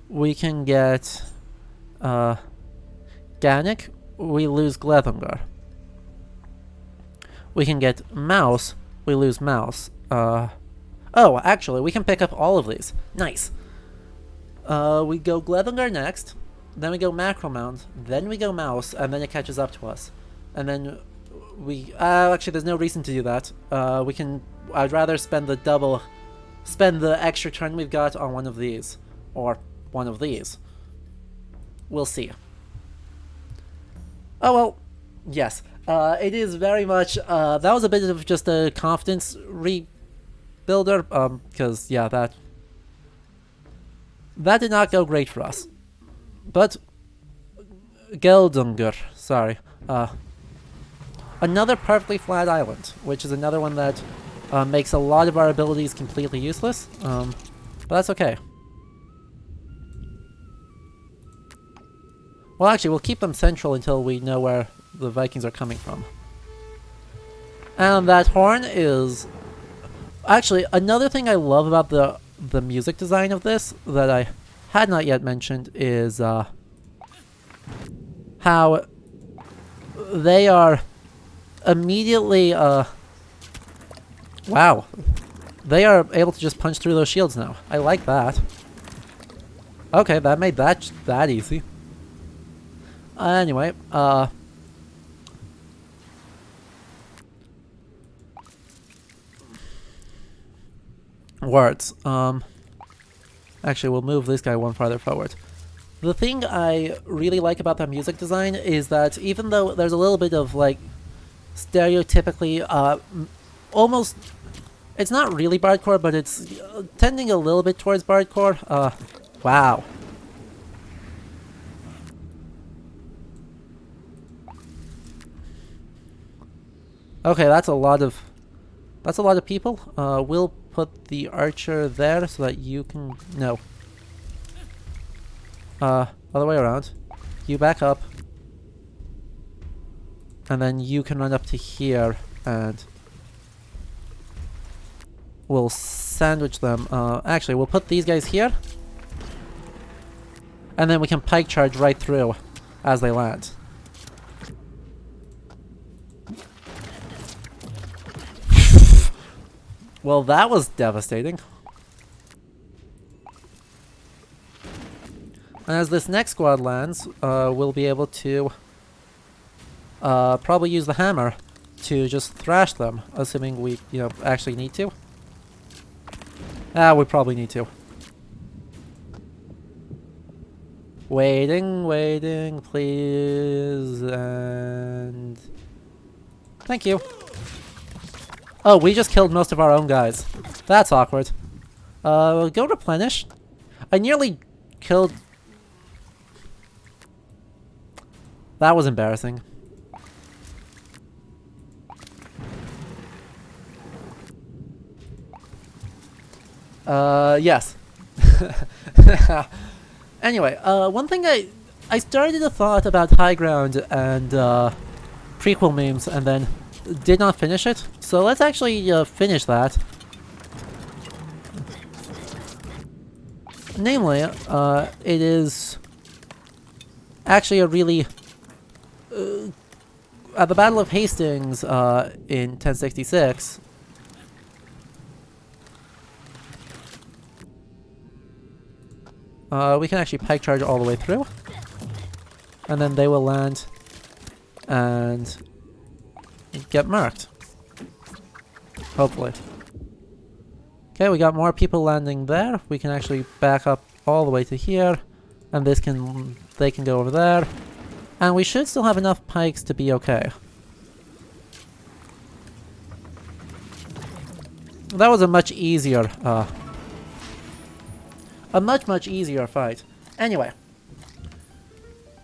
We can get... Gannick. We lose Gledungar. We can get Mouse. We lose Mouse. Oh, actually, we can pick up all of these. Nice. We go Gledungar next, then we go Macromound, then we go Mouse, and then it catches up to us. And then we... actually, there's no reason to do that. I'd rather spend the extra turn we've got on one of these. Or one of these. We'll see. Oh well, yes. It is very much... that was a bit of just a confidence rebuilder, because, yeah, that did not go great for us. But Geldungur, sorry. Another perfectly flat island, which is another one that makes a lot of our abilities completely useless. But that's okay. Well, actually, we'll keep them central until we know where the Vikings are coming from. And that horn is... Actually, another thing I love about the music design of this that I had not yet mentioned is how they are immediately wow, they are able to just punch through those shields now. I like that. Okay, that made that easy. Anyway, words. Actually, we'll move this guy one farther forward. The thing I really like about that music design is that even though there's a little bit of, like, stereotypically, almost... It's not really bardcore, but it's tending a little bit towards bardcore. Wow. Okay, that's a lot of people. We'll put the archer there so that you can... No. Other way around. You back up. And then you can run up to here and... We'll sandwich them. Actually, we'll put these guys here. And then we can pike charge right through as they land. Well, that was devastating. And as this next squad lands, we'll be able to probably use the hammer to just thrash them, assuming we, actually need to. We probably need to. Waiting, please, and... Thank you. Oh, we just killed most of our own guys. That's awkward. Go replenish. I nearly killed... That was embarrassing. Yes. Anyway, one thing I started a thought about high ground and prequel memes and then did not finish it. So let's actually finish that. Namely, it is actually a really at the Battle of Hastings in 1066. We can actually pike charge all the way through. And then they will land and get marked. Hopefully. Okay, we got more people landing there. We can actually back up all the way to here. And they can go over there. And we should still have enough pikes to be okay. That was a much easier much easier fight. Anyway,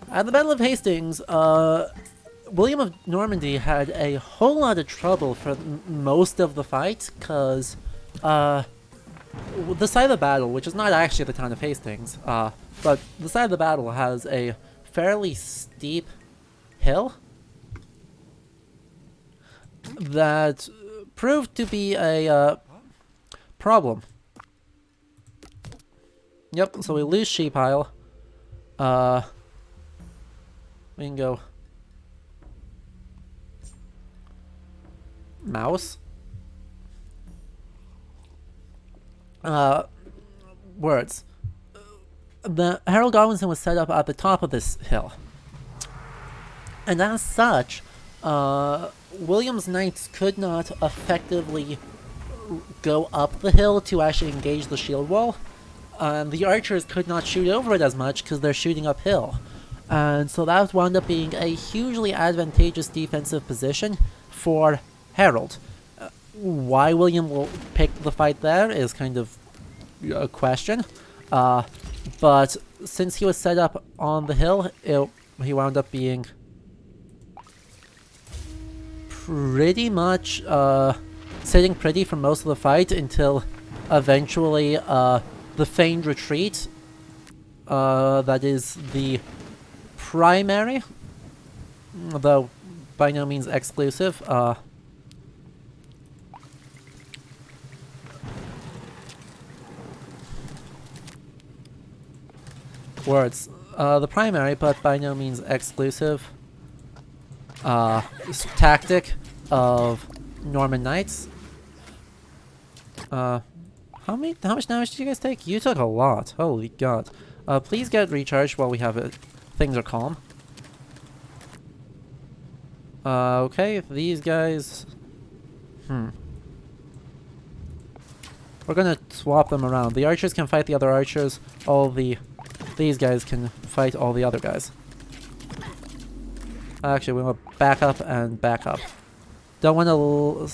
at the Battle of Hastings, William of Normandy had a whole lot of trouble for most of the fight, because the side of the battle, which is not actually the town of Hastings, but the side of the battle has a fairly steep hill that proved to be a problem. Yep, so we lose sheep pile. We can go mouse. Words. The Harold Godwinson was set up at the top of this hill. And as such, William's knights could not effectively go up the hill to actually engage the shield wall. The archers could not shoot over it as much because they're shooting uphill. And so that wound up being a hugely advantageous defensive position for Harold. Why William picked the fight there is kind of a question. But since he was set up on the hill, he wound up being pretty much sitting pretty for most of the fight until eventually the feigned retreat, that is the primary, though by no means exclusive, words. The primary, but by no means exclusive, tactic of Norman Knights. How much damage did you guys take? You took a lot. Holy god. Please get recharged while we have it. Things are calm. Okay, these guys... We're gonna swap them around. The archers can fight the other archers. These guys can fight all the other guys. Actually, we want to back up and back up. Don't want to...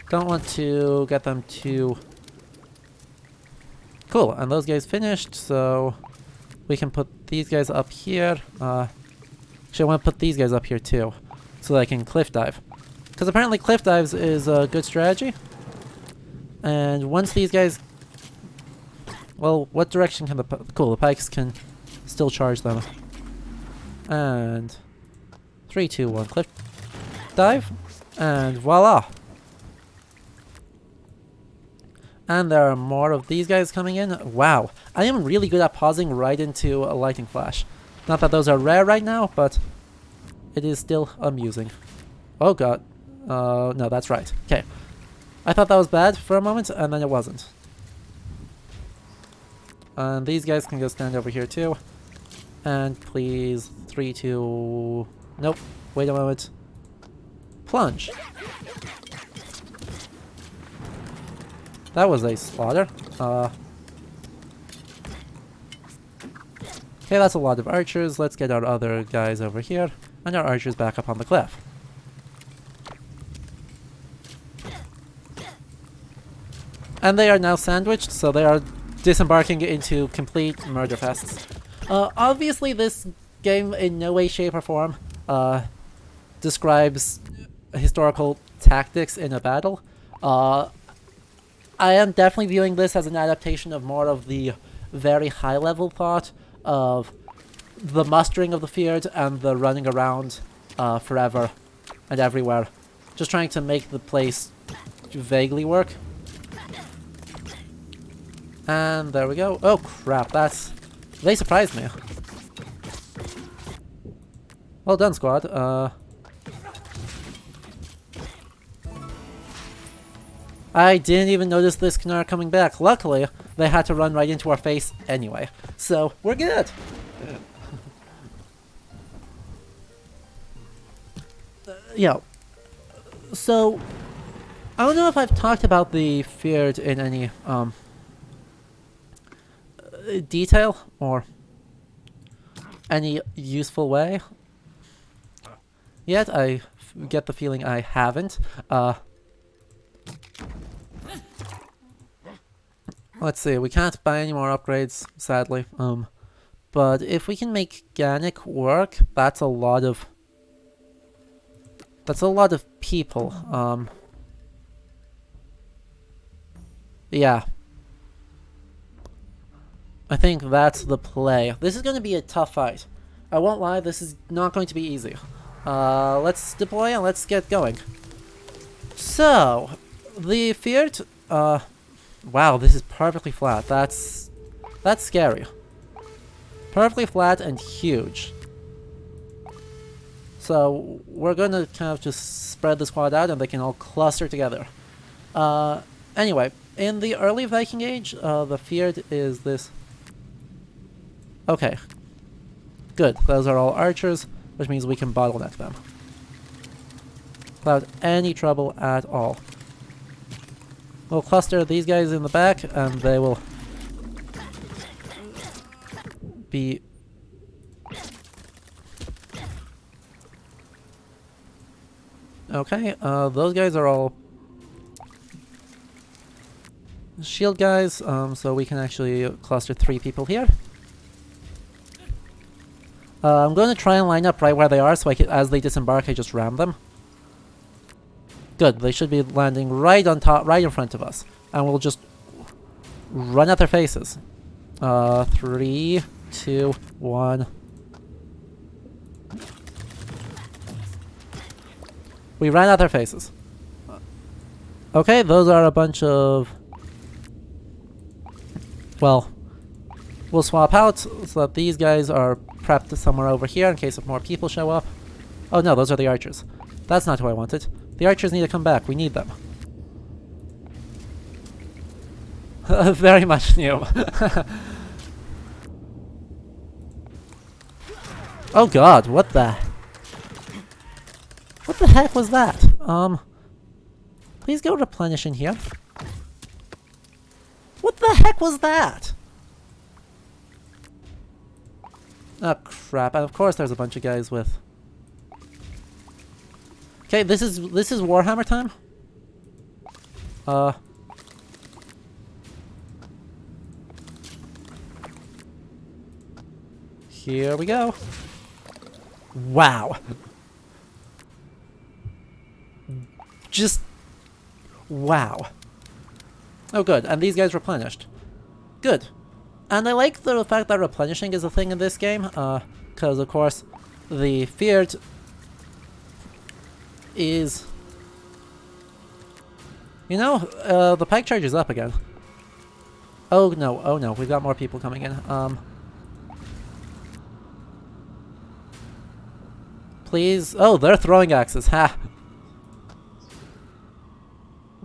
Don't want to get them too... Cool, and those guys finished, so we can put these guys up here. Actually, I want to put these guys up here too, so that I can cliff dive. Because apparently cliff dives is a good strategy. And once these guys... Well, what direction can the... Cool, the pikes can still charge them. And... 3, 2, 1, cliff dive. And voila! And there are more of these guys coming in. Wow, I am really good at pausing right into a lightning flash. Not that those are rare right now, but it is still amusing. Oh god. No, that's right. Okay. I thought that was bad for a moment, and then it wasn't. And these guys can go stand over here too. And please, 3, 2... Nope, wait a moment. Plunge. That was a slaughter. Okay, that's a lot of archers. Let's get our other guys over here. And our archers back up on the cliff. And they are now sandwiched, so they are disembarking into complete murder fests. Obviously this game in no way, shape, or form describes historical tactics in a battle. I am definitely viewing this as an adaptation of more of the very high-level thought of the mustering of the feared and the running around forever and everywhere. Just trying to make the place vaguely work. And there we go. Oh crap, they surprised me. Well done, squad. I didn't even notice this Knar coming back. Luckily, they had to run right into our face anyway. So, we're good! Yeah. So, I don't know if I've talked about the feared in any, detail or any useful way. Yet, I get the feeling I haven't. Let's see, we can't buy any more upgrades, sadly. But if we can make Gannic work, that's a lot of people. Yeah. I think that's the play. This is going to be a tough fight. I won't lie, this is not going to be easy. Let's deploy and let's get going. So, the feared, wow, this is perfectly flat. That's scary. Perfectly flat and huge. So, we're gonna kind of just spread the squad out and they can all cluster together. Anyway, in the early Viking Age, the feared is this. Okay. Good, those are all archers, which means we can bottleneck them. Without any trouble at all. We'll cluster these guys in the back, and they will be... Okay, those guys are all shield guys, so we can actually cluster 3 people here. I'm going to try and line up right where they are, so as they disembark, I just ram them. Good, they should be landing right on top, right in front of us. And we'll just run at their faces. 3, 2, 1. We ran at their faces. Okay, those are a bunch of... Well, we'll swap out so that these guys are prepped somewhere over here in case if more people show up. Oh no, those are the archers. That's not who I wanted. The archers need to come back. We need them. Very much new. Oh god, what the... What the heck was that? Please go replenish in here. What the heck was that? Oh crap, and of course there's a bunch of guys with... Okay, this is Warhammer time. Here we go. Wow. Just wow. Oh good, and these guys replenished. Good. And I like the fact that replenishing is a thing in this game, because of course the feared is... You know, the pike charge is up again. Oh no, we've got more people coming in. Please, oh, they're throwing axes, ha!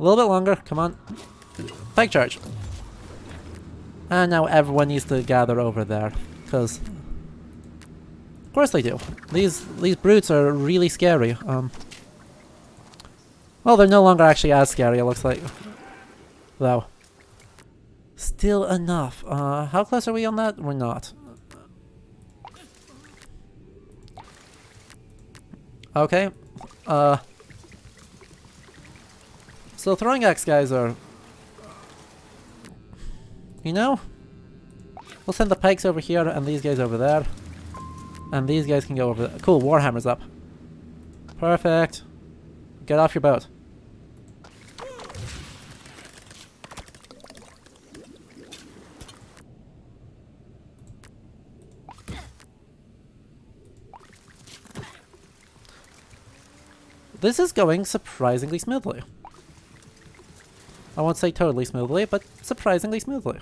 A little bit longer. Come on. Pike charge. And now everyone needs to gather over there. Because... Of course they do. These brutes are really scary. Well, they're no longer actually as scary, it looks like. Though. Still enough. How close are we on that? We're not. Okay. So throwing axe guys are... You know? We'll send the pikes over here and these guys over there. And these guys can go over there. Cool, Warhammer's up. Perfect. Get off your boat. This is going surprisingly smoothly. I won't say totally smoothly, but surprisingly smoothly.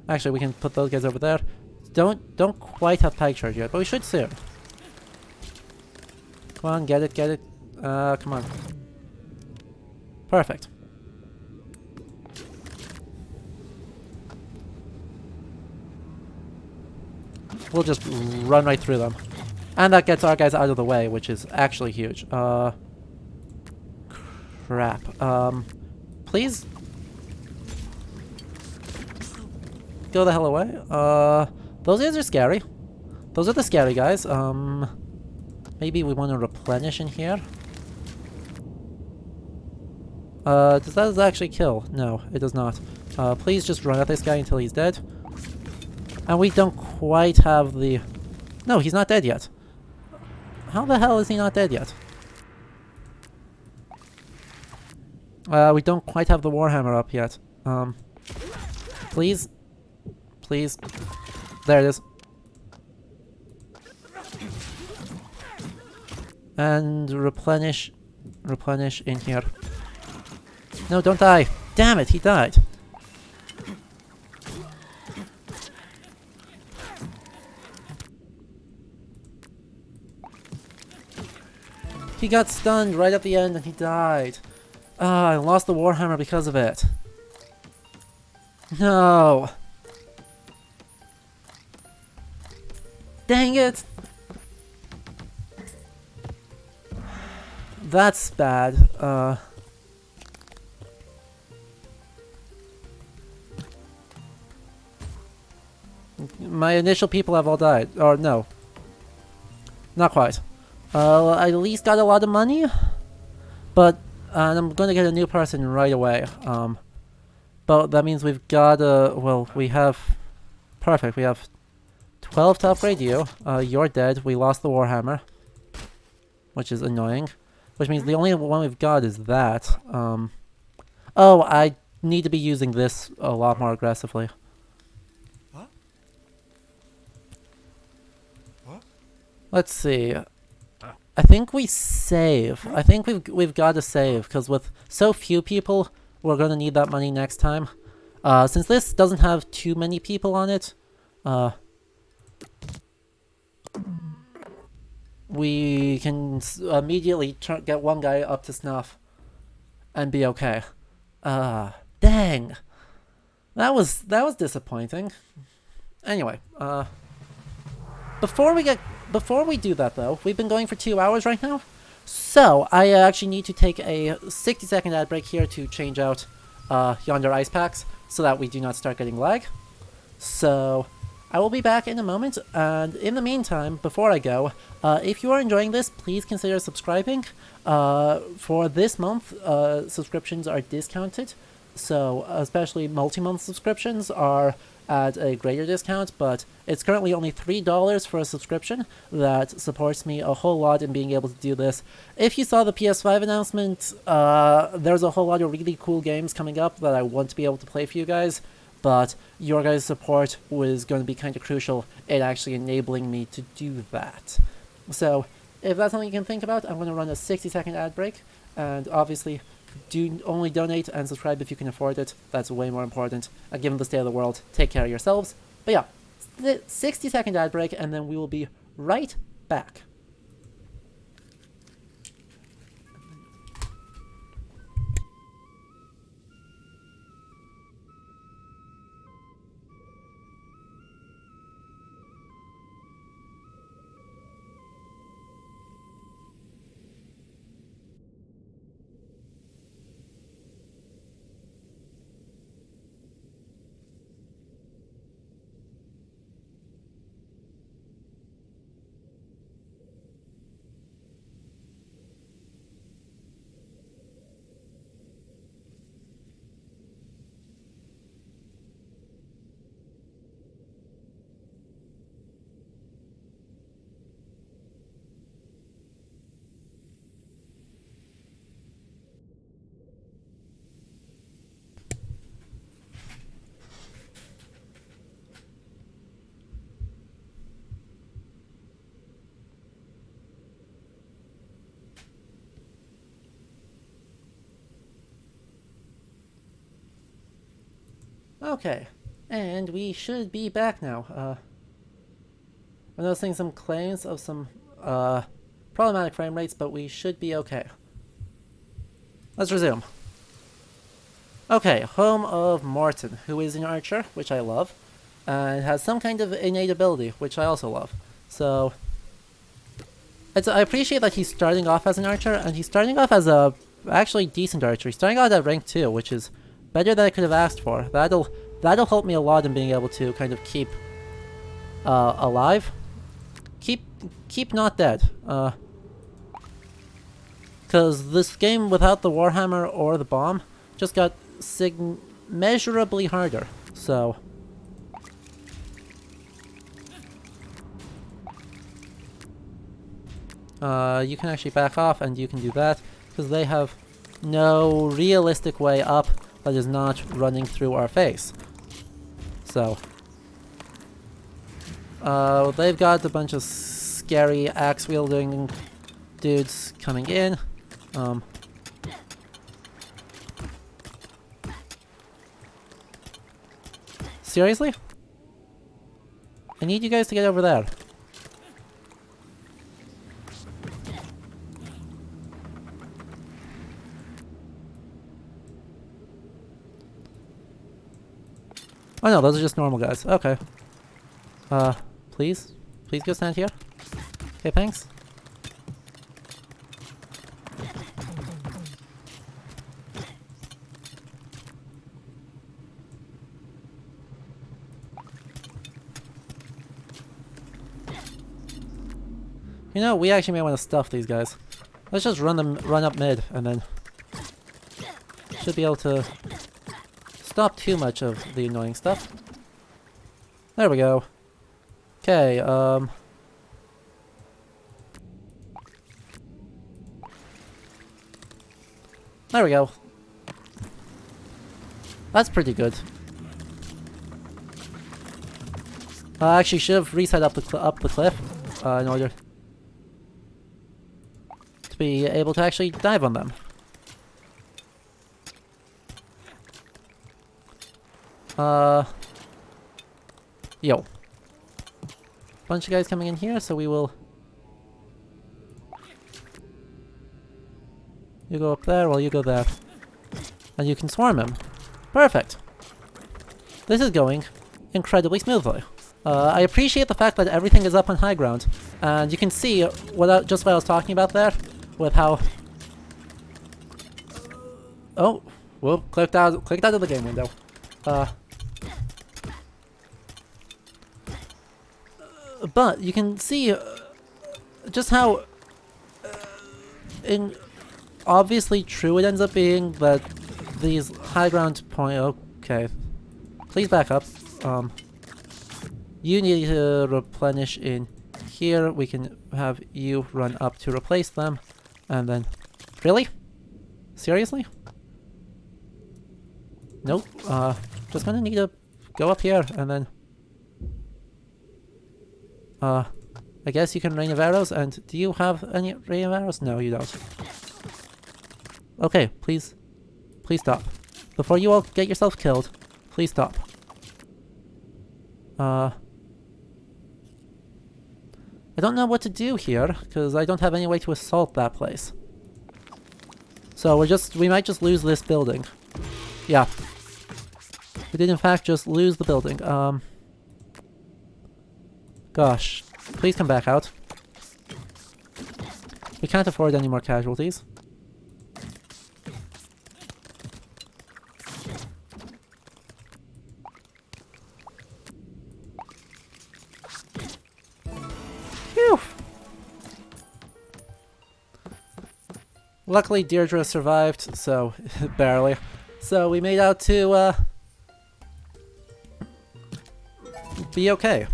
Actually, we can put those guys over there. Don't quite have pike charge yet, but we should soon. Come on, get it, get it. Come on. Perfect. We'll just run right through them. And that gets our guys out of the way, which is actually huge. Crap. Please? Go the hell away. Those guys are scary. Those are the scary guys. Maybe we want to replenish in here. Does that actually kill? No, it does not. Please just run at this guy until he's dead. And we don't quite have the... No, he's not dead yet. How the hell is he not dead yet? We don't quite have the Warhammer up yet. Please? Please? There it is. And replenish. Replenish in here. No, don't die. Damn it, he died. He got stunned right at the end and he died. Ah, I lost the Warhammer because of it. No. Dang it. That's bad. My initial people have all died. Or no. Not quite. I at least got a lot of money. But I'm going to get a new person right away. But that means we've got well, we have... Perfect, we have 12 to upgrade you. You're dead. We lost the Warhammer. Which is annoying. Which means the only one we've got is that. Oh, I need to be using this a lot more aggressively. What? What? Let's see. I think we save. I think we've got to save, because with so few people, we're going to need that money next time. Since this doesn't have too many people on it, we can immediately get one guy up to snuff and be okay. Dang. That was disappointing. Anyway, before we do that though, we've been going for 2 hours right now. So, I actually need to take a 60-second ad break here to change out yonder ice packs so that we do not start getting lag. So, I will be back in a moment, and in the meantime, before I go, if you are enjoying this, please consider subscribing. For this month, subscriptions are discounted, so especially multi-month subscriptions are at a greater discount, but it's currently only $3 for a subscription. That supports me a whole lot in being able to do this. If you saw the PS5 announcement, there's a whole lot of really cool games coming up that I want to be able to play for you guys, but your guys' support was going to be kind of crucial in actually enabling me to do that. So, if that's something you can think about, I'm going to run a 60-second ad break, and obviously, do only donate and subscribe if you can afford it. That's way more important. And given the state of the world, take care of yourselves. But yeah, the 60-second ad break, and then we will be right back. Okay, and we should be back now. I'm noticing some claims of some problematic frame rates, but we should be okay. Let's resume. Okay, home of Morton, who is an archer, which I love, and has some kind of innate ability, which I also love. So, I appreciate that he's starting off as an archer, and he's starting off as a actually decent archer. He's starting out at rank 2, which is better than I could have asked for. That'll help me a lot in being able to kind of keep alive. Keep not dead. Because this game without the Warhammer or the bomb just got measurably harder. So you can actually back off, and you can do that because they have no realistic way up that is not running through our face. So they've got a bunch of scary axe wielding dudes coming in. Seriously? I need you guys to get over there. Oh no, those are just normal guys. Okay. Please? Please go stand here. Okay, thanks. You know, we actually may want to stuff these guys. Let's just run up mid, and then should be able to stop too much of the annoying stuff. There we go. Okay, there we go. That's pretty good. I actually should have reset up the cliff in order to be able to actually dive on them. Yo. Bunch of guys coming in here, so we will... You go up there while you go there. And you can swarm him. Perfect. This is going incredibly smoothly. I appreciate the fact that everything is up on high ground. And you can see just what I was talking about there, with how... Oh, whoop, clicked out of the game window. But you can see just how obviously true it ends up being that these high ground okay, please back up. You need to replenish in here. We can have you run up to replace them, and then really, seriously? Nope. Just gonna need to go up here, and then I guess you can rain of arrows. And do you have any rain of arrows? No, you don't. Okay, please stop. Before you all get yourself killed, please stop. I don't know what to do here, because I don't have any way to assault that place. So we might just lose this building. Yeah. We did in fact just lose the building. Gosh. Please come back out. We can't afford any more casualties. Phew! Luckily Deirdre survived, so barely. So we made out to be okay.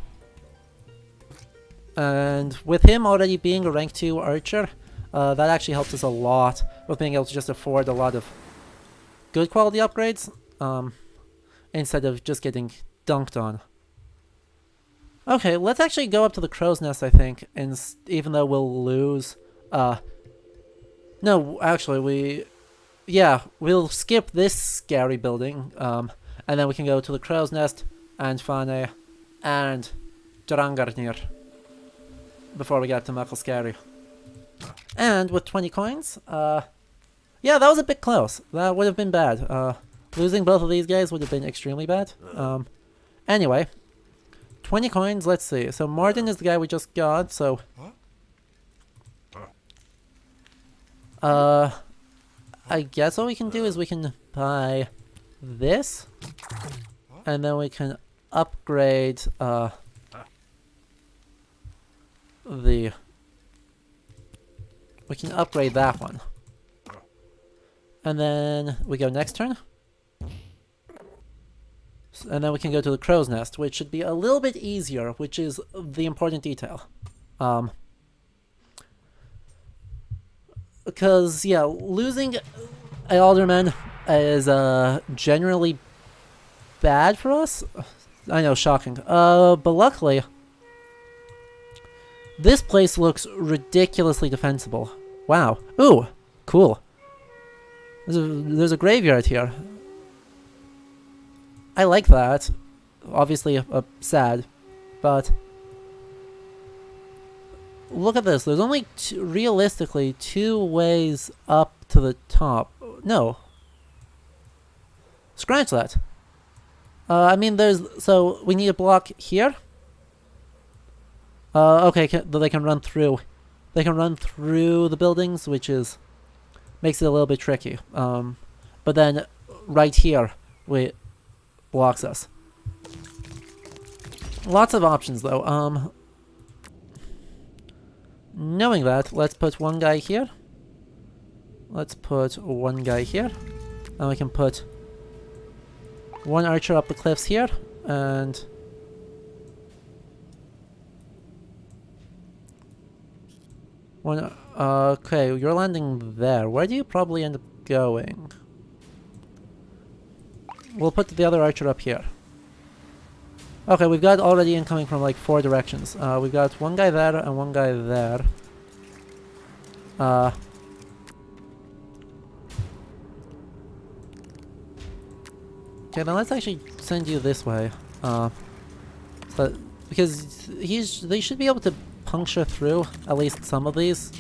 And with him already being a rank 2 archer, that actually helps us a lot with being able to just afford a lot of good quality upgrades, instead of just getting dunked on. Okay, let's actually go up to the crow's nest, I think, and even though we'll lose... no, actually, we'll skip this scary building, And then we can go to the Crow's Nest, and Fane, and Drangarnir before we get to Muckle. And with 20 coins, yeah, that was a bit close. That would have been bad. Losing both of these guys would have been extremely bad. Anyway, 20 coins, let's see. So Morden is the guy we just got, so... I guess what we can do is we can buy this, and then we can upgrade, we can upgrade that one. And then we go next turn. And then we can go to the Crow's Nest, which should be a little bit easier, which is the important detail. Because, yeah, losing an Alderman is generally bad for us. I know, shocking. But luckily, this place looks ridiculously defensible. Wow. Ooh, cool. There's a graveyard here. I like that. Obviously, sad, but look at this. There's only realistically 2 ways up to the top. No. Scratch that. I mean, so we need a block here. Okay, they can run through. They can run through the buildings, which makes it a little bit tricky. But then right here, blocks us. Lots of options though. Knowing that, let's put one guy here. Let's put one guy here. And we can put one archer up the cliffs here, and one. Okay, you're landing there. Where do you probably end up going? We'll put the other archer up here. Okay, we've got already incoming from like 4 directions. We've got one guy there and one guy there. Okay, then let's actually send you this way. Because they should be able to puncture through at least some of these.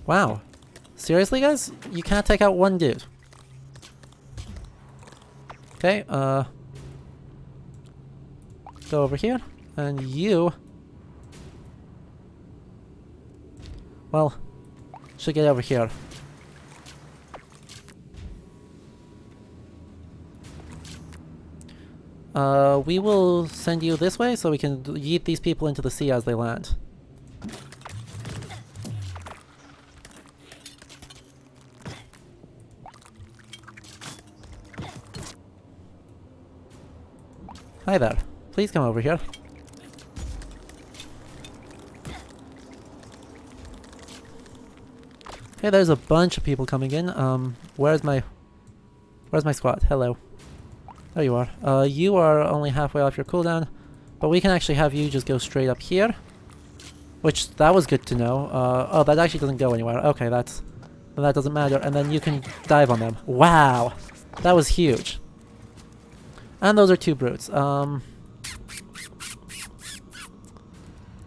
Wow. Seriously, guys? You can't take out one dude. Okay, go over here, and you... well, should get over here. We will send you this way so we can yeet these people into the sea as they land. Hi there. Please come over here. Okay, there's a bunch of people coming in. Where's my squad? Hello. There you are. You are only halfway off your cooldown, but we can actually have you just go straight up here. Which, that was good to know. Oh, that actually doesn't go anywhere. Okay, that doesn't matter. And then you can dive on them. Wow! That was huge. And those are 2 brutes. Well,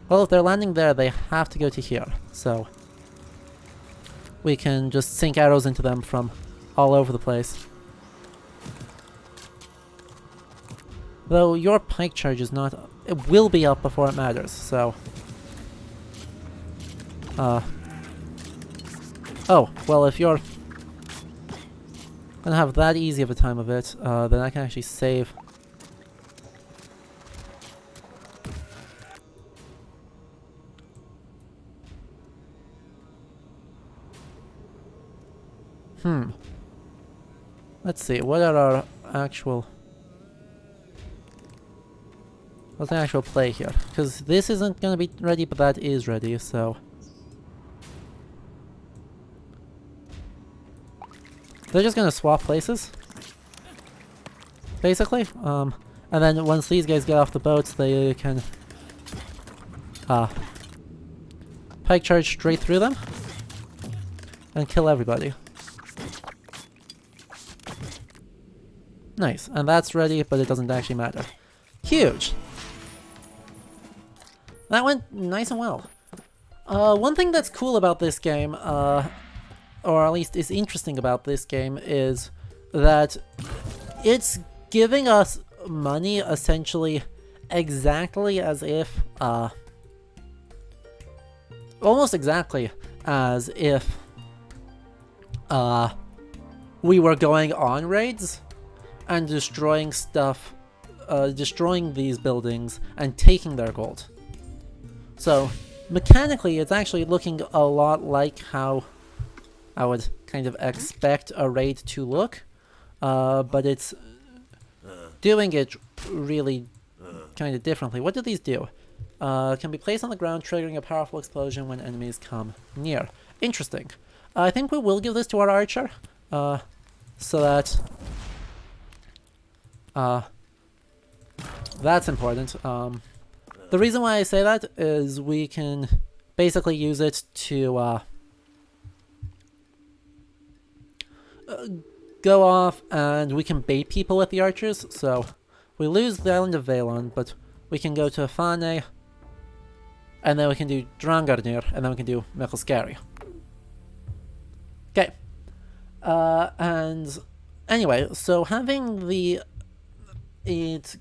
if they're landing there, they have to go to here. So we can just sink arrows into them from all over the place. Though your pike charge is not... it will be up before it matters, so... oh, well, if you're gonna have that easy of a time of it, then I can actually save. Let's see, what are our actual... what's the actual play here? Because this isn't gonna be ready, but that is ready, so... they're just gonna swap places, basically. And then once these guys get off the boats, they can pike charge straight through them and kill everybody. Nice, and that's ready, but it doesn't actually matter. Huge! That went nice and well. One thing that's cool about this game, or at least is interesting about this game, is that it's giving us money essentially exactly as if, almost exactly as if, we were going on raids and destroying stuff, destroying these buildings and taking their gold. So, mechanically, it's actually looking a lot like how I would kind of expect a raid to look, but it's doing it really kind of differently. What do these do? Can be placed on the ground, triggering a powerful explosion when enemies come near. Interesting. I think we will give this to our archer, so that that's important. The reason why I say that is we can basically use it to go off and we can bait people with the archers. So we lose the island of Valon, but we can go to Fane, and then we can do Drangarnir, and then we can do Mekhelskari. Okay. And anyway, so having it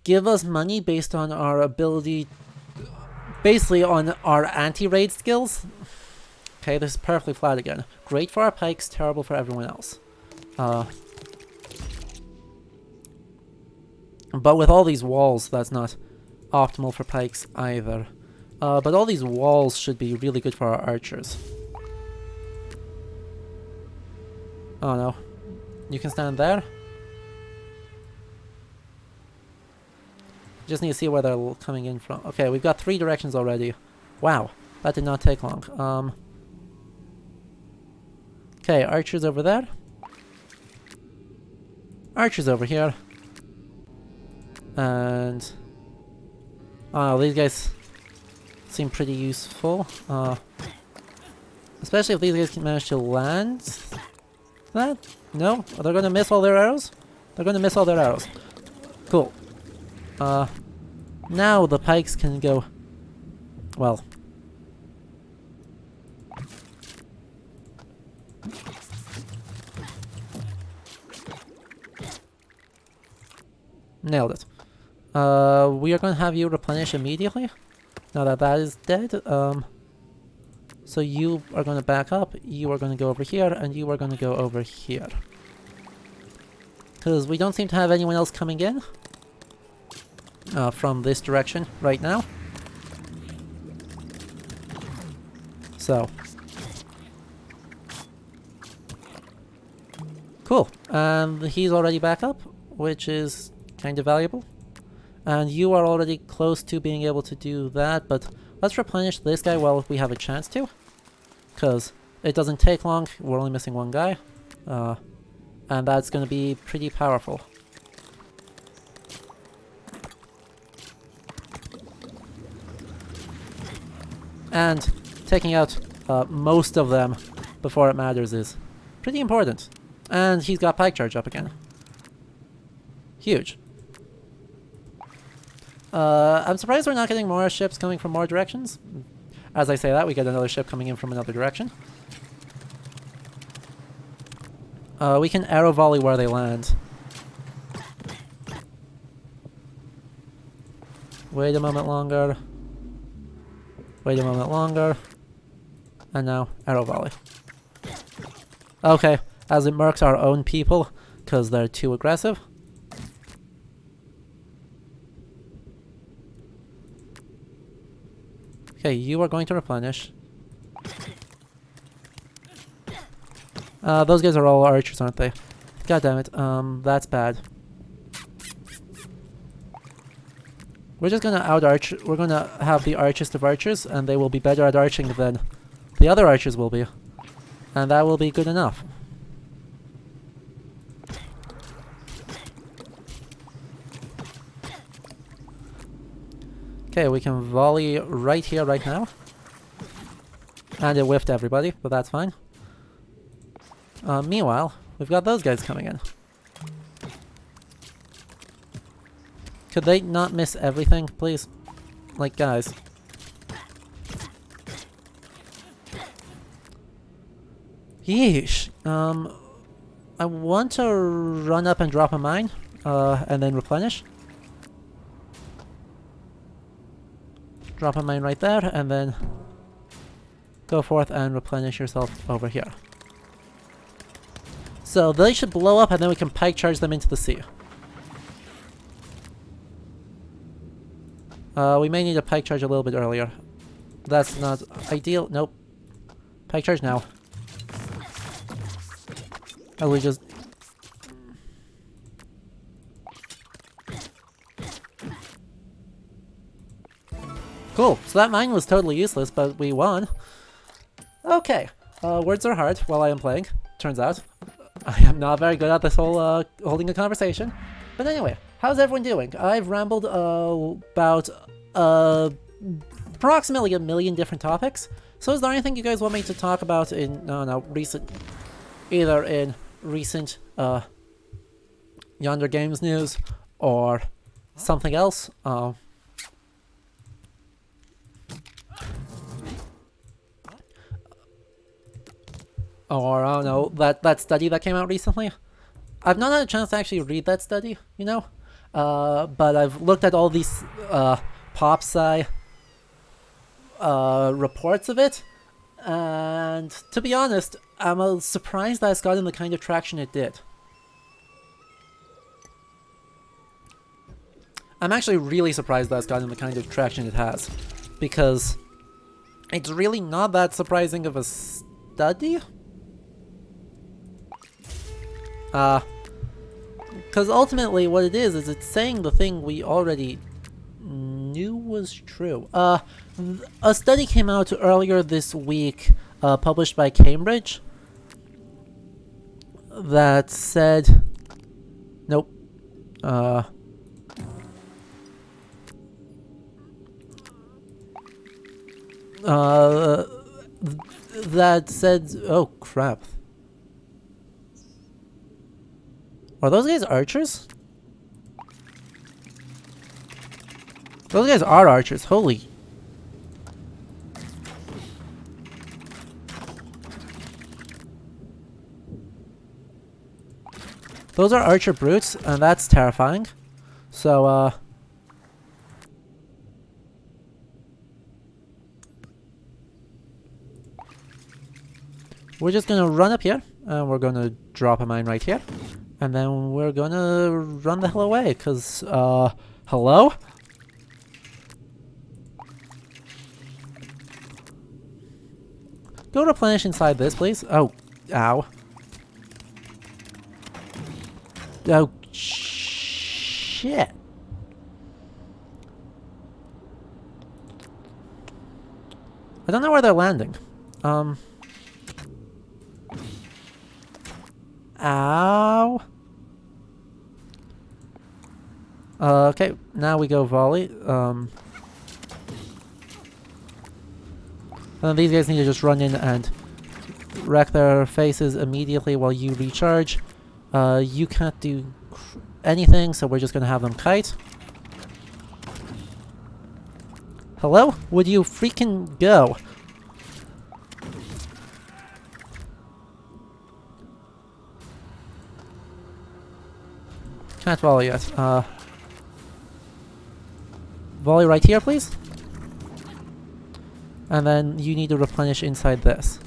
give us money based on our ability, basically on our anti-raid skills. Okay, this is perfectly flat again. Great for our pikes, terrible for everyone else. But with all these walls, that's not optimal for pikes either. But all these walls should be really good for our archers. Oh no. You can stand there? Just need to see where they're coming in from. Okay, we've got 3 directions already. Wow, that did not take long. Okay, archers over there. Archers over here. And oh, these guys seem pretty useful. Especially if these guys can manage to land that? No? They're gonna miss all their arrows? They're gonna miss all their arrows. Cool. Now the pikes can go, well, nailed it. We are going to have you replenish immediately, now that that is dead. So you are going to back up, you are going to go over here, and you are going to go over here. Because we don't seem to have anyone else coming in from this direction right now. So. Cool. And he's already back up, which is kind of valuable. And you are already close to being able to do that, but let's replenish this guy while we have a chance to. Because it doesn't take long, we're only missing one guy. And that's going to be pretty powerful. And taking out most of them before it matters is pretty important. And he's got pike charge up again. Huge. I'm surprised we're not getting more ships coming from more directions. As I say that, we get another ship coming in from another direction. We can arrow volley where they land. Wait a moment longer. Wait a moment longer. And now, arrow volley. Okay, as it murks our own people, because they're too aggressive. Okay, you are going to replenish. Those guys are all archers, aren't they? God damn it, that's bad. We're just gonna out-arch, we're gonna have the archest of archers, and they will be better at arching than the other archers will be. And that will be good enough. Okay, we can volley right here, right now. And it whiffed everybody, but that's fine. Meanwhile, we've got those guys coming in. Could they not miss everything, please? Like, guys. Yeesh. I want to run up and drop a mine, and then replenish. Drop a mine right there, and then go forth and replenish yourself over here. So they should blow up, and then we can pike charge them into the sea. We may need a pike charge a little bit earlier. That's not ideal. Nope. Pike charge now. I will just... Cool. So that mine was totally useless, but we won. Okay. Words are hard while I am playing. Turns out. I am not very good at this whole holding a conversation. But anyway, how's everyone doing? I've rambled about approximately a million different topics. So is there anything you guys want me to talk about in recent, either in recent Yonder Games news or something else? Or, I don't know, that study that came out recently? I've not had a chance to actually read that study, you know? But I've looked at all these pop sci reports of it, and to be honest, I'm surprised that it's gotten the kind of traction it did. I'm actually really surprised that it's gotten the kind of traction it has, because it's really not that surprising of a study. Because ultimately what it is it's saying the thing we already knew was true. A study came out earlier this week, published by Cambridge, that said... Nope. That said... Oh, crap. Are those guys archers? Those guys are archers, holy. Those are archer brutes, and that's terrifying. So, we're just gonna run up here, and we're gonna drop a mine right here. And then we're gonna run the hell away, cause, hello? Go replenish inside this, please. Oh, ow. Oh, shit. I don't know where they're landing. Ow. Okay, now we go volley. And these guys need to just run in and wreck their faces immediately while you recharge. You can't do anything, so we're just gonna have them kite. Hello? Would you freaking go? Can't volley yet. Volley right here, please. And then you need to replenish inside this.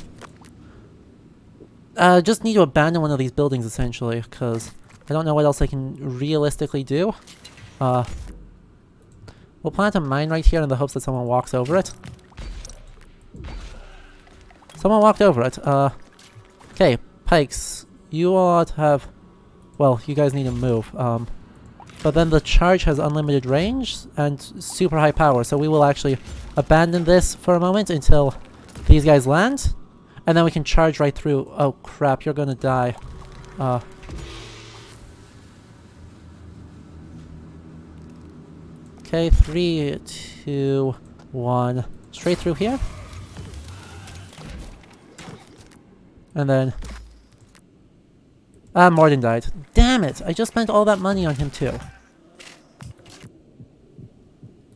Just need to abandon one of these buildings, essentially, because I don't know what else I can realistically do. We'll plant a mine right here in the hopes that someone walks over it. Someone walked over it. Okay, pikes. You ought to have... Well, you guys need to move. But then the charge has unlimited range and super high power, so we will actually abandon this for a moment until these guys land, and then we can charge right through. Oh crap, you're gonna die. Okay, 3, 2, 1. Straight through here. And then... Ah, Morden died. Damn it! I just spent all that money on him too.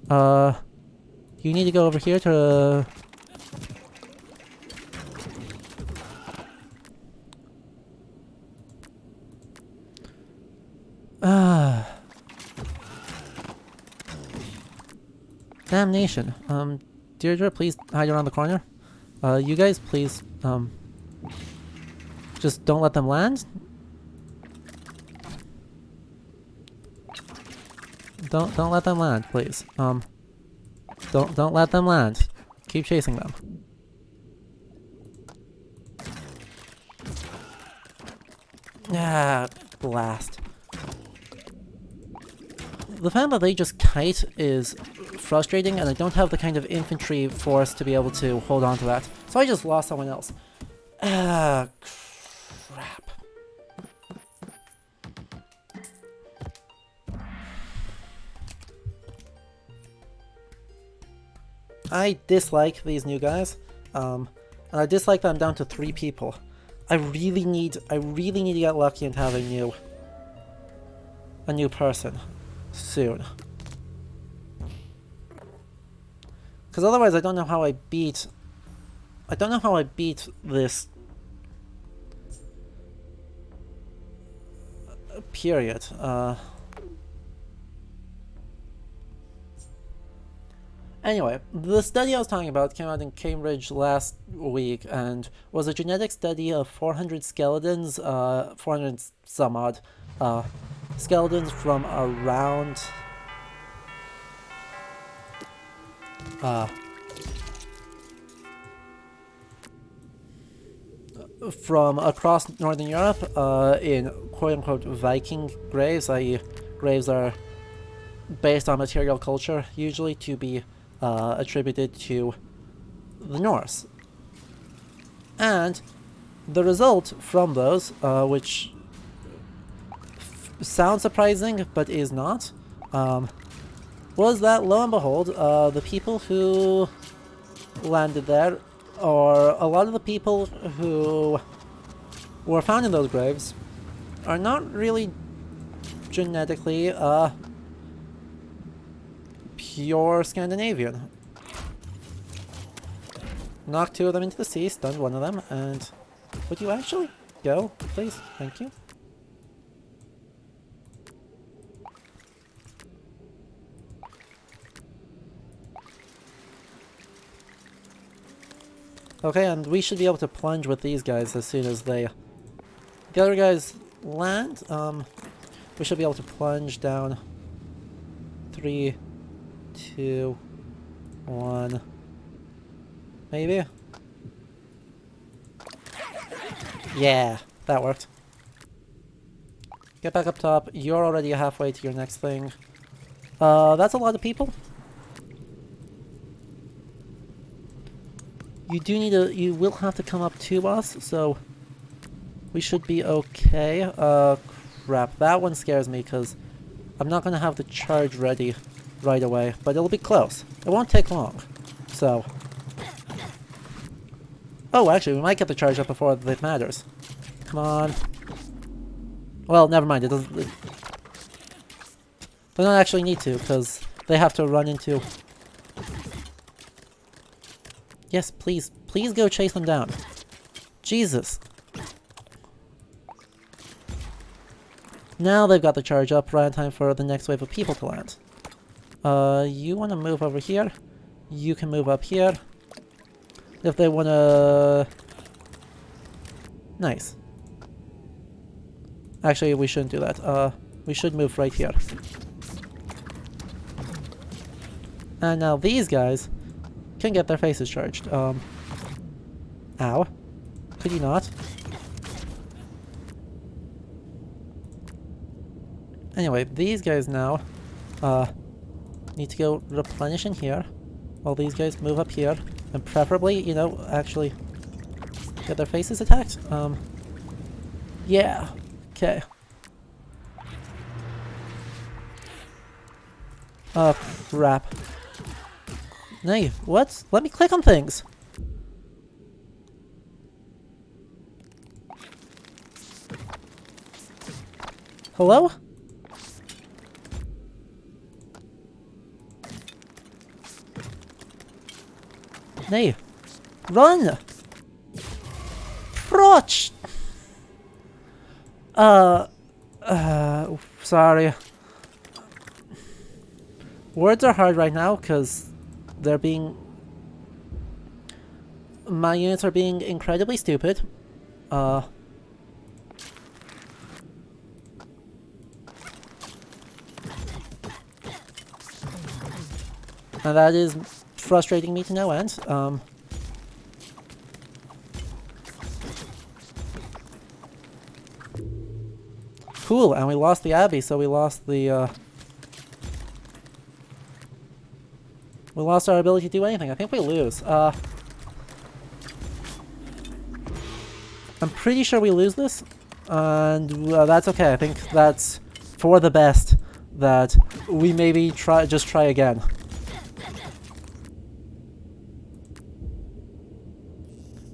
You need to go over here to... Damnation. Deirdre, please hide around the corner. You guys, please, just don't let them land. Don't let them land, please. Don't let them land. Keep chasing them. Ah, blast. The fact that they just kite is frustrating, and I don't have the kind of infantry force to be able to hold on to that. So I just lost someone else. Ah, crap. I dislike these new guys, and I dislike that I'm down to 3 people. I really need to get lucky and have a new person soon. Because otherwise I don't know how I beat this period. Anyway, the study I was talking about came out in Cambridge last week and was a genetic study of 400 skeletons, 400 some odd skeletons from around from across Northern Europe in quote-unquote Viking graves, i.e. graves are based on material culture, usually to be attributed to the Norse. And the result from those, which sounds surprising but is not, was that lo and behold, the people who landed there, or a lot of the people who were found in those graves, are not really genetically pure Scandinavian. Knocked 2 of them into the sea, stunned 1 of them, and would you actually go, please? Thank you. Okay, and we should be able to plunge with these guys as soon as the other guys land. We should be able to plunge down. 3, 2, 1. Maybe? Yeah, that worked. Get back up top. You're already halfway to your next thing. That's a lot of people. You will have to come up to us, so we should be okay. Crap, that one scares me because I'm not going to have the charge ready right away, but it'll be close. It won't take long, so... Oh, actually, we might get the charge up before it matters. Come on. Well, never mind, it doesn't... They don't actually need to, because they have to run into... Yes, please. Please go chase them down. Jesus. Now they've got the charge up, right in time for the next wave of people to land. You want to move over here. You can move up here. If they want to... Nice. Actually, we shouldn't do that. We should move right here. And now these guys can get their faces charged. Ow. Could you not? Anyway, these guys now need to go replenish in here while these guys move up here and preferably, you know, actually get their faces attacked. Yeah. Okay. Oh, crap. Nay, what? Let me click on things! Hello? Nay. Run! Proch! Sorry. Words are hard right now, because they're being... My units are being incredibly stupid. And that is frustrating me to no end. Cool, and we lost the Abbey, so we lost the, we lost our ability to do anything. I think we lose. I'm pretty sure we lose this, and that's okay. I think that's for the best that we maybe just try again.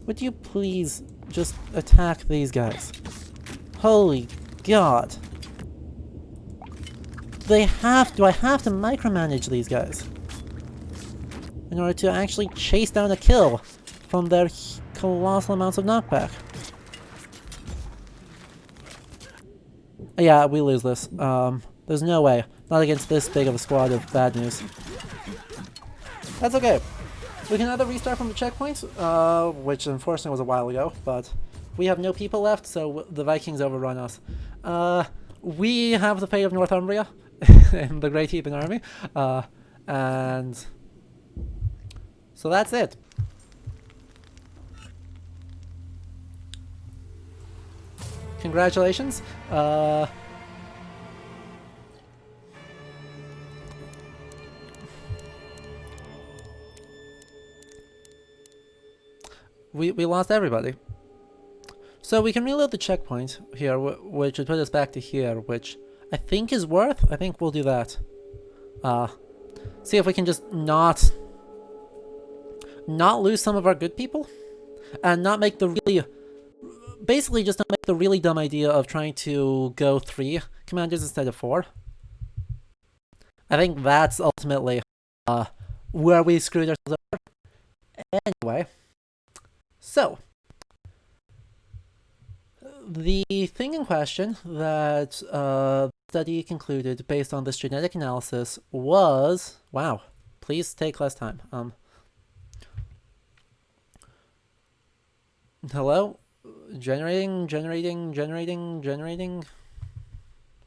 Would you please just attack these guys? Holy God. Do I have to micromanage these guys in order to actually chase down a kill from their colossal amounts of knockback? Yeah, we lose this. There's no way. Not against this big of a squad of bad news. That's okay. We can either restart from the checkpoint, which unfortunately was a while ago, but we have no people left, so the Vikings overrun us. We have the fate of Northumbria in the Great Heaping Army, and so that's it. Congratulations. We lost everybody. So we can reload the checkpoint here, which would put us back to here, which I think is worth. I think we'll do that. See if we can just not lose some of our good people, and not make the really... Basically just not make the really dumb idea of trying to go 3 commanders instead of 4. I think that's ultimately where we screwed ourselves over. Anyway, so the thing in question that the study concluded based on this genetic analysis was... Wow, please take less time. Hello? Generating.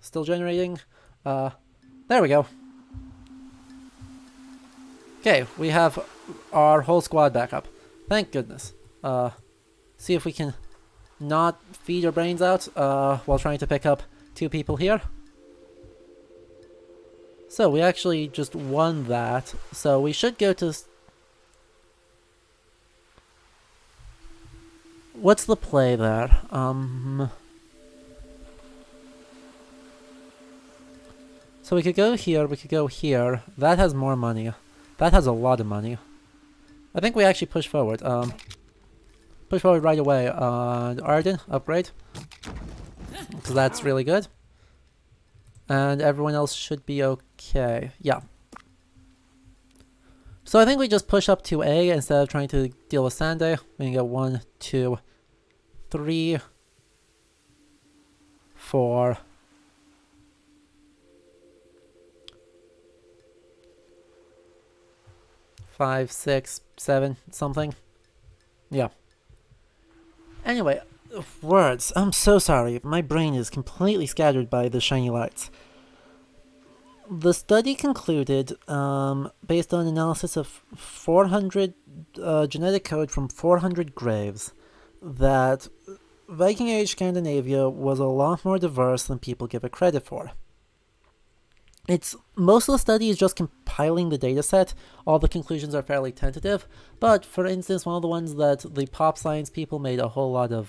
Still generating. There we go. Okay, we have our whole squad back up. Thank goodness. See if we can not feed our brains out while trying to pick up 2 people here. So we actually just won that. So we should go to... What's the play there? So we could go here, we could go here. That has more money. That has a lot of money. I think we actually push forward. Push forward right away. Arden, upgrade. Because that's really good. And everyone else should be okay. Yeah. So I think we just push up to A instead of trying to deal with Sunday. We can go 1, 2, 3, 4. 5, 6, 7, something. Yeah. Anyway, words. I'm so sorry. My brain is completely scattered by the shiny lights. The study concluded, based on analysis of 400 genetic code from 400 graves, that Viking Age Scandinavia was a lot more diverse than people give it credit for. Most of the study is just compiling the dataset. All the conclusions are fairly tentative, but for instance, one of the ones that the pop science people made a whole lot of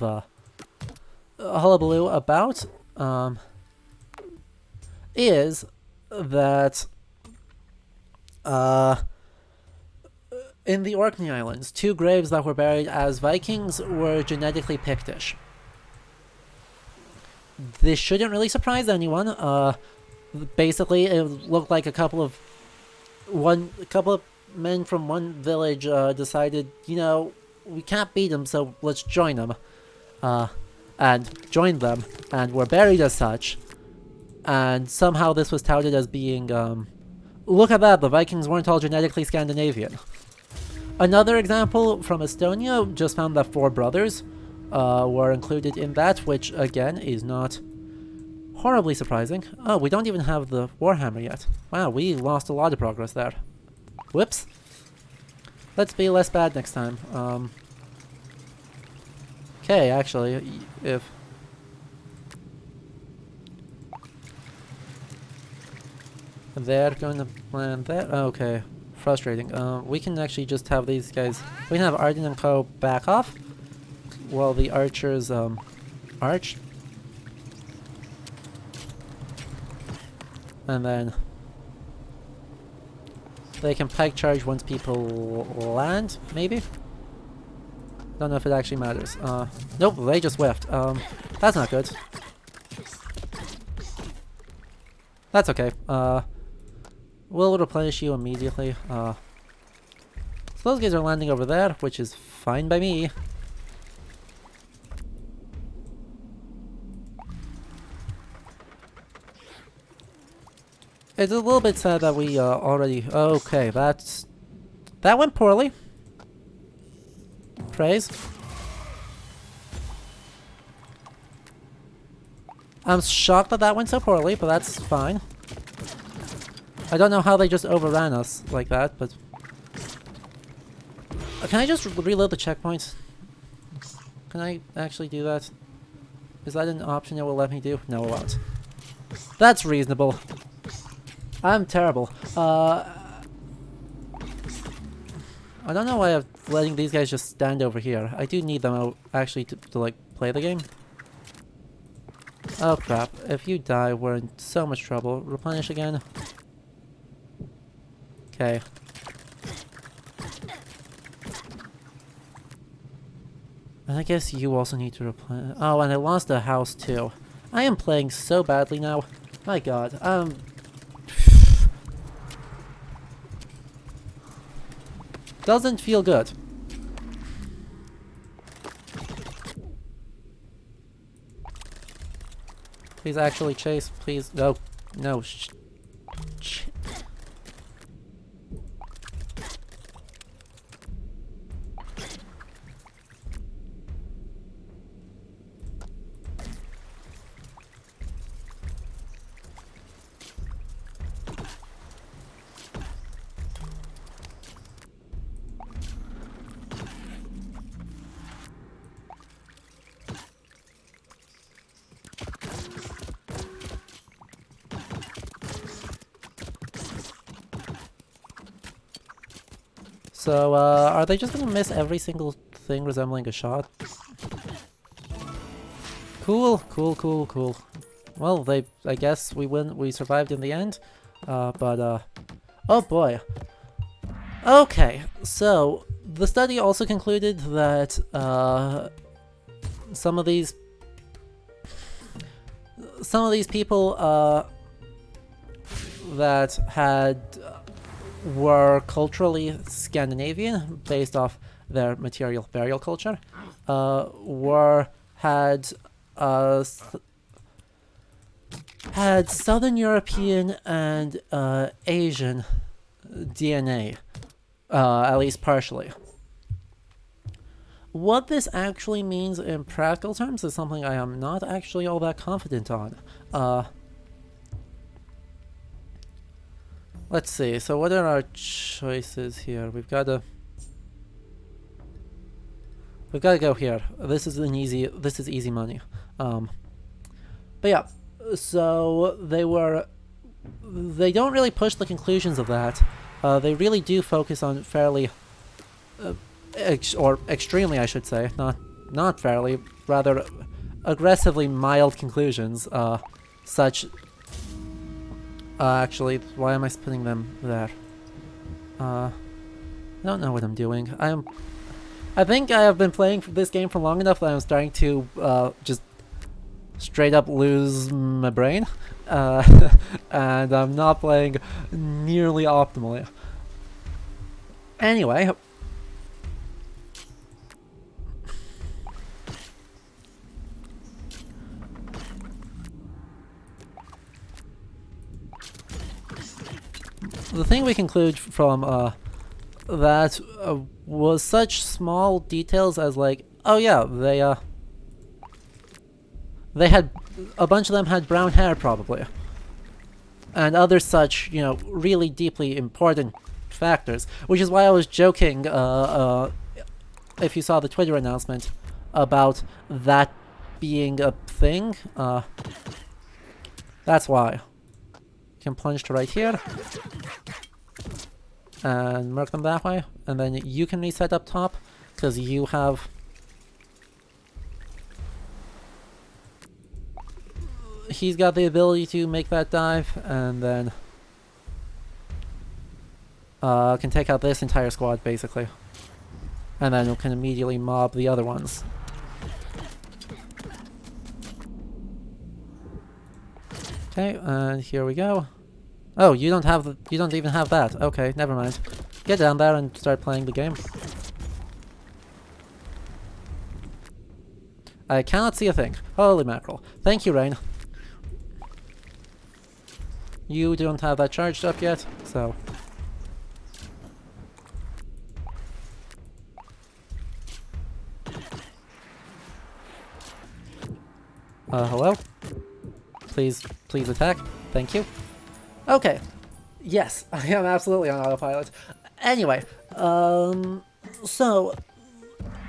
hullabaloo about is that In the Orkney Islands, 2 graves that were buried as Vikings were genetically Pictish. This shouldn't really surprise anyone. Basically, it looked like a couple of men from one village decided, you know, we can't beat them, so let's join them. And joined them, and were buried as such. And somehow this was touted as being, look at that, the Vikings weren't all genetically Scandinavian. Another example from Estonia just found that 4 brothers were included in that, which again is not horribly surprising. Oh, we don't even have the Warhammer yet. Wow, we lost a lot of progress there. Whoops. Let's be less bad next time. Okay, actually, if... they're going to land there? Okay, frustrating. We can actually just have these guys... We can have Arden and Co. back off while the archers, arch. And then they can pike charge once people land, maybe? Don't know if it actually matters. Nope, they just whiffed. That's not good. That's okay. We'll replenish you immediately. So those guys are landing over there, which is fine by me. It's a little bit sad that we already... Okay, that went poorly. Praise. I'm shocked that that went so poorly, but that's fine. I don't know how they just overran us like that, but... Can I just reload the checkpoint? Can I actually do that? Is that an option it will let me do? No, it won't. That's reasonable. I'm terrible. I don't know why I'm letting these guys just stand over here. I do need them out actually to like play the game. Oh crap, if you die we're in so much trouble. Replenish again. Okay. And I guess you also need to replenish. Oh, and I lost a house too. I am playing so badly now. My god, doesn't feel good. Please actually chase, please. No, no. So, are they just gonna miss every single thing resembling a shot? Cool, cool, cool, cool. Well, I guess we survived in the end. Oh boy. Okay, so, the study also concluded that, some of these people, that were culturally Scandinavian based off their material burial culture, had Southern European and Asian DNA, at least partially. What this actually means in practical terms is something I am not actually all that confident on. Let's see, so what are our choices here? We've got to go here. This is easy money. But yeah, so they don't really push the conclusions of that. They really do focus on fairly, or extremely I should say, not fairly, rather aggressively mild conclusions, such... actually, why am I putting them there? I don't know what I'm doing. I think I have been playing this game for long enough that I'm starting to just straight up lose my brain. And I'm not playing nearly optimally. Anyway. The thing we conclude from that was such small details as like, oh yeah, they had, a bunch of them had brown hair probably. And other such, you know, really deeply important factors. Which is why I was joking, if you saw the Twitter announcement, about that being a thing. That's why. You can plunge to right here. And mark them that way. And then you can reset up top, because you have... He's got the ability to make that dive, and then can take out this entire squad, basically. And then we can immediately mob the other ones. Okay, and here we go. Oh, you don't even have that. Okay, never mind. Get down there and start playing the game. I cannot see a thing. Holy mackerel. Thank you, Rain. You don't have that charged up yet, so... hello? Please attack. Thank you. Okay. Yes, I am absolutely on autopilot. Anyway, so...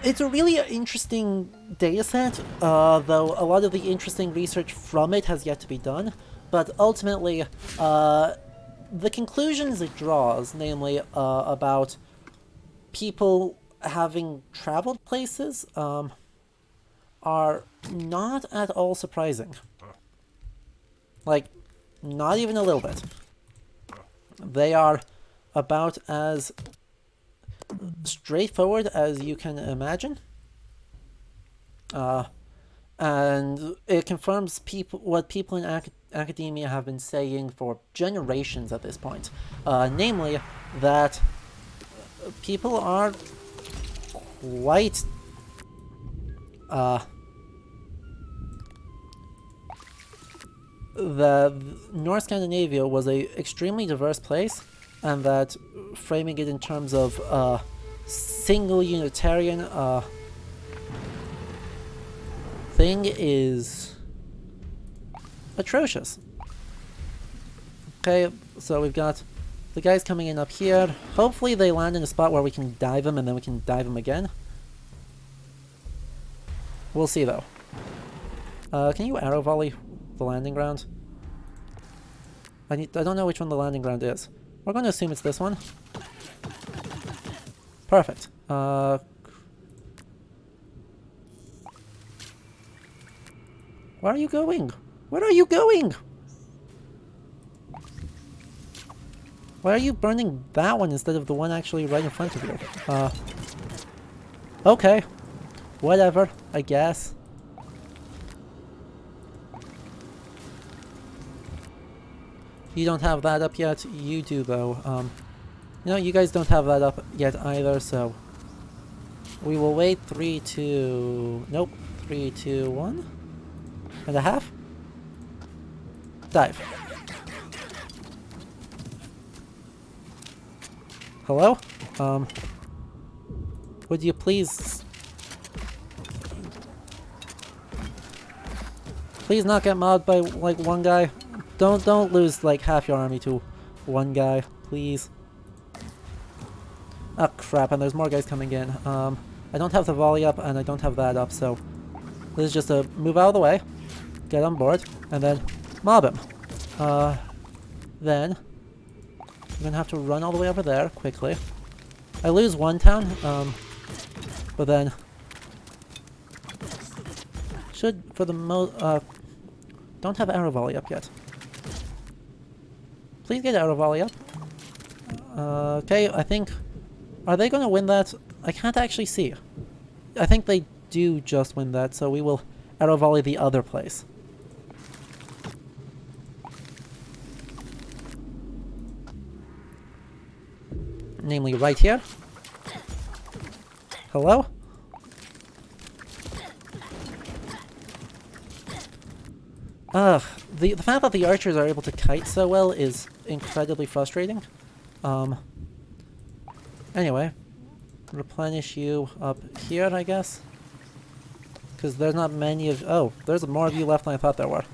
It's a really interesting dataset, though a lot of the interesting research from it has yet to be done. But ultimately, the conclusions it draws, namely about people having traveled places, are not at all surprising. Like, not even a little bit. They are about as straightforward as you can imagine. And it confirms what people in academia have been saying for generations at this point. Namely, that people are quite... the North Scandinavia was a extremely diverse place, and that framing it in terms of single Unitarian thing is atrocious. Okay, so we've got the guys coming in up here. Hopefully they land in a spot where we can dive them and then we can dive them again. We'll see though. Can you arrow volley the landing ground? I don't know which one the landing ground is. We're going to assume it's this one. Perfect. Where are you going? Where are you going? Why are you burning that one instead of the one actually right in front of you? Okay. Whatever, I guess. You don't have that up yet. You do, though. No, you guys don't have that up yet either, so... We will wait 3, 2... Nope. 3, 2, 1. And a half. Dive. Hello? Would you please... Please not get mobbed by, like, one guy? Don't lose, like, half your army to one guy, please. Oh, crap, and there's more guys coming in. I don't have the volley up, and I don't have that up, so... This is just a move out of the way, get on board, and then mob him. Then... I'm gonna have to run all the way over there, quickly. I lose one town, but then... Should, for the don't have arrow volley up yet. Please get arrow volley up. Okay, I think Are they going to win that? I can't actually see. I think they do just win that, so we will arrow volley the other place. Namely right here. Hello? Ugh, the fact that the archers are able to kite so well is incredibly frustrating. Anyway, replenish you up here, I guess? Because there's not many of... Oh, there's more of you left than I thought there were.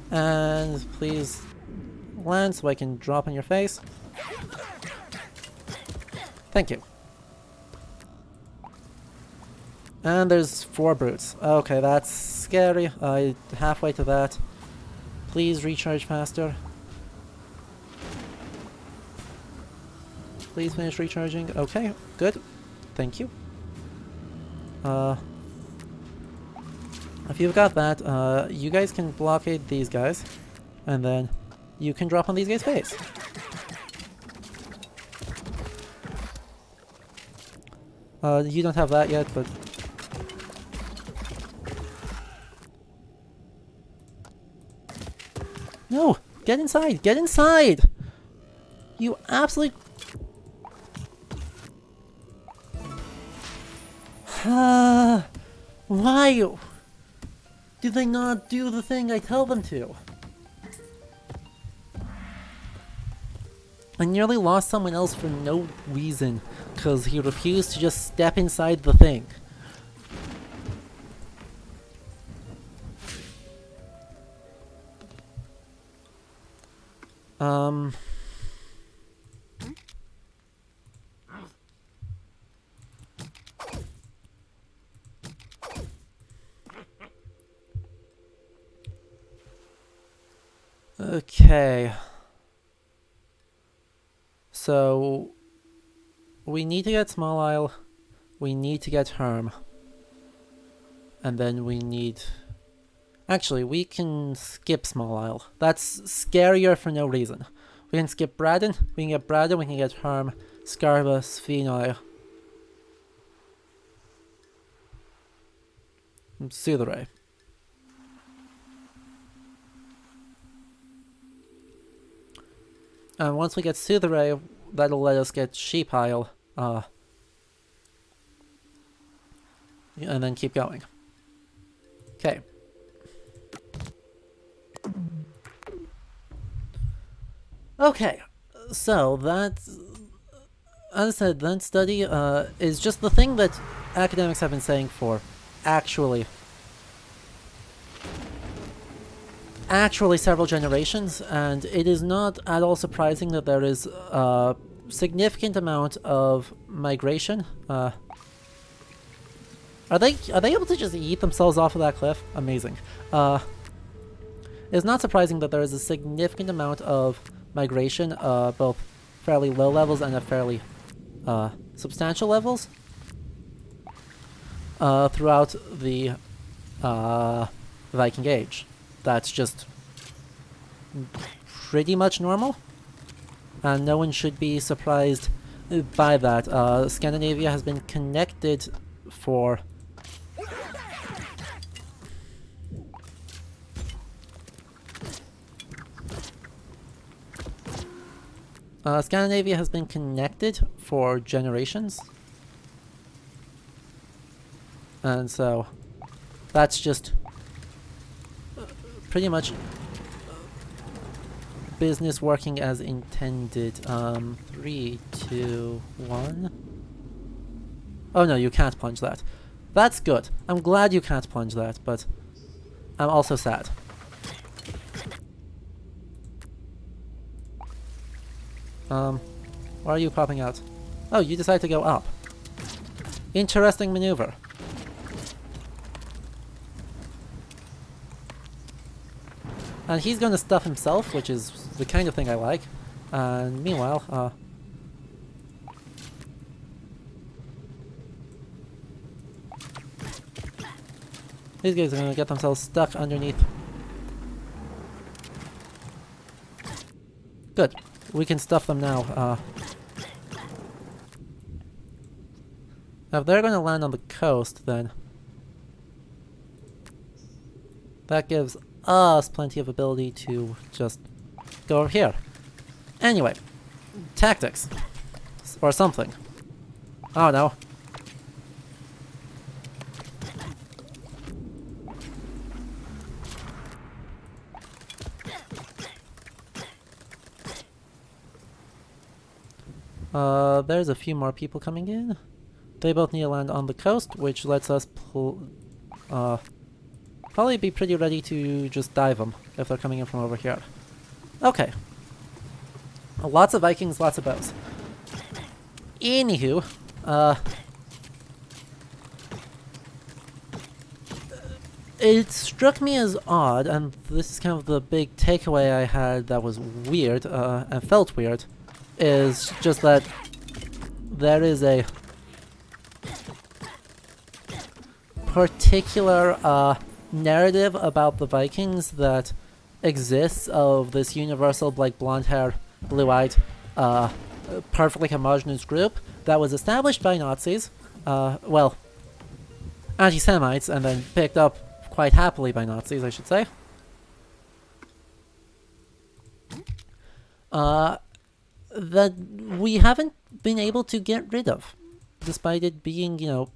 And please land so I can drop on your face. Thank you. And there's 4 brutes. Okay, that's scary. Halfway to that. Please recharge faster. Please finish recharging. Okay, good. Thank you. If you've got that, you guys can blockade these guys. And then you can drop on these guys' face. You don't have that yet, but... No! Get inside! Get inside! You absolute... Why? Do they not do the thing I tell them to? I nearly lost someone else for no reason, because he refused to just step inside the thing. Okay. So, we need to get Small Isle, we need to get Herm, and then we need... Actually, we can skip Small Isle. That's scarier for no reason. We can skip Braddon, we can get Braddon, we can get Herm, Scarba, Sphenoy, and Sutheray. And once we get Sutheray, that'll let us get Sheep Isle, and then keep going. Okay. Okay, so that, as I said, that study is just the thing that academics have been saying for actually several generations, and it is not at all surprising that there is a significant amount of migration. Are they able to just eat themselves off of that cliff? Amazing. It's not surprising that there is a significant amount of migration, both fairly low levels and at fairly substantial levels, throughout the Viking Age. That's just pretty much normal, and no one should be surprised by that. Scandinavia has been connected for generations, and so that's just pretty much business working as intended. 3, 2, 1. Oh no, you can't plunge that. That's good. I'm glad you can't plunge that, but I'm also sad. Why are you popping out? Oh, you decide to go up. Interesting maneuver. And he's gonna stuff himself, which is the kind of thing I like. And meanwhile, these guys are gonna get themselves stuck underneath. Good. we can stuff them now. Now if they're going to land on the coast, then that gives us plenty of ability to just go over here. Anyway, tactics. Or something. Oh no. There's a few more people coming in. They both need to land on the coast, which lets us probably be pretty ready to just dive them if they're coming in from over here. Okay. Lots of Vikings, lots of bows. Anywho, it struck me as odd, and this is kind of the big takeaway I had that was weird, and felt weird, is just that there is a particular narrative about the Vikings that exists of this universal, like, blonde hair, blue-eyed, perfectly homogeneous group that was established by Nazis, well, anti-Semites, and then picked up quite happily by Nazis, I should say. That we haven't been able to get rid of, despite it being, you know,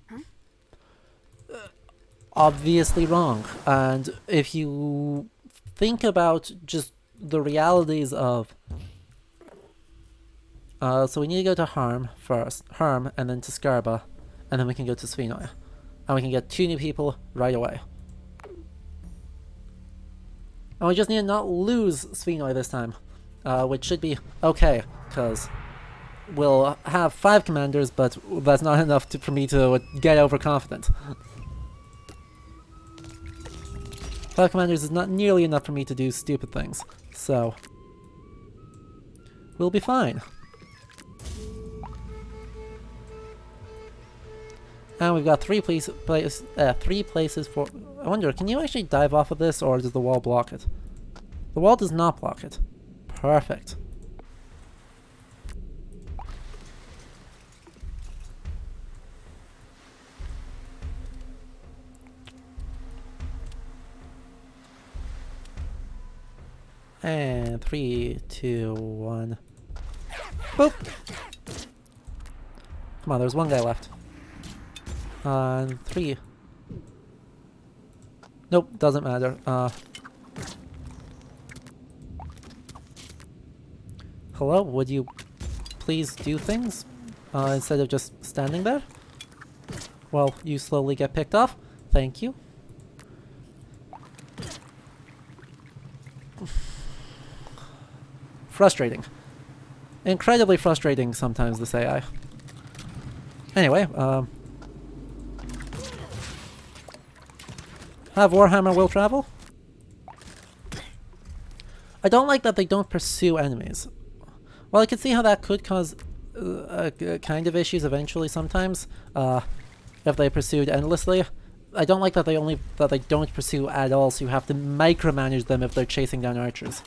obviously wrong. And if you think about just the realities of so we need to go to Herm first, and then to Skarba, and then we can go to Svinoy. And we can get 2 new people right away. And we just need to not lose Svinoy this time, which should be okay, because we'll have 5 commanders, but that's not enough for me to get overconfident. 5 commanders is not nearly enough for me to do stupid things, so we'll be fine. And we've got 3 places for... I wonder, can you actually dive off of this, or does the wall block it? The wall does not block it. Perfect. And 3, 2, 1. Boop! Come on, there's 1 guy left. 3. Nope, doesn't matter. Hello, would you please do things instead of just standing there? Well, you slowly get picked off. Thank you. Frustrating. Incredibly frustrating sometimes, this AI. Anyway, have Warhammer will travel? I don't like that they don't pursue enemies. Well, I can see how that could cause kind of issues eventually sometimes, if they pursued endlessly. I don't like that they don't pursue at all, so you have to micromanage them if they're chasing down archers.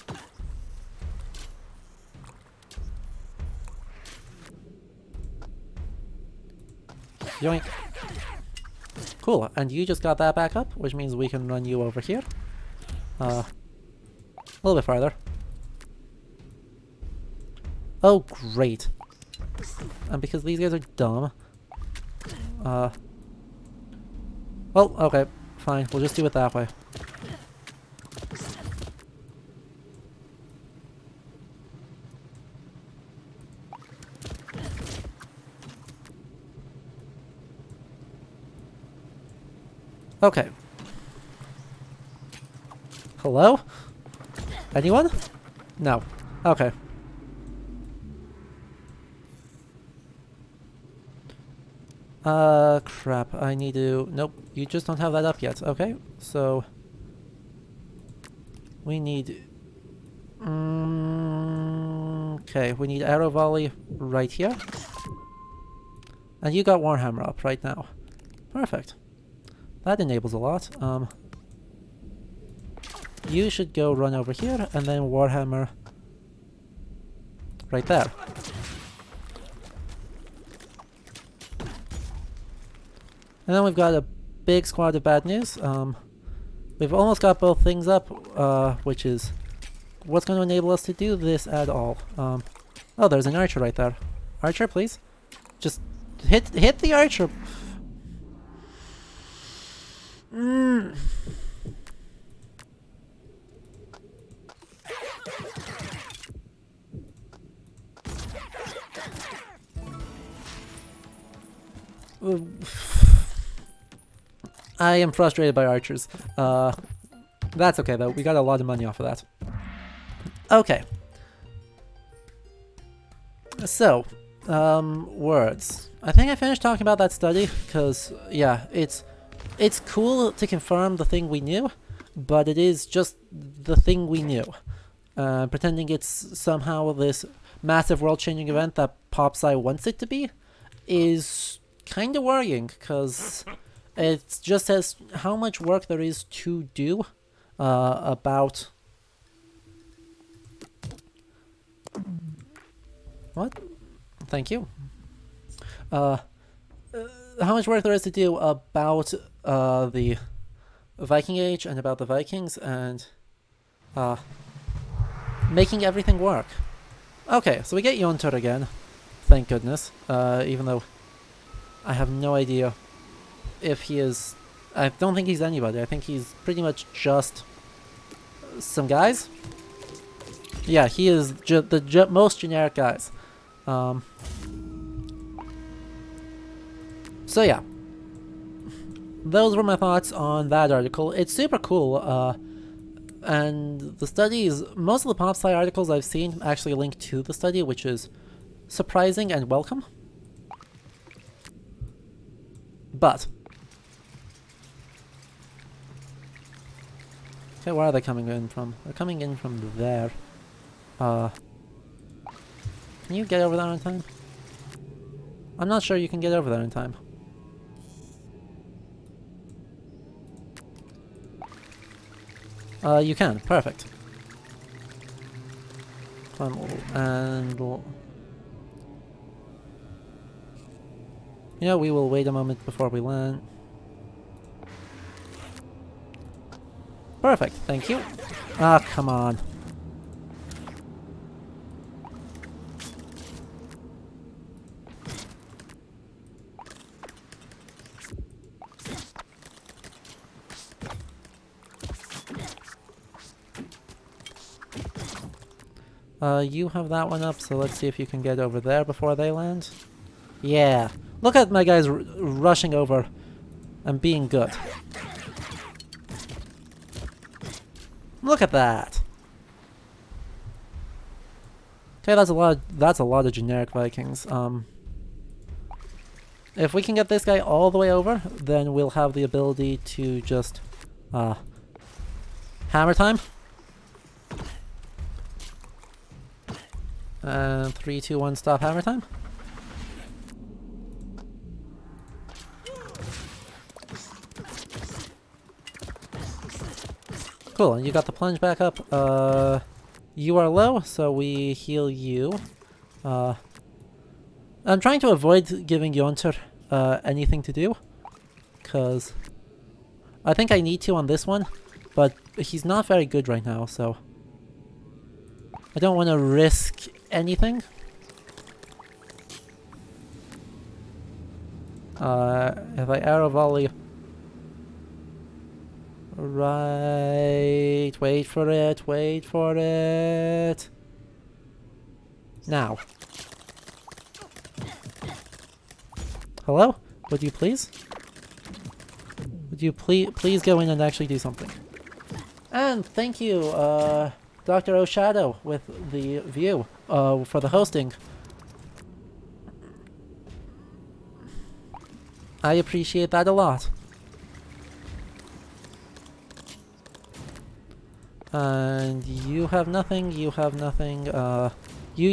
Yoink. Cool, and you just got that back up, which means we can run you over here. A little bit farther. Oh, great. And because these guys are dumb... well, okay, fine, we'll just do it that way. Okay. Hello? Anyone? No. Okay. Crap. I need to... Nope. You just don't have that up yet. Okay. So... we need... okay. We need arrow volley right here. And you got Warhammer up right now. Perfect. That enables a lot. You should go run over here, and then Warhammer right there. And then we've got a big squad of bad news. We've almost got both things up, which is what's going to enable us to do this at all. Oh, there's an archer right there. Archer, please. Just hit the archer. I am frustrated by archers. That's okay though, we got a lot of money off of that. Okay. So, words. I think I finished talking about that study, because, yeah, it's cool to confirm the thing we knew, but it is just the thing we knew. Pretending it's somehow this massive world-changing event that PopSci wants it to be is kind of worrying, because it just says how much work there is to do about... What? Thank you. How much work there is to do about the Viking Age and about the Vikings and making everything work. Okay, so we get Jontur again. Thank goodness. Even though I have no idea if he is... I don't think he's anybody. I think he's pretty much just some guys. Yeah, he is the most generic guys. So yeah, those were my thoughts on that article. It's super cool, and the studies, most of the PopSci articles I've seen actually link to the study, which is surprising and welcome. But, okay, where are they coming in from? They're coming in from there. Can you get over there in time? I'm not sure you can get over there in time. You can. Perfect. And yeah, we will wait a moment before we land. Perfect. Thank you. Ah, come on. You have that one up, so let's see if you can get over there before they land. Yeah. Look at my guys rushing over and being good. Look at that. Okay, that's a lot of generic Vikings. If we can get this guy all the way over, then we'll have the ability to just hammer time. 3, 2, 1, stop hammer time. Cool, and you got the plunge back up. You are low, so we heal you. I'm trying to avoid giving Jontur anything to do, because I think I need to on this one, but he's not very good right now, so I don't want to risk anything. If I arrow volley... Right, wait for it. Now. Hello? Would you please? Would you please go in and actually do something? And thank you, Dr. O'Shadow with the view, for the hosting. I appreciate that a lot. And you have nothing, you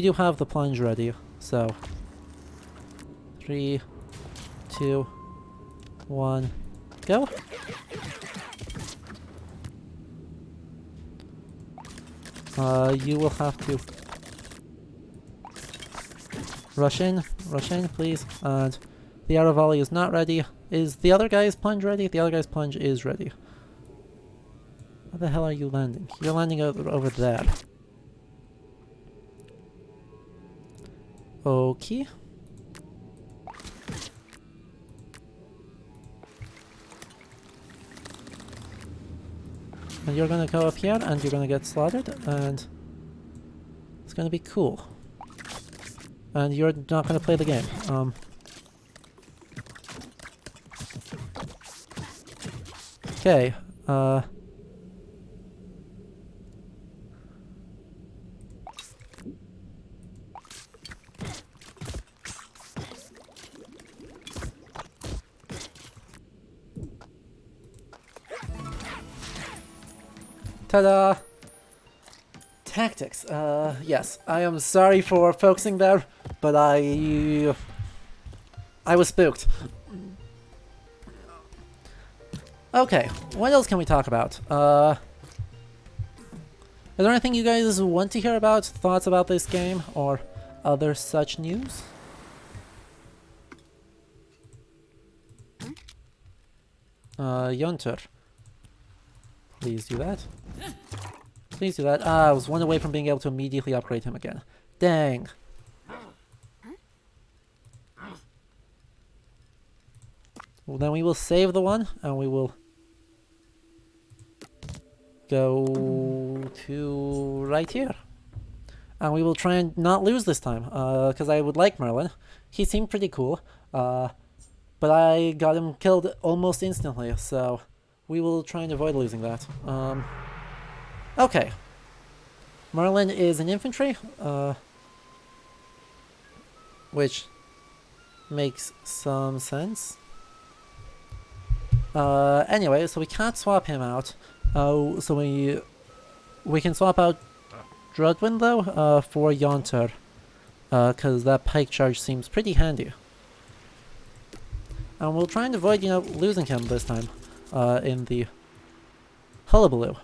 do have the plunge ready, so 3, 2, 1, go. You will have to... Rush in, please. And the arrow volley is not ready. Is the other guy's plunge ready? The other guy's plunge is ready. Where the hell are you landing? You're landing over there. Okay. And you're gonna go up here and you're gonna get slaughtered and it's gonna be cool. And you're not gonna play the game. Okay, ta-da! Tactics. Yes. I am sorry for focusing there, but I was spooked. Okay, what else can we talk about? Is there anything you guys want to hear about? Thoughts about this game? Or other such news? Yonter. Please do that. Please do that. Ah, I was one away from being able to immediately upgrade him again. Dang. Well, then we will save the one, and we will go to right here. And we will try and not lose this time, because I would like Merlin. He seemed pretty cool, but I got him killed almost instantly, so we will try and avoid losing that. Okay. Merlin is an infantry, which makes some sense. Anyway, so we can't swap him out. So we can swap out Drudwin though, for Yonter, because that pike charge seems pretty handy. And we'll try and avoid, losing him this time, in the hullabaloo.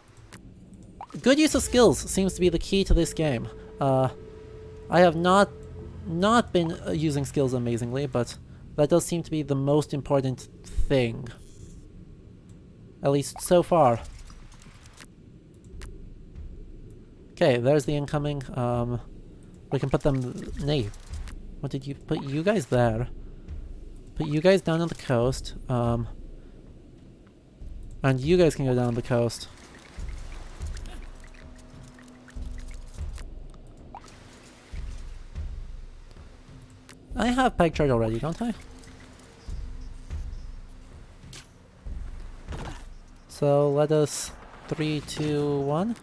Good use of skills seems to be the key to this game. I have not been using skills amazingly, but that does seem to be the most important thing. At least so far. Okay, there's the incoming. We can put them... Nay. What did you... Put you guys there. Put you guys down on the coast. And you guys can go down the coast. I have pike charge already, don't I? So let us 3, 2, 1.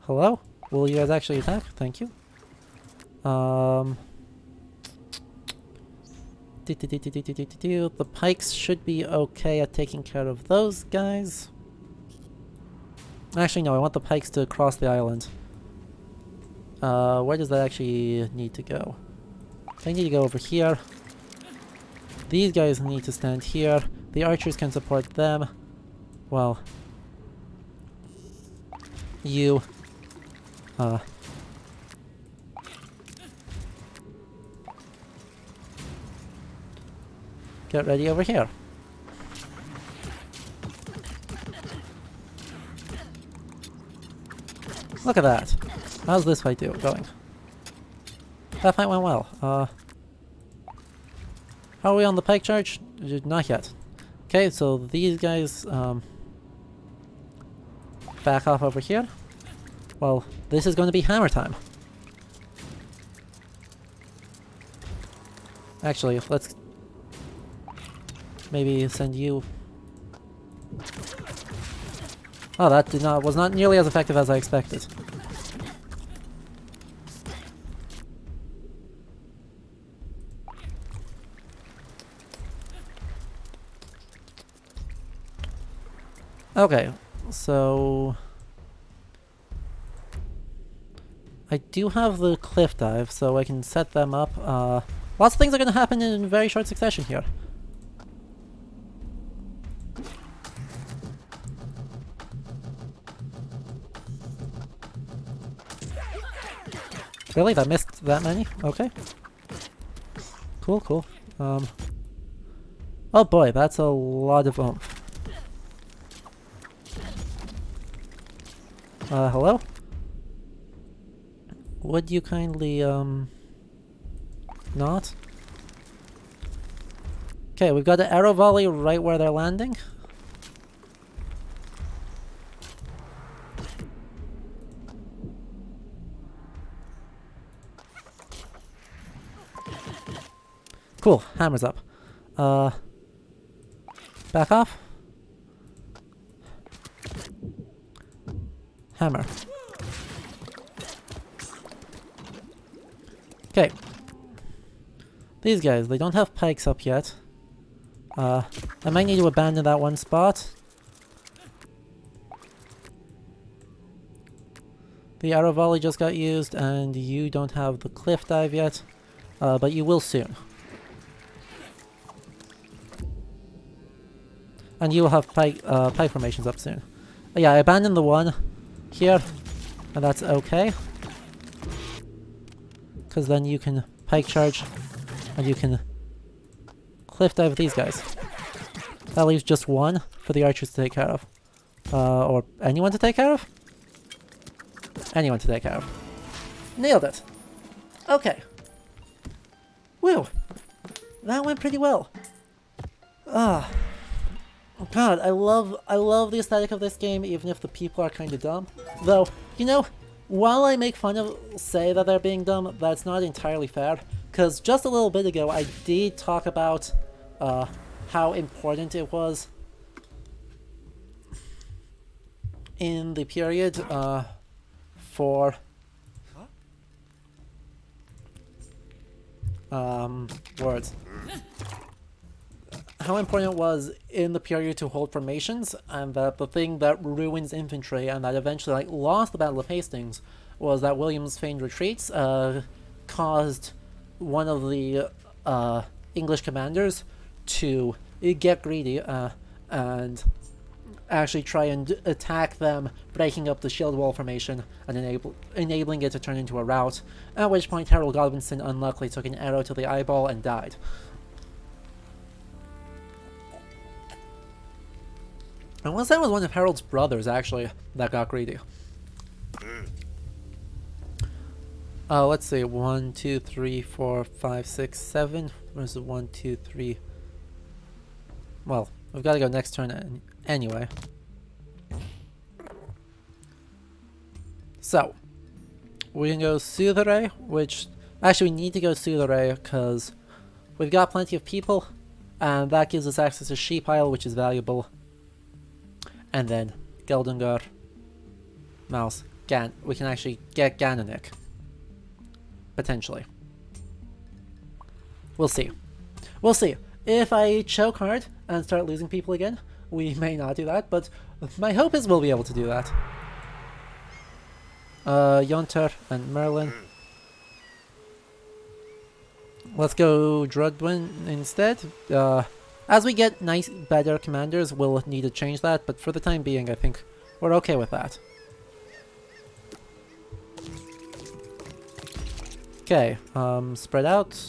Hello? Will you guys actually attack? Thank you. The pikes should be okay at taking care of those guys. Actually, no, I want the pikes to cross the island. Where does that actually need to go? They need to go over here. These guys need to stand here. The archers can support them. Well, you get ready over here. Look at that. How's this fight going? That fight went well. How are we on the pike charge? Not yet. Okay, so these guys back off over here. Well, this is going to be hammer time. Actually, let's maybe send you... Oh, that was not nearly as effective as I expected. Okay, so... I do have the cliff dive, so I can set them up. Lots of things are going to happen in very short succession here. Really? That missed that many? Okay. Cool, cool. Oh boy, that's a lot of oomph. Hello? Would you kindly, not? Okay, we've got an arrow volley right where they're landing. Cool, hammer's up. Back off. Hammer. Okay. These guys, they don't have pikes up yet. I might need to abandon that one spot. The arrow volley just got used, and you don't have the cliff dive yet, but you will soon. And you will have pike formations up soon. Yeah, I abandoned the one here, and that's okay. Because then you can pike charge, and you can cliff dive these guys. That leaves just one for the archers to take care of. Or anyone to take care of? Anyone to take care of. Nailed it! Okay. Whew! That went pretty well. Ah. Oh god, I love the aesthetic of this game, even if the people are kinda dumb. Though, you know, while I make fun of, say that they're being dumb, that's not entirely fair. Because just a little bit ago, I did talk about how important it was in the period for words. How important it was in the period to hold formations, and that the thing that ruins infantry and that eventually lost the Battle of Hastings was that William's feigned retreats caused one of the English commanders to get greedy and actually try and attack them, breaking up the shield wall formation and enabling it to turn into a rout, at which point Harold Godwinson unluckily took an arrow to the eyeball and died. Unless that was one of Harold's brothers, actually, that got greedy. Let's see. 1, 2, 3, 4, 5, 6, 7. Where's it? 1, 2, 3. Well, we've got to go next turn anyway. So, we can go Southere, which... Actually, we need to go Southere because we've got plenty of people, and that gives us access to Sheep Isle, which is valuable. And then Geldungar, Mouse, we can actually get Gananik. Potentially. We'll see. We'll see. If I choke hard and start losing people again, we may not do that, but my hope is we'll be able to do that. Yonter and Merlin. Let's go Drudwin instead. As we get better commanders, we'll need to change that, but for the time being, I think we're okay with that. Okay, spread out.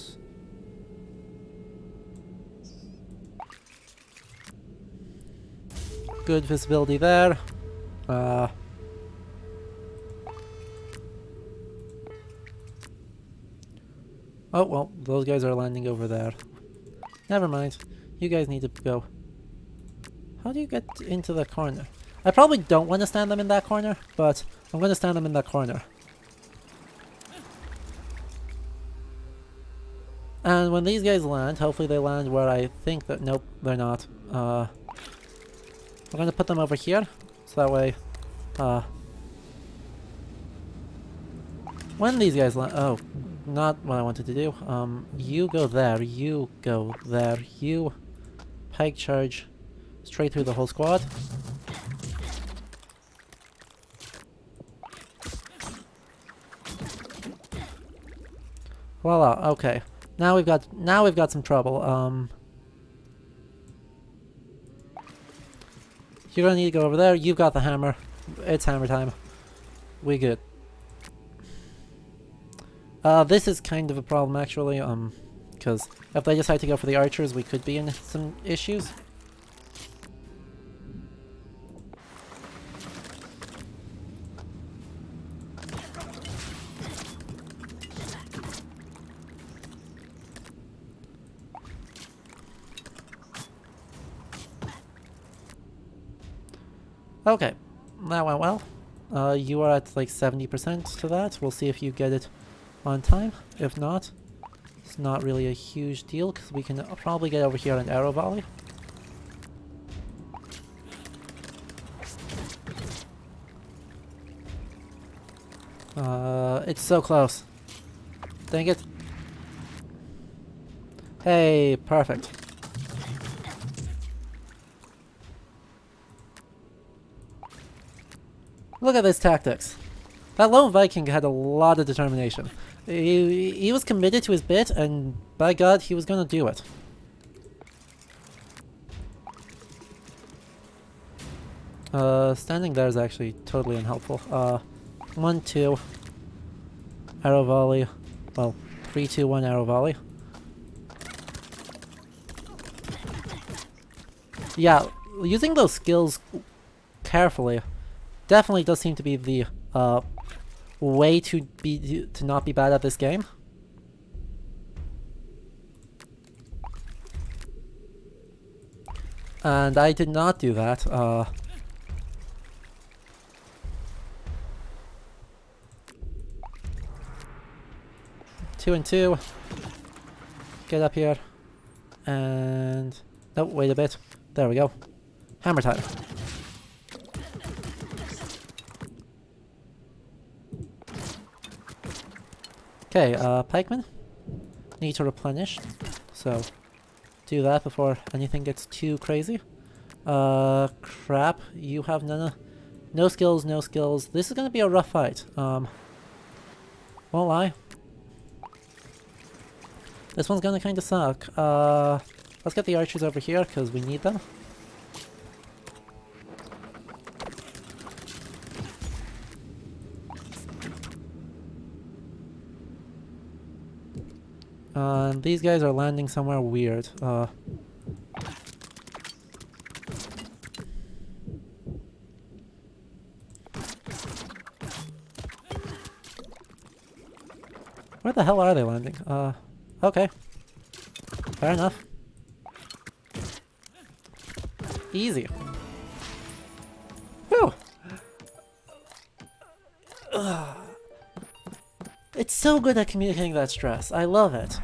Good visibility there. Oh, well, those guys are landing over there. Never mind. You guys need to go. How do you get into the corner? I probably don't want to stand them in that corner, but I'm going to stand them in that corner. And when these guys land, hopefully they land where I think that... Nope, they're not. I'm going to put them over here, so that way... when these guys land... Oh, not what I wanted to do. You go there, you go there, you... Pike charge straight through the whole squad. Voila, okay. Now we've got some trouble. You're gonna need to go over there. You've got the hammer. It's hammer time. We good. This is kind of a problem actually, because if they decide to go for the archers, we could be in some issues. Okay, that went well. You are at like 70% to that. We'll see if you get it on time. If not, it's not really a huge deal because we can probably get over here on arrow volley. It's so close. Dang it. Hey, perfect. Look at his tactics. That lone Viking had a lot of determination. He was committed to his bit, and by God, he was gonna do it. Standing there is actually totally unhelpful. 1, 2. Arrow volley. Well, 3, 2, 1 arrow volley. Yeah, using those skills carefully definitely does seem to be the way to not be bad at this game. And I did not do that. 2 and 2. Get up here. And... oh, wait a bit. There we go. Hammer time. Okay, pikemen need to replenish, so do that before anything gets too crazy. Crap, you have no skills, no skills. This is gonna be a rough fight. Won't lie. This one's gonna kinda suck. Let's get the archers over here, because we need them. These guys are landing somewhere weird. Where the hell are they landing? Okay. Fair enough. Easy. Whew! It's so good at communicating that stress. I love it.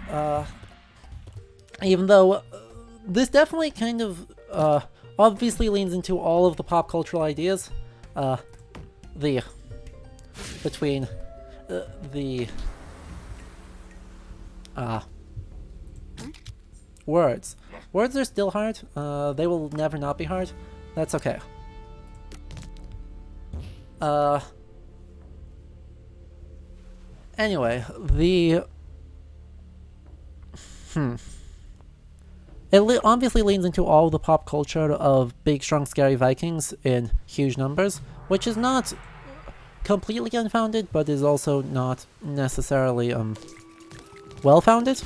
Even though this definitely kind of obviously leans into all of the pop cultural ideas. Between the words. Words are still hard. They will never not be hard. That's okay. Anyway, it obviously leans into all the pop culture of big, strong, scary Vikings in huge numbers, which is not completely unfounded, but is also not necessarily well-founded.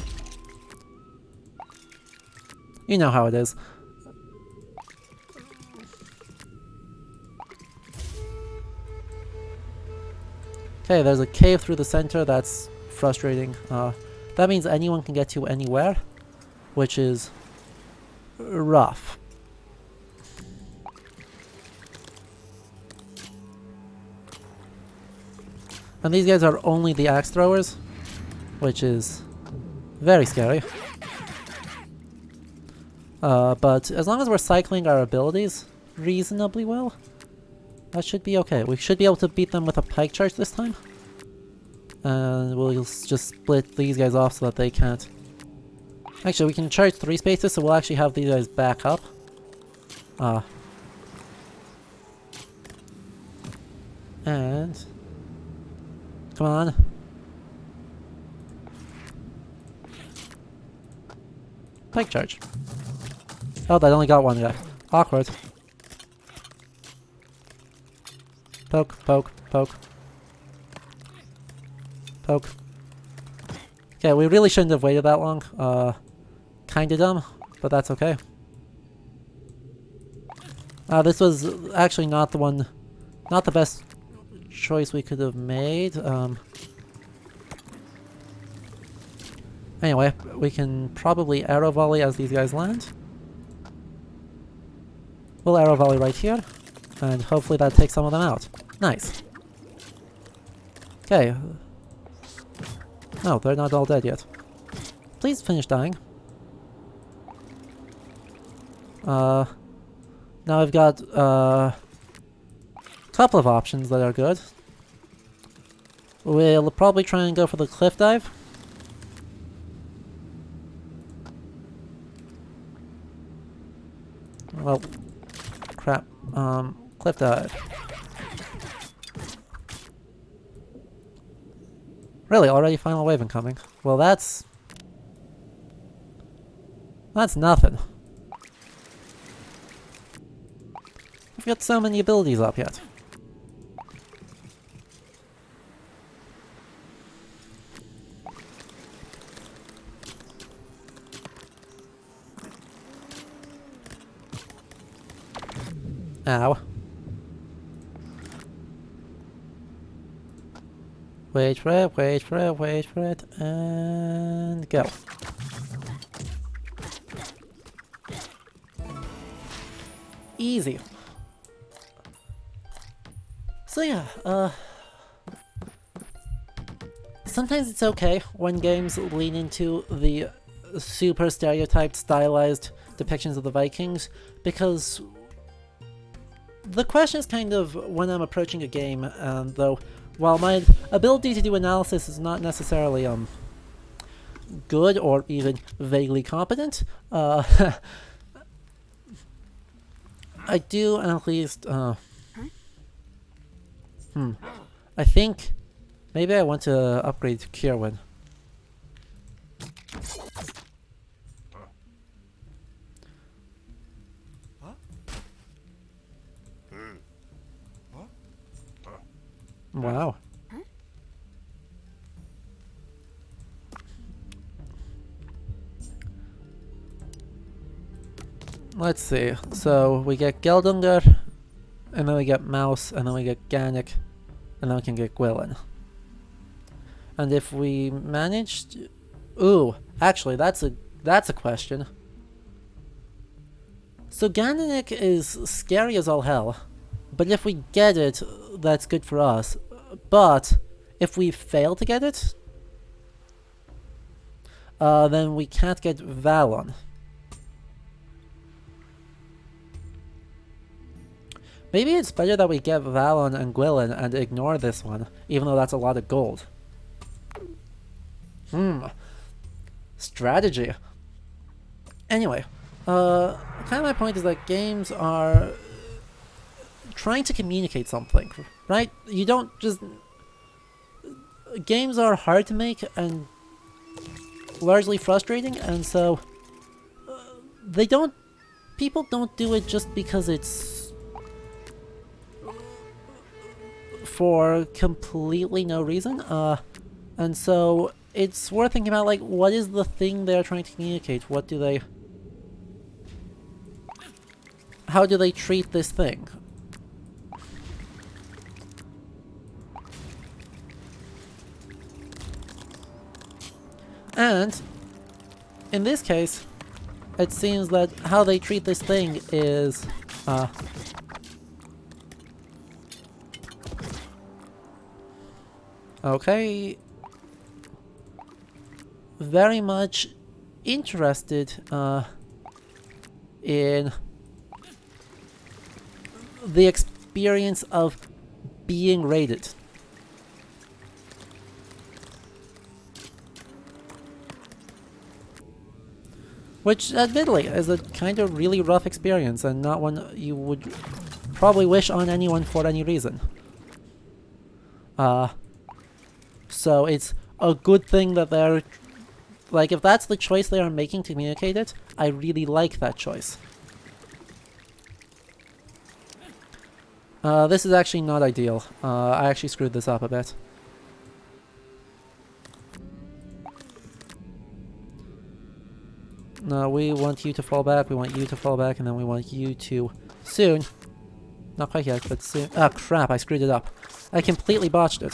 You know how it is. Okay, there's a cave through the center. That's frustrating. That means anyone can get to anywhere, which is rough. And these guys are only the axe throwers, which is very scary. But as long as we're cycling our abilities reasonably well, that should be okay. We should be able to beat them with a pike charge this time. And we'll just split these guys off so that they can't... Actually, we can charge 3 spaces, so we'll actually have these guys back up. And... come on. Pike charge. Oh, that only got one guy. Awkward. Poke, poke, poke. Poke. Okay, we really shouldn't have waited that long. Kinda dumb, but that's okay. This was actually not the best choice we could have made. Anyway, we can probably arrow volley as these guys land. We'll arrow volley right here, and hopefully that takes some of them out. Nice. Okay. No, they're not all dead yet. Please finish dying. Now I've got a couple of options that are good. We'll probably try and go for the cliff dive. Well, crap. Cliff dive. Really, already final wave incoming. Well, that's nothing. I've got so many abilities up yet. Ow. Wait for it, wait for it, wait for it, and go. Easy. So yeah, sometimes it's okay when games lean into the super stereotyped, stylized depictions of the Vikings, because the question is kind of when I'm approaching a game, though, while my ability to do analysis is not necessarily good or even vaguely competent, I do at least I think maybe I want to upgrade to Kierwin. Wow. Let's see. So we get Geldungar, and then we get Mouse, and then we get Gannick, and then we can get Gwilyn. And if we managed, ooh, actually that's a question. So Gannick is scary as all hell, but if we get it, that's good for us. But if we fail to get it, then we can't get Valon. Maybe it's better that we get Valon and Gwilyn and ignore this one, even though that's a lot of gold. Strategy. Anyway, kind of my point is that games are trying to communicate something, right? You don't just... Games are hard to make and largely frustrating, and so they don't... People don't do it just because it's for completely no reason, and so it's worth thinking about, like, what is the thing they're trying to communicate? What do they... How do they treat this thing? And in this case, it seems that how they treat this thing is okay, very much interested in the experience of being raided. Which, admittedly, is a kind of really rough experience and not one you would probably wish on anyone for any reason. So it's a good thing that they're... Like, if that's the choice they are making to communicate it, I really like that choice. This is actually not ideal. I actually screwed this up a bit. No, we want you to fall back, we want you to fall back, and then we want you to soon. Not quite yet, but soon. Ah, crap, I screwed it up. I completely botched it.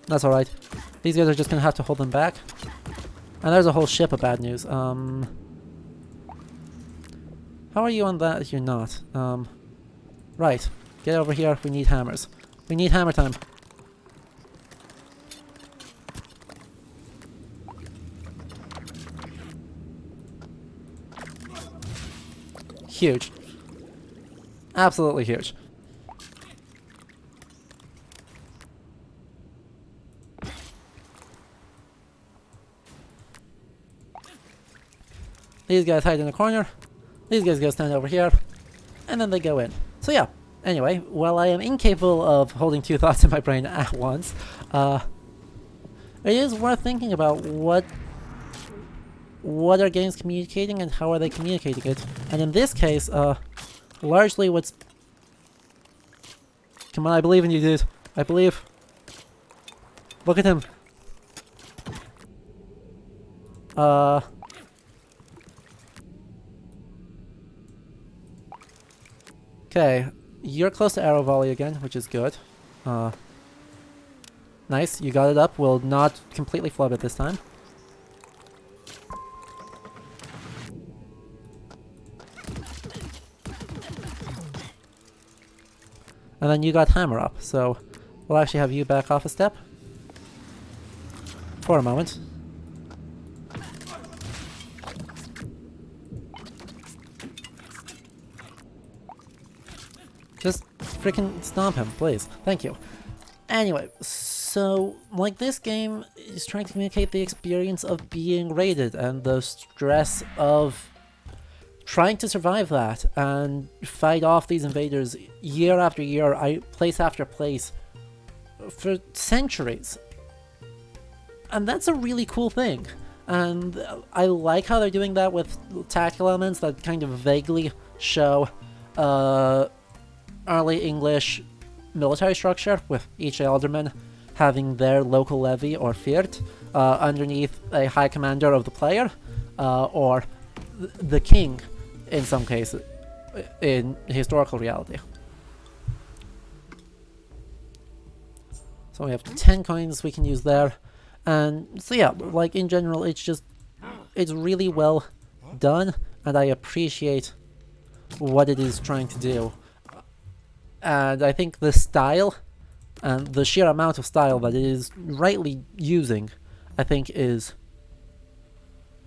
That's alright. These guys are just gonna have to hold them back. And there's a whole ship of bad news. How are you on that? You're not. Right. Get over here. We need hammers. We need hammer time. Huge. Absolutely huge. These guys hide in the corner. These guys go stand over here. And then they go in. So yeah. Anyway, while I am incapable of holding two thoughts in my brain at once, it is worth thinking about what are games communicating and how are they communicating it. And in this case, largely what's... Come on, I believe in you, dude. I believe. Look at him. Okay, you're close to arrow volley again, which is good. Nice, you got it up. Will not completely flub it this time. And then you got hammer up, so we'll actually have you back off a step. For a moment. Just freaking stomp him, please. Thank you. Anyway, so, like, this game is trying to communicate the experience of being raided and the stress of trying to survive that and fight off these invaders year after year, place after place, for centuries. And that's a really cool thing. And I like how they're doing that with tactical elements that kind of vaguely show early English military structure, with each alderman having their local levy or fyrd underneath a high commander of the player, or the king in some cases in historical reality. So we have 10 coins we can use there. And so yeah, like in general, it's really well done, and I appreciate what it is trying to do. And I think the style, and the sheer amount of style that it is rightly using, I think is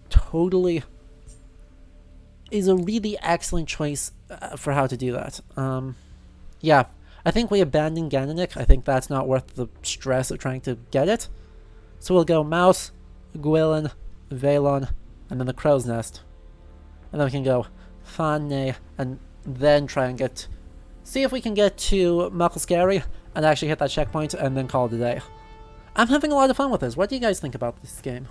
a really excellent choice for how to do that. Yeah, I think we abandon Gananik. I think that's not worth the stress of trying to get it. So we'll go Mouse, Gwilyn, Valon, and then the Crow's Nest. And then we can go Fanne, and then try and see if we can get to Mucklescary and actually hit that checkpoint and then call it a day. I'm having a lot of fun with this. What do you guys think about this game?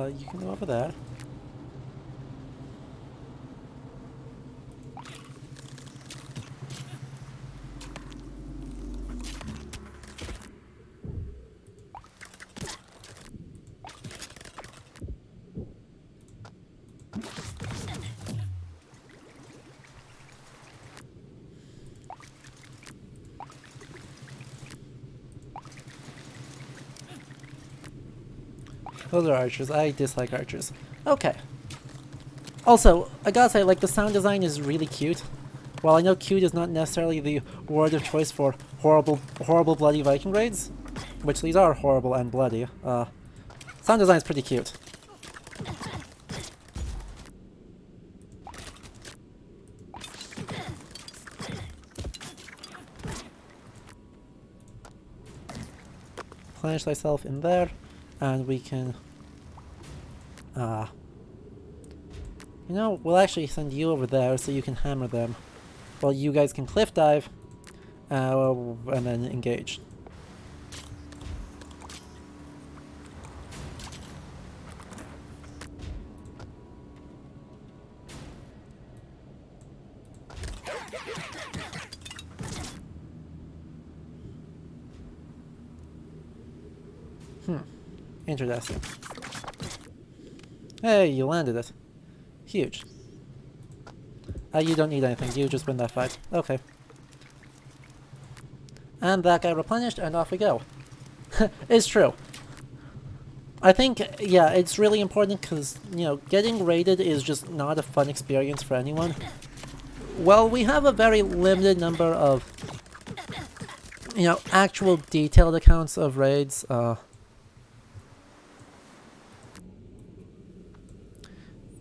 You can go over there. Those are archers. I dislike archers. Okay. Also, I gotta say, like, the sound design is really cute. While I know cute is not necessarily the word of choice for horrible, bloody Viking raids, which these are horrible and bloody, sound design is pretty cute. Planish thyself in there, and we can, you know, we'll actually send you over there so you can hammer them, while you guys can cliff dive, and then engage. Interesting. Hey, you landed it. Huge. You don't need anything, you just win that fight. Okay. And that guy replenished, and off we go. It's true. I think, yeah, it's really important because, you know, getting raided is just not a fun experience for anyone. Well, we have a very limited number of, you know, actual detailed accounts of raids.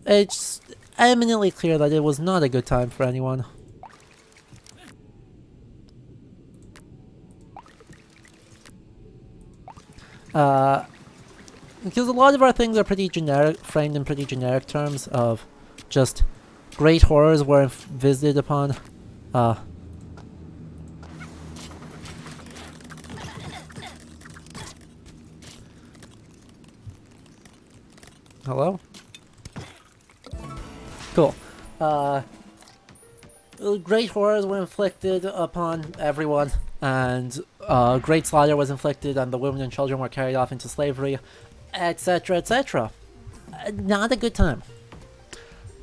It's eminently clear that it was not a good time for anyone. Because a lot of our things are pretty generic, framed in pretty generic terms of just great horrors were visited upon. Hello? Cool. Great horrors were inflicted upon everyone, and great slaughter was inflicted, and the women and children were carried off into slavery, etc., etc. Not a good time.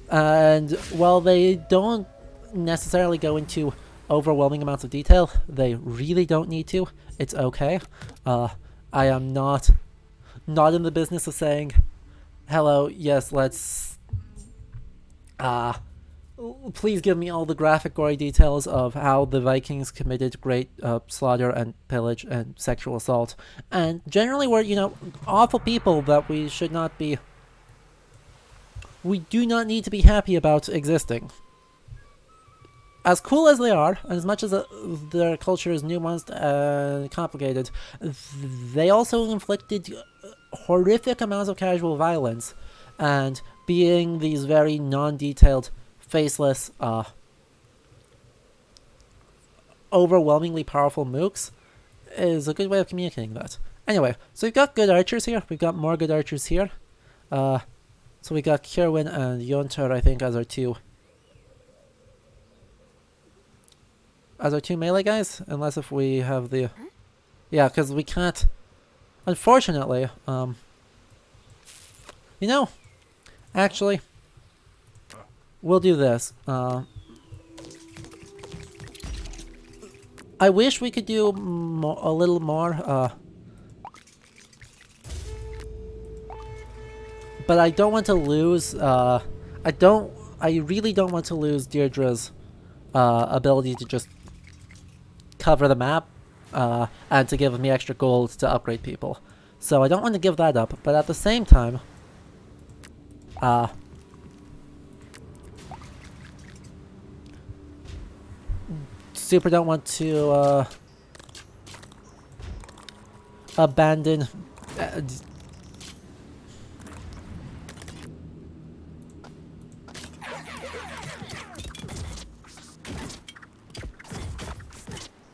And while they don't necessarily go into overwhelming amounts of detail, they really don't need to. It's okay. I am not in the business of saying, hello, yes, let's please give me all the graphic, gory details of how the Vikings committed great slaughter and pillage and sexual assault. And generally were, you know, awful people that we should not be... We do not need to be happy about existing. As cool as they are, and as much as their culture is nuanced and complicated, they also inflicted horrific amounts of casual violence. And being these very non-detailed, faceless, overwhelmingly powerful mooks is a good way of communicating that. Anyway, so we've got good archers here. We've got more good archers here. So we got Kierwin and Yonter, I think, as our two melee guys. Unless if we have the... Yeah, because we can't... Unfortunately, you know... Actually, we'll do this. I wish we could do a little more, but I don't want to lose, I really don't want to lose Deirdre's, ability to just cover the map, and to give me extra gold to upgrade people. So I don't want to give that up, but at the same time, super don't want to abandon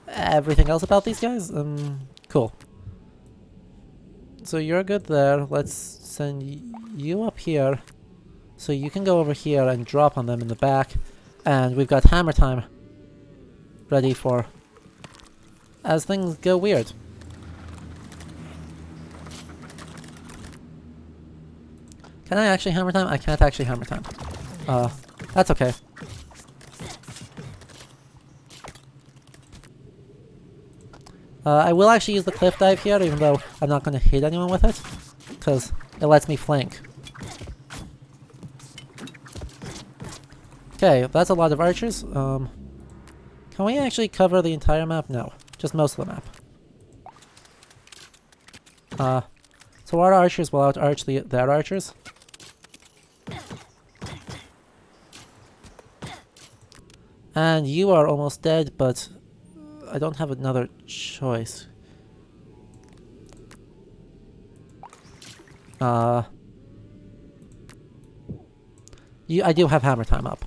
everything else about these guys. Cool. So you're good there. Let's send you up here so you can go over here and drop on them in the back, and we've got hammer time ready for as things go weird. Can I actually hammer time? I can't actually hammer time. That's okay. I will actually use the cliff dive here, even though I'm not going to hit anyone with it, because it lets me flank. Okay, that's a lot of archers. Can we actually cover the entire map? No, just most of the map. So our archers will out-arch their archers. And you are almost dead, but I don't have another choice. I do have hammer time up.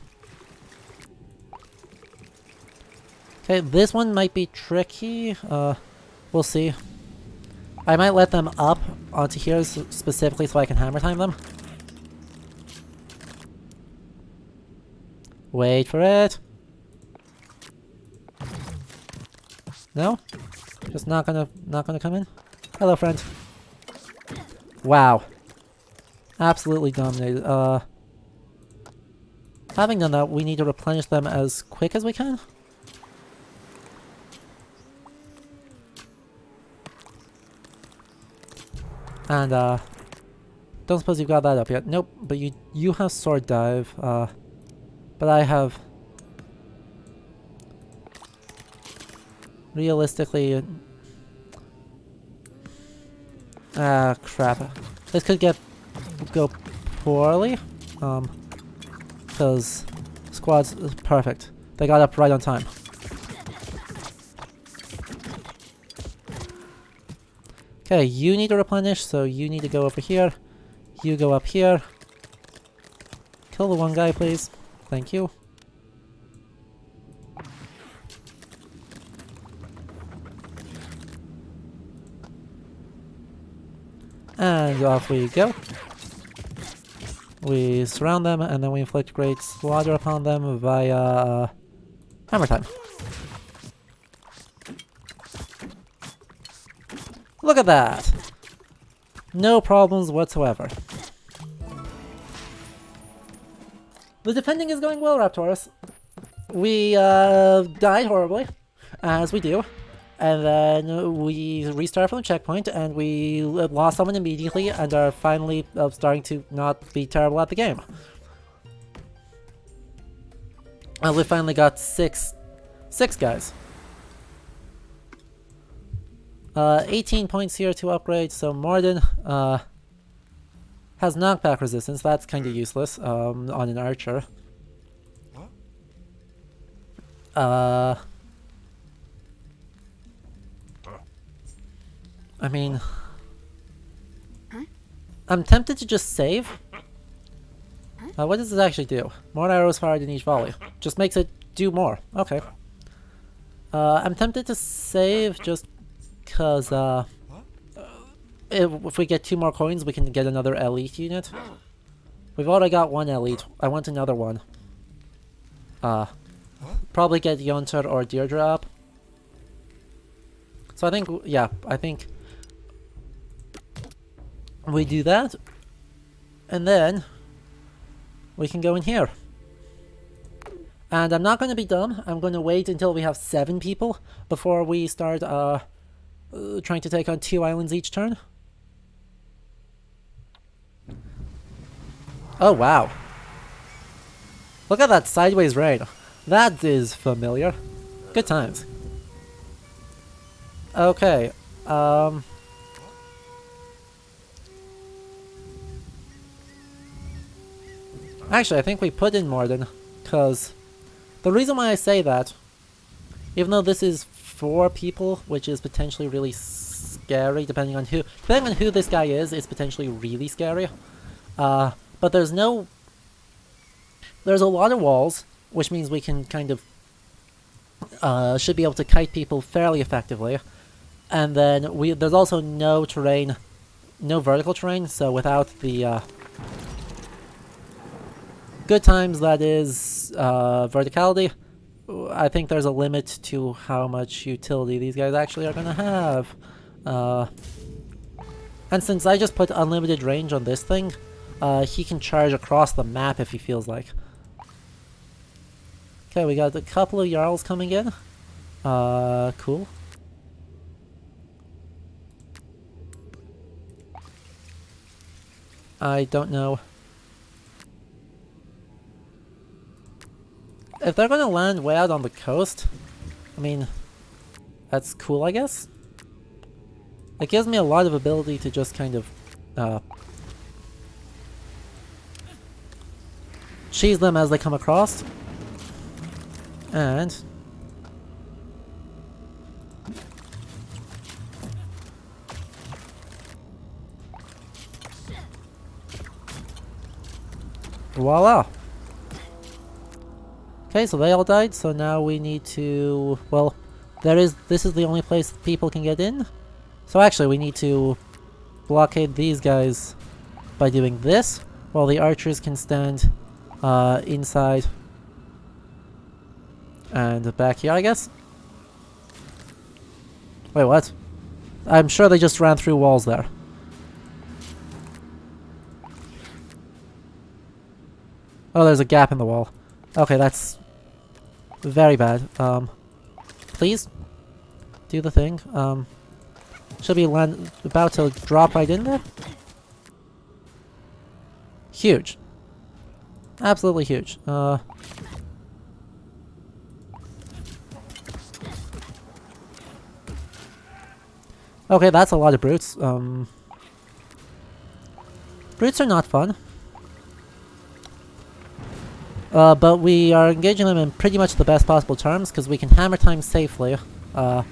Okay, this one might be tricky. We'll see. I might let them up onto here specifically so I can hammer time them. Wait for it. No? Just not gonna come in? Hello, friend. Wow. Absolutely dominated. Having done that, we need to replenish them as quick as we can. And, don't suppose you've got that up yet. Nope, but you have sword dive, but I have... Realistically... crap. This could go poorly, because squad's perfect. They got up right on time. Okay, you need to replenish, so you need to go over here. You go up here. Kill the one guy, please. Thank you. And off we go. We surround them, and then we inflict great slaughter upon them via hammer time. Look at that! No problems whatsoever. The defending is going well, Raptorus. We died horribly, as we do. And then we restart from the checkpoint, and we lost someone immediately, and are finally starting to not be terrible at the game. We finally got six guys. 18 points here to upgrade, so Morden has knockback resistance. That's kind of useless on an archer. I mean, I'm tempted to just save. What does this actually do? More arrows fired in each volley. Just makes it do more. Okay. I'm tempted to save just because if we get 2 more coins, we can get another elite unit. We've already got 1 elite. I want another one. Probably get Yonter or Deirdre up. So I think, yeah, I think we do that, and then we can go in here. And I'm not going to be dumb. I'm going to wait until we have 7 people before we start trying to take on 2 islands each turn. Oh, wow. Look at that sideways raid. That is familiar. Good times. Okay, actually, I think we put in Morden, because the reason why I say that, even though this is 4 people, which is potentially really scary, depending on who this guy is, it's potentially really scary. But there's a lot of walls, which means we can kind of, should be able to kite people fairly effectively. And then there's also no terrain, no vertical terrain, so without the, good times, that is, verticality, I think there's a limit to how much utility these guys actually are gonna have. And since I just put unlimited range on this thing, he can charge across the map if he feels like. Okay, we got a couple of Jarls coming in. Cool. I don't know. If they're gonna land way out on the coast, I mean, that's cool, I guess. It gives me a lot of ability to just kind of cheese them as they come across. And voila! Okay, so they all died, so now we need to... well, this is the only place people can get in. So actually we need to blockade these guys by doing this, while the archers can stand inside and back here, I guess. Wait, what? I'm sure they just ran through walls there. Oh, there's a gap in the wall. Okay, that's very bad. Please do the thing. Should be about to drop right in there. Huge. Absolutely huge. Okay, that's a lot of brutes. Brutes are not fun. But we are engaging them in pretty much the best possible terms, because we can hammer time safely. And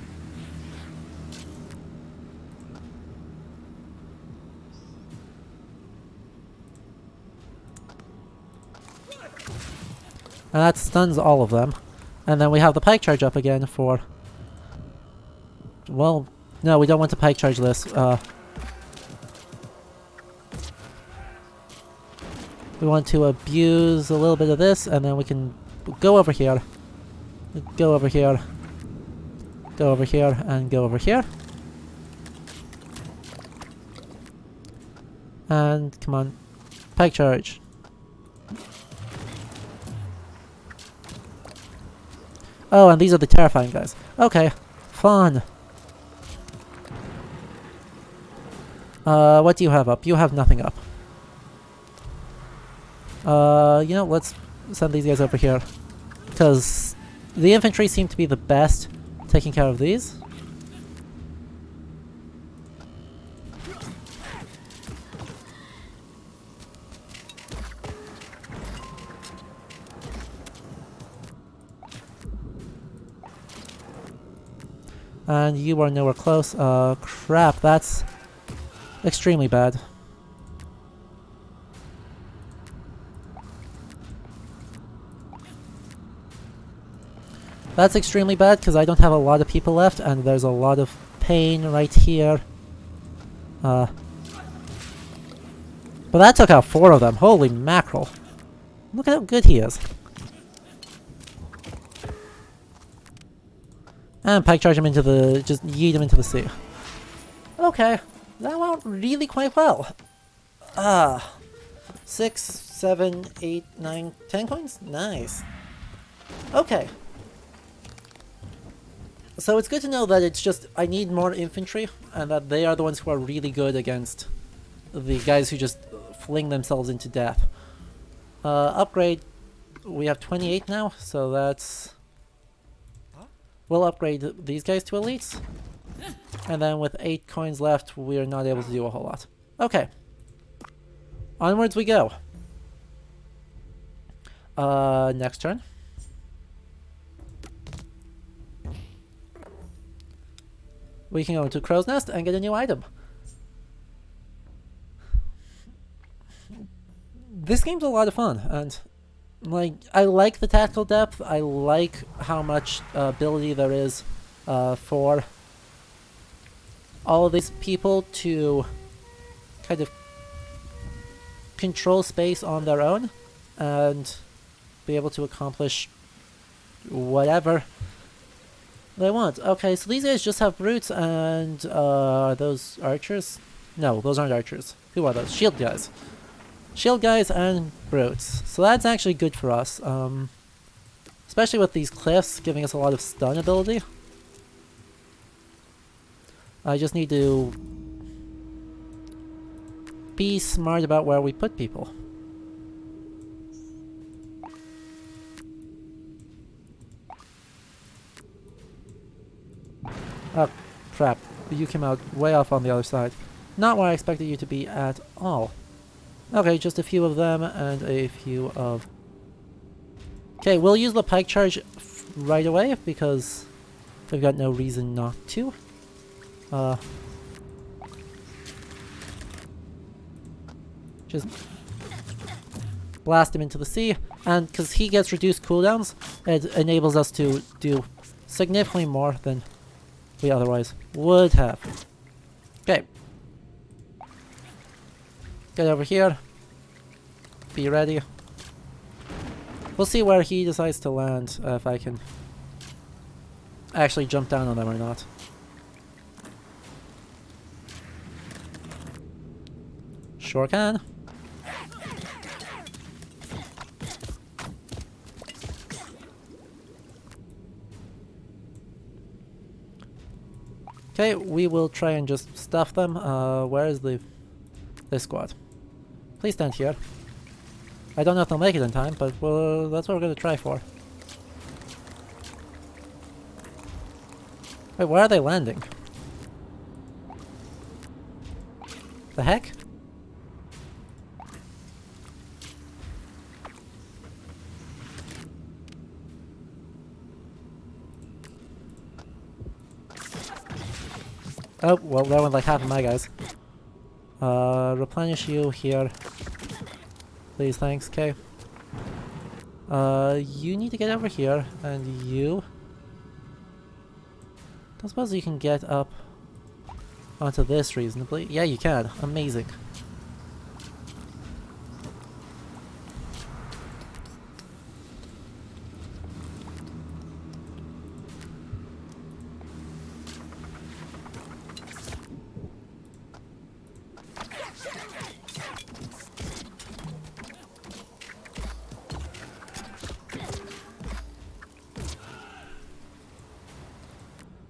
that stuns all of them. And then we have the pike charge up again for... well, no, we don't want to pike charge this. We want to abuse a little bit of this, and then we can go over here. Go over here. Go over here, and go over here. And, come on. Pike charge. Oh, and these are the terrifying guys. Okay, fun. What do you have up? You have nothing up. You know, let's send these guys over here. Because the infantry seem to be the best taking care of these. And you are nowhere close. Crap, that's extremely bad. That's extremely bad because I don't have a lot of people left and there's a lot of pain right here. But that took out 4 of them. Holy mackerel. Look at how good he is. And pike charge him into the... just yeet him into the sea. Okay. That went really quite well. 6, 7, 8, 9, 10 coins? Nice. Okay. So it's good to know that it's just, I need more infantry, and that they are the ones who are really good against the guys who just fling themselves into death. Upgrade, we have 28 now, so that's... we'll upgrade these guys to elites. And then with 8 coins left, we're not able to do a whole lot. Okay. Onwards we go. Next turn. We can go into Crow's Nest and get a new item. This game's a lot of fun, and like I like the tactical depth. I like how much ability there is for all of these people to kind of control space on their own and be able to accomplish whatever they want. Okay, so these guys just have brutes and are those archers? No, those aren't archers. Who are those? Shield guys. Shield guys and brutes. So that's actually good for us. Especially with these cliffs giving us a lot of stun ability. I just need to be smart about where we put people. Oh, crap. You came out way off on the other side. Not where I expected you to be at all. Okay, just a few of them and a few of... Okay, we'll use the pike charge right away because we've got no reason not to. Just blast him into the sea, and because he gets reduced cooldowns, it enables us to do significantly more than we otherwise would have. Okay. Get over here. Be ready. We'll see where he decides to land, if I can actually jump down on them or not. Sure can. Okay, we will try and just stuff them. Where is this squad? Please stand here. I don't know if they'll make it in time, but that's what we're gonna try for. Wait, where are they landing? The heck? Oh, well, that went like half of my guys. Replenish you here. Please, thanks, okay. You need to get over here, and you... I suppose you can get up onto this reasonably. Yeah, you can. Amazing.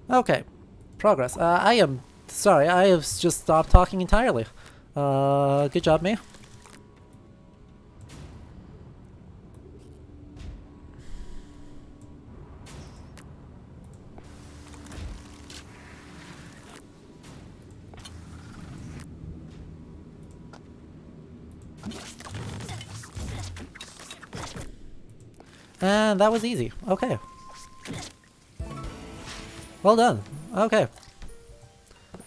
Okay, progress. I am sorry, I have just stopped talking entirely. Good job, me. And that was easy. Okay. Well done. Okay.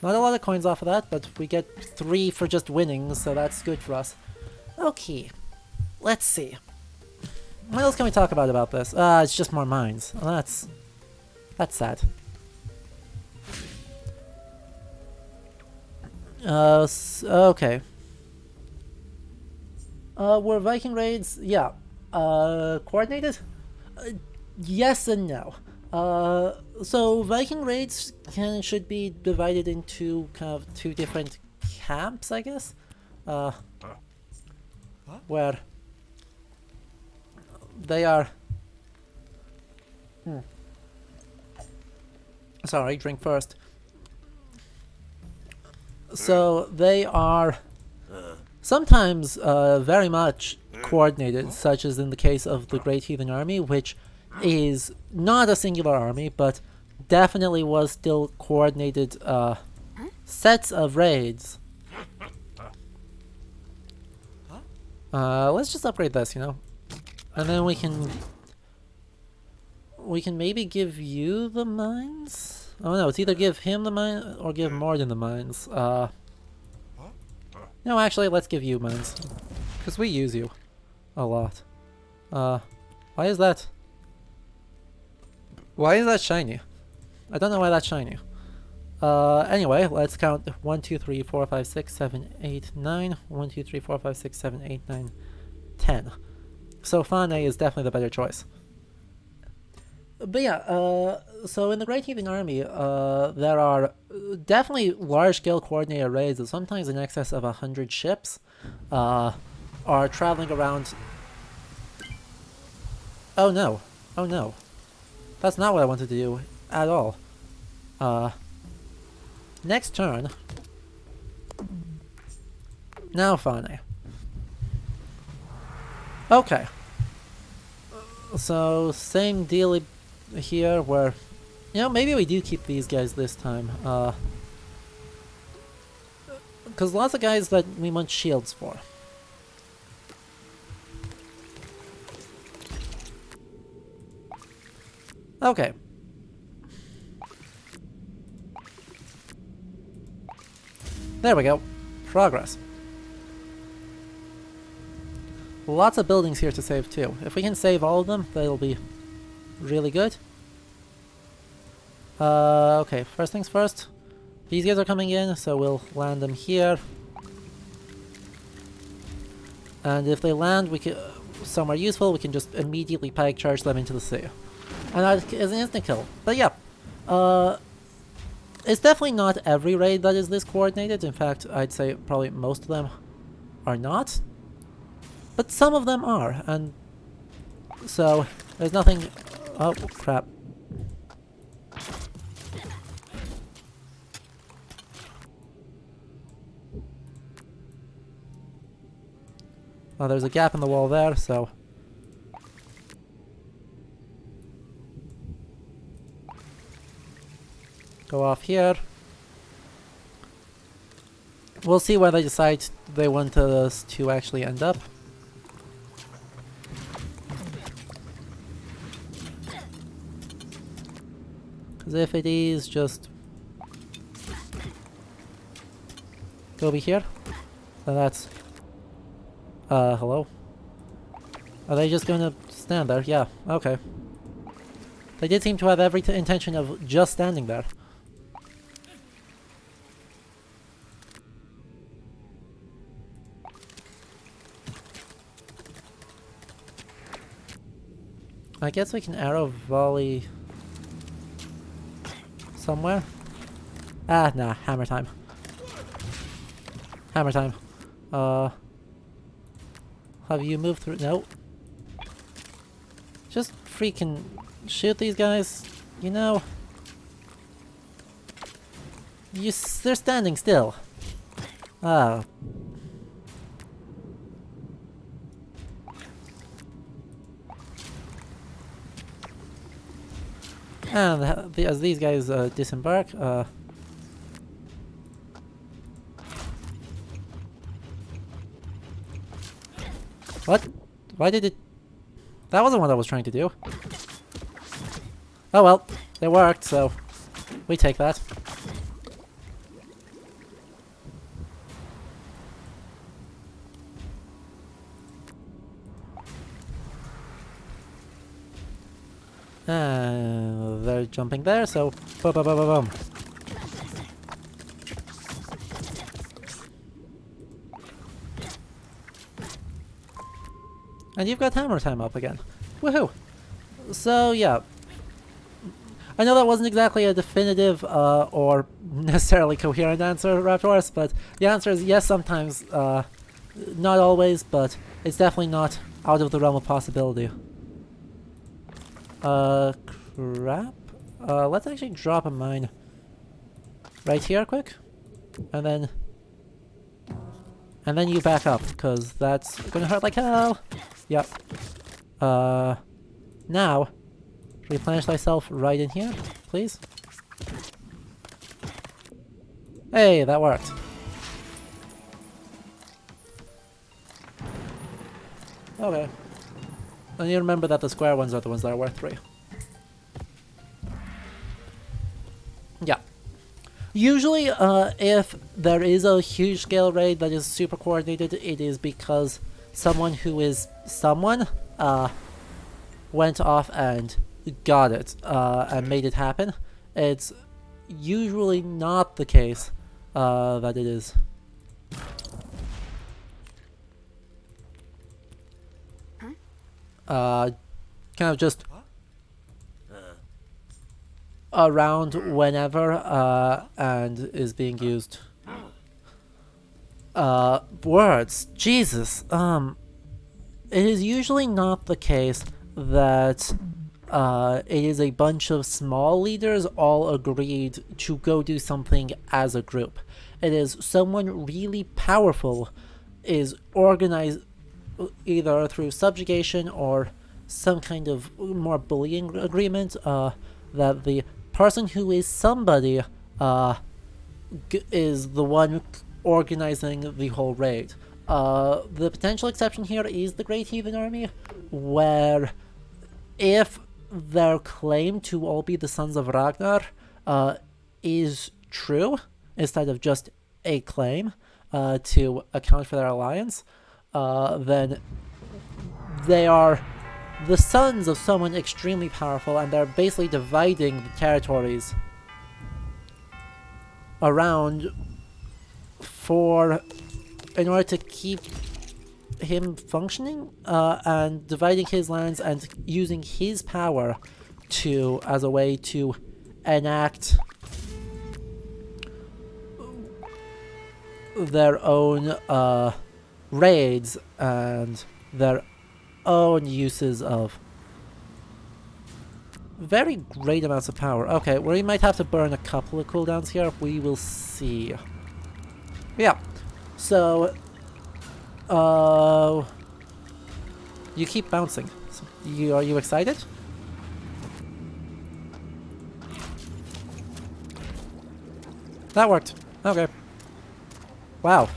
Not a lot of coins off of that, but we get 3 for just winning, so that's good for us. Okay. Let's see. What else can we talk about this? It's just more mines. Well, that's sad. Okay. Were Viking raids? Yeah. Coordinated? Yes and no. So Viking raids should be divided into kind of 2 different camps, I guess. Where they are... Sorry, drink first. So they are sometimes very much coordinated, such as in the case of the Great Heathen Army, which is not a singular army, but definitely was still coordinated sets of raids. Let's just upgrade this, you know, and then we can maybe give you the mines. Oh no, it's either give him the mine or give Morden the mines. No, actually, let's give you mines because we use you a lot. Why is that? Why is that shiny? I don't know why that's shiny. Anyway, let's count 1, 2, 3, 4, 5, 6, 7, 8, 9. 1, 2, 3, 4, 5, 6, 7, 8, 9, 10. So Fane is definitely the better choice. But yeah, so in the Great Heathen Army, there are definitely large-scale coordinated raids, sometimes in excess of 100 ships, are traveling around... Oh no. Oh no. That's not what I wanted to do at all. Next turn, Now funny. Okay. So, same deal here where, you know, maybe we do keep these guys this time. Because lots of guys that we want shields for. Okay. There we go. Progress. Lots of buildings here to save too. If we can save all of them, that'll be really good. Okay, first things first. These guys are coming in, so we'll land them here. And if they land somewhere useful, we can just immediately pike charge them into the sea. And that is an instant kill. But yeah, it's definitely not every raid that is this coordinated. In fact, I'd say probably most of them are not. But some of them are, and so there's nothing... Oh, crap. Well, there's a gap in the wall there, so... Go off here. We'll see where they decide they want us to actually end up. Because if it is just... go over here, then that's... hello? Are they just gonna stand there? Yeah, okay. They did seem to have every intention of just standing there. I guess we can arrow volley somewhere. Ah, nah, hammer time. Hammer time. Have you moved through? No. Just freaking shoot these guys, you know? They're standing still. Ah. And as these guys disembark, what? Why did it... That wasn't what I was trying to do. Oh well, it worked, so we take that. They're jumping there, so boom, boom, boom, boom, boom. And you've got hammer time up again. Woohoo! So yeah, I know that wasn't exactly a definitive or necessarily coherent answer, Raptors, but the answer is yes sometimes, not always, but it's definitely not out of the realm of possibility. Crap. Let's actually drop a mine right here quick, and then you back up, because that's gonna hurt like hell. Yep. Now, replenish thyself right in here, please. Hey, that worked. Okay. And you remember that the square ones are the ones that are worth 3. Yeah. Usually, if there is a huge scale raid that is super coordinated, it is because someone who is someone, went off and got it, and made it happen. It's usually not the case, that it is. Kind of just around whenever, and is being used. Words. Jesus. It is usually not the case that it is a bunch of small leaders all agreed to go do something as a group. It is someone really powerful is organized either through subjugation or some kind of more bullying agreement, that the person who is somebody is the one organizing the whole raid. The potential exception here is the Great Heathen Army, where if their claim to all be the sons of Ragnar is true, instead of just a claim to account for their alliance, then they are the sons of someone extremely powerful, and they're basically dividing the territories around in order to keep him functioning, and dividing his lands and using his power as a way to enact their own raids and their own uses of very great amounts of power. Okay, we might have to burn a couple of cooldowns here. We will see. Yeah. So, you keep bouncing. So are you excited? That worked. Okay. Wow.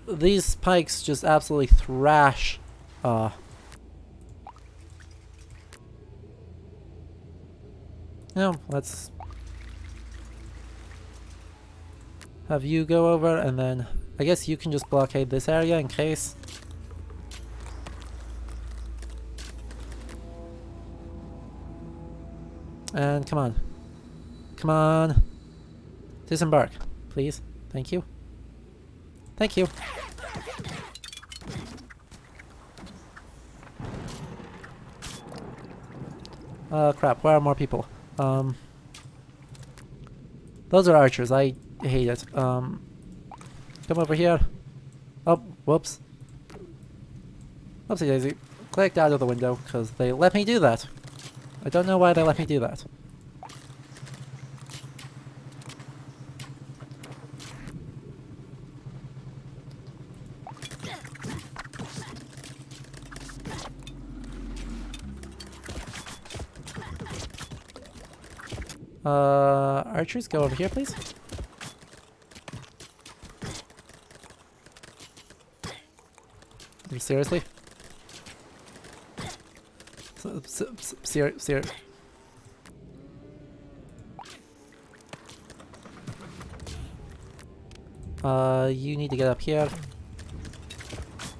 These spikes just absolutely thrash. Let's have you go over, and then I guess you can just blockade this area in case. And come on. Come on. Disembark, please. Thank you. Thank you. Crap, where are more people? Those are archers, I hate it. Come over here. Oh, whoops. Oopsie daisy. Clicked out of the window, because they let me do that. I don't know why they let me do that. Archers, go over here, please. Seriously? Serious. You need to get up here.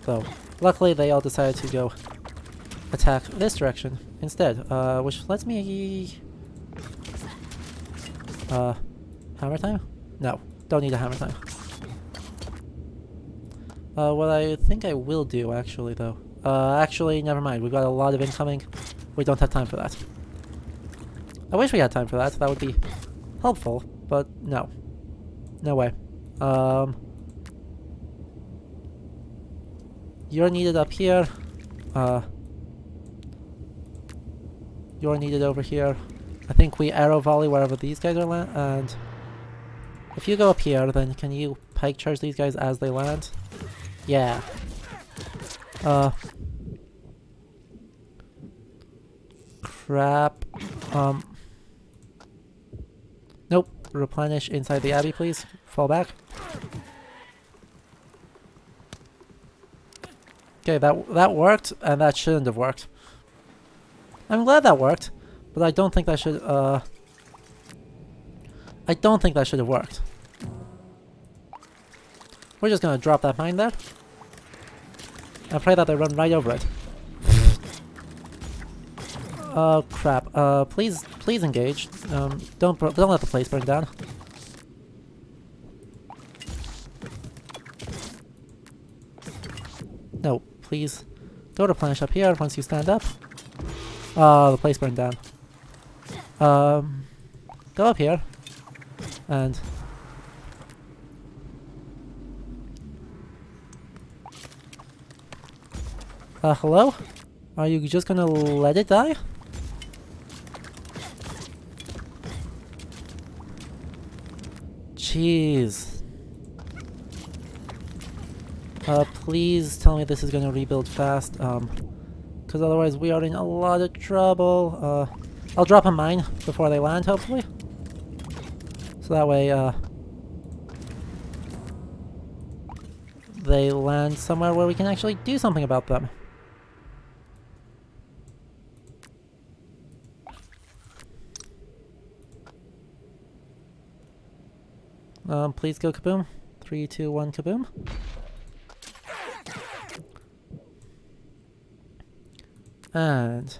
Though, luckily they all decided to go attack this direction instead, which lets me... hammer time? No, don't need a hammer time. What I think I will do, actually, though... actually, never mind. We've got a lot of incoming. We don't have time for that. I wish we had time for that. That would be helpful, but no. No way. You're needed up here. You're needed over here. I think we arrow volley wherever these guys are land, and if you go up here, then can you pike charge these guys as they land? Yeah. Crap. Nope. Replenish inside the abbey, please. Fall back. Okay, that worked, and that shouldn't have worked. I'm glad that worked, but I don't think that should, I don't think that should have worked. We're just gonna drop that mine there. And pray that they run right over it. Oh crap. Please engage. Don't let the place burn down. No, please. Go replenish up here once you stand up. Oh, the place burned down. Go up here. And... hello? Are you just gonna let it die? Jeez. Please tell me this is gonna rebuild fast, because otherwise we are in a lot of trouble. I'll drop a mine before they land, hopefully. So that way, they land somewhere where we can actually do something about them. Please go kaboom. 3, 2, 1, kaboom. And,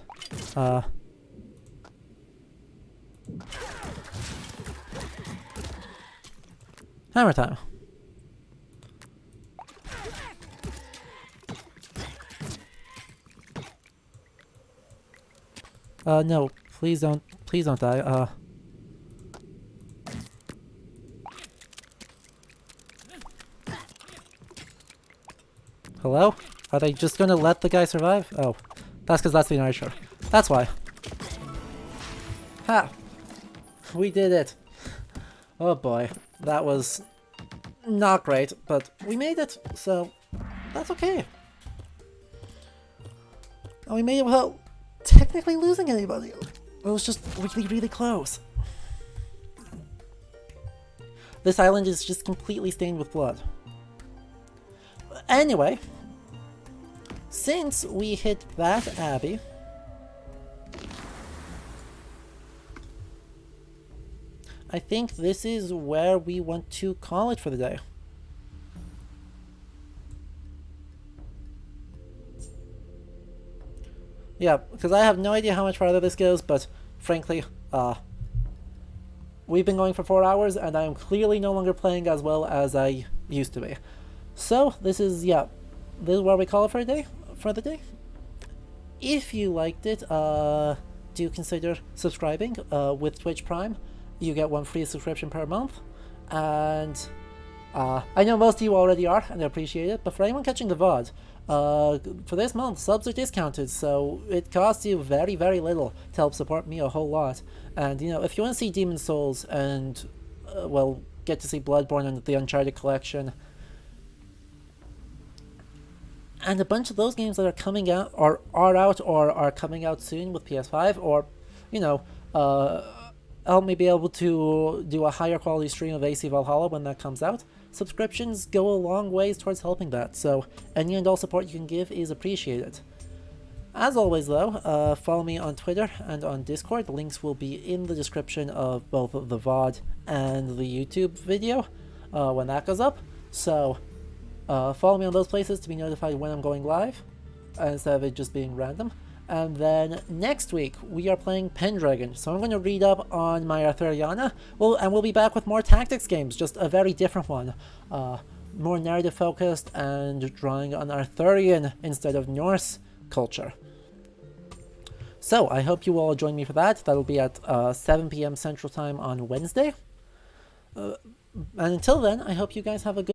hammer time. No, please don't die, Hello? Are they just gonna let the guy survive? Oh, that's because that's the archer. That's why. Ha! We did it! Oh boy, that was not great, but we made it, so that's okay. And we made it without technically losing anybody. It was just really, really close. This island is just completely stained with blood. Anyway, since we hit that abbey, I think this is where we want to call it for the day. Yeah, because I have no idea how much farther this goes, but frankly, we've been going for 4 hours, and I am clearly no longer playing as well as I used to be. So, this is where we call it for the day. If you liked it, do consider subscribing with Twitch Prime. You get 1 free subscription per month, and I know most of you already are, and I appreciate it, but for anyone catching the VOD, for this month, subs are discounted, so it costs you very, very little to help support me a whole lot. And, you know, if you want to see Demon Souls and, well, get to see Bloodborne and the Uncharted collection, and a bunch of those games that are coming out, or are coming out soon with PS5, or, you know, help me be able to do a higher quality stream of AC Valhalla when that comes out, subscriptions go a long ways towards helping that, so any and all support you can give is appreciated. As always though, follow me on Twitter and on Discord. The links will be in the description of both the VOD and the YouTube video when that goes up, so follow me on those places to be notified when I'm going live, instead of it just being random. And then next week, we are playing Pendragon, so I'm going to read up on my Arthuriana, and we'll be back with more tactics games, just a very different one. More narrative focused and drawing on Arthurian instead of Norse culture. So, I hope you all join me for that. That'll be at 7 p.m. Central Time on Wednesday. And until then, I hope you guys have a good